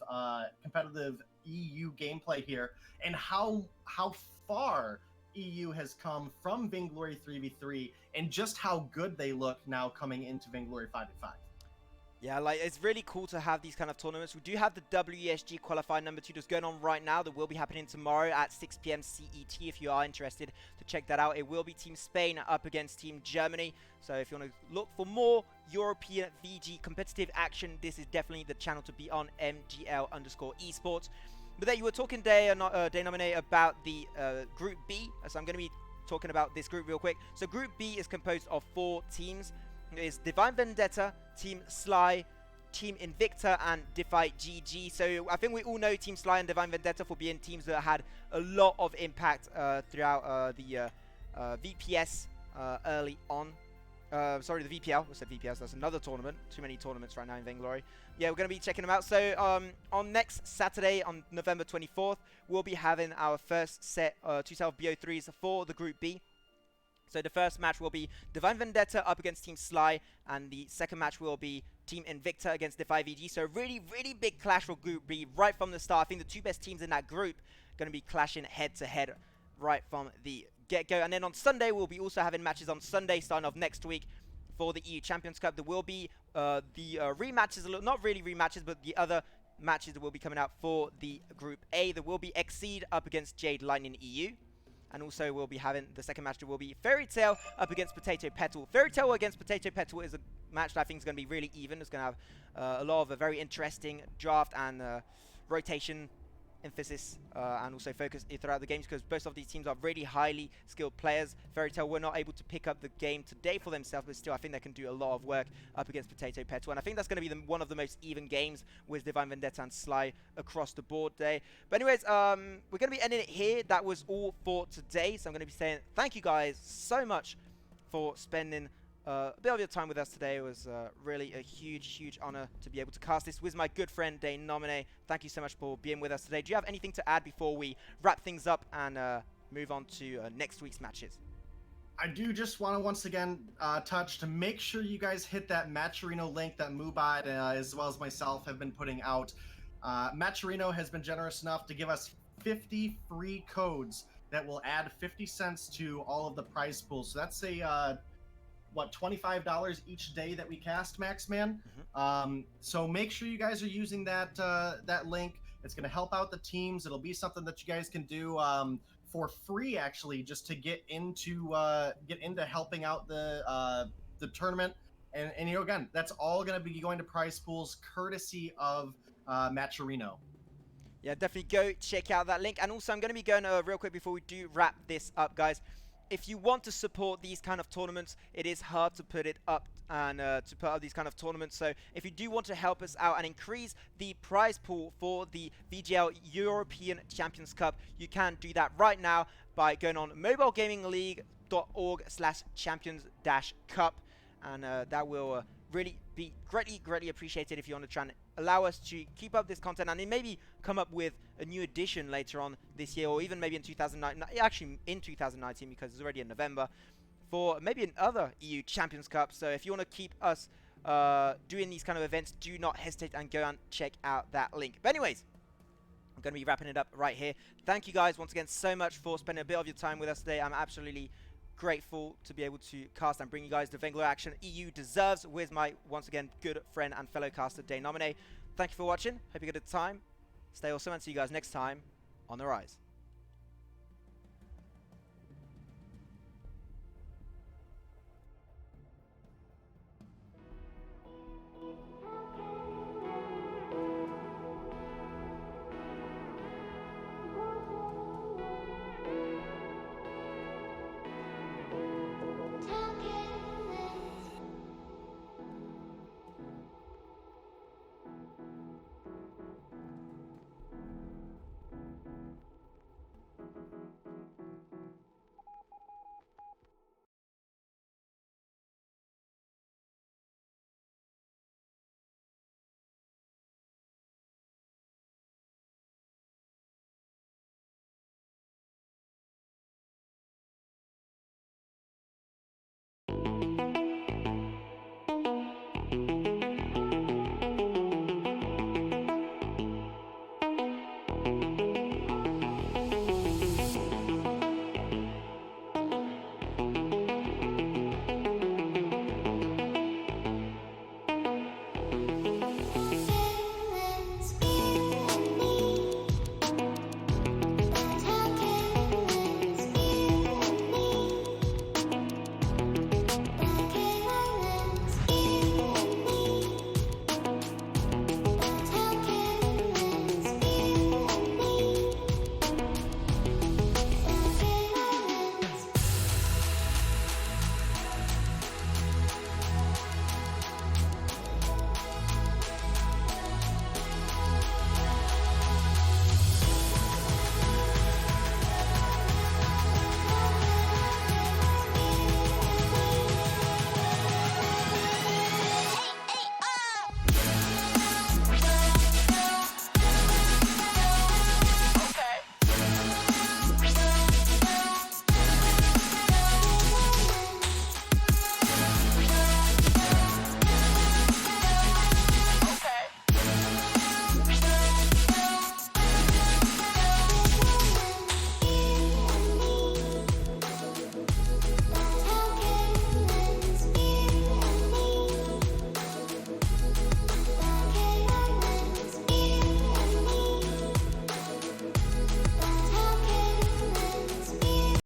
EU gameplay here, and how far EU has come from Vainglory 3v3 and just how good they look now coming into Vainglory 5v5. Yeah, like, it's really cool to have these kind of tournaments. We do have the WESG qualifier number 2 that's going on right now. That will be happening tomorrow at 6 PM CET if you are interested to check that out. It will be Team Spain up against Team Germany. So if you want to look for more European VG competitive action, this is definitely the channel to be on, MGL_esports. But there, you were talking, Day Nominee, about the Group B. So I'm going to be talking about this group real quick. So Group B is composed of 4 teams. It's Divine Vendetta, Team Sly, Team Invicta, and Defy GG. So I think we all know Team Sly and Divine Vendetta for being teams that had a lot of impact throughout the VPS early on. Sorry, the VPL. I said VPS. That's another tournament. Too many tournaments right now in Vainglory. Yeah, we're going to be checking them out. So on next Saturday, on November 24th, we'll be having our first set 2 self BO3s for the Group B. So the first match will be Divine Vendetta up against Team Sly, and the second match will be Team Invicta against Defy VG. So really, really big clash for Group B right from the start. I think the 2 best teams in that group are going to be clashing head-to-head right from the get-go. And then on Sunday, we'll be also having matches on Sunday, starting off next week for the EU Champions Cup. There will be the rematches, not really rematches, but the other matches that will be coming out for the Group A. There will be Exceed up against Jade Lightning EU. And also we'll be having the second match that will be Fairy Tail up against Potato Petal. Fairy Tail against Potato Petal is a match that I think is going to be really even. It's going to have a lot of a very interesting draft and rotation emphasis and also focus throughout the games, because both of these teams are really highly skilled players. Fairy Tail were not able to pick up the game today for themselves, but still I think they can do a lot of work up against Potato Petal, and I think that's going to be one of the most even games with Divine Vendetta and Sly across the board there. But anyways, we're going to be ending it here. That was all for today, so I'm going to be saying thank you guys so much for spending a bit of your time with us today. It was really a huge honor to be able to cast this with my good friend Day Nominee. Thank you so much for being with us today. Do you have anything to add before we wrap things up and move on to next week's matches? I do just want to once again touch to make sure you guys hit that Matcherino link that Mubad as well as myself have been putting out. Matcherino has been generous enough to give us 50 free codes that will add 50 cents to all of the prize pools. So that's a what, $25 each day that we cast, Maxman. So make sure you guys are using that that link. It's going to help out the teams. It'll be something that you guys can do for free, actually, just to get into helping out the tournament. And you know, again, that's all going to be going to prize pools courtesy of Matcherino. Yeah, definitely go check out that link. And also, I'm going to be going real quick before we do wrap this up, guys. If you want to support these kind of tournaments, it is hard to put it up and to put up these kind of tournaments. So if you do want to help us out and increase the prize pool for the VGL European Champions Cup, you can do that right now by going on mobilegamingleague.org/champions-cup, and that will really be greatly appreciated if you want to try and allow us to keep up this content and then maybe come up with a new edition later on this year, or even maybe in 2019, actually in 2019, because it's already in November, for maybe another EU Champions Cup. So if you want to keep us doing these kind of events, do not hesitate and go and check out that link. But anyways, I'm going to be wrapping it up right here. Thank you guys once again so much for spending a bit of your time with us today. I'm absolutely grateful to be able to cast and bring you guys the Vgl action EU deserves with my, once again, good friend and fellow caster, Day Nominee. Thank you for watching. Hope you had a good time. Stay awesome and see you guys next time on The Rise.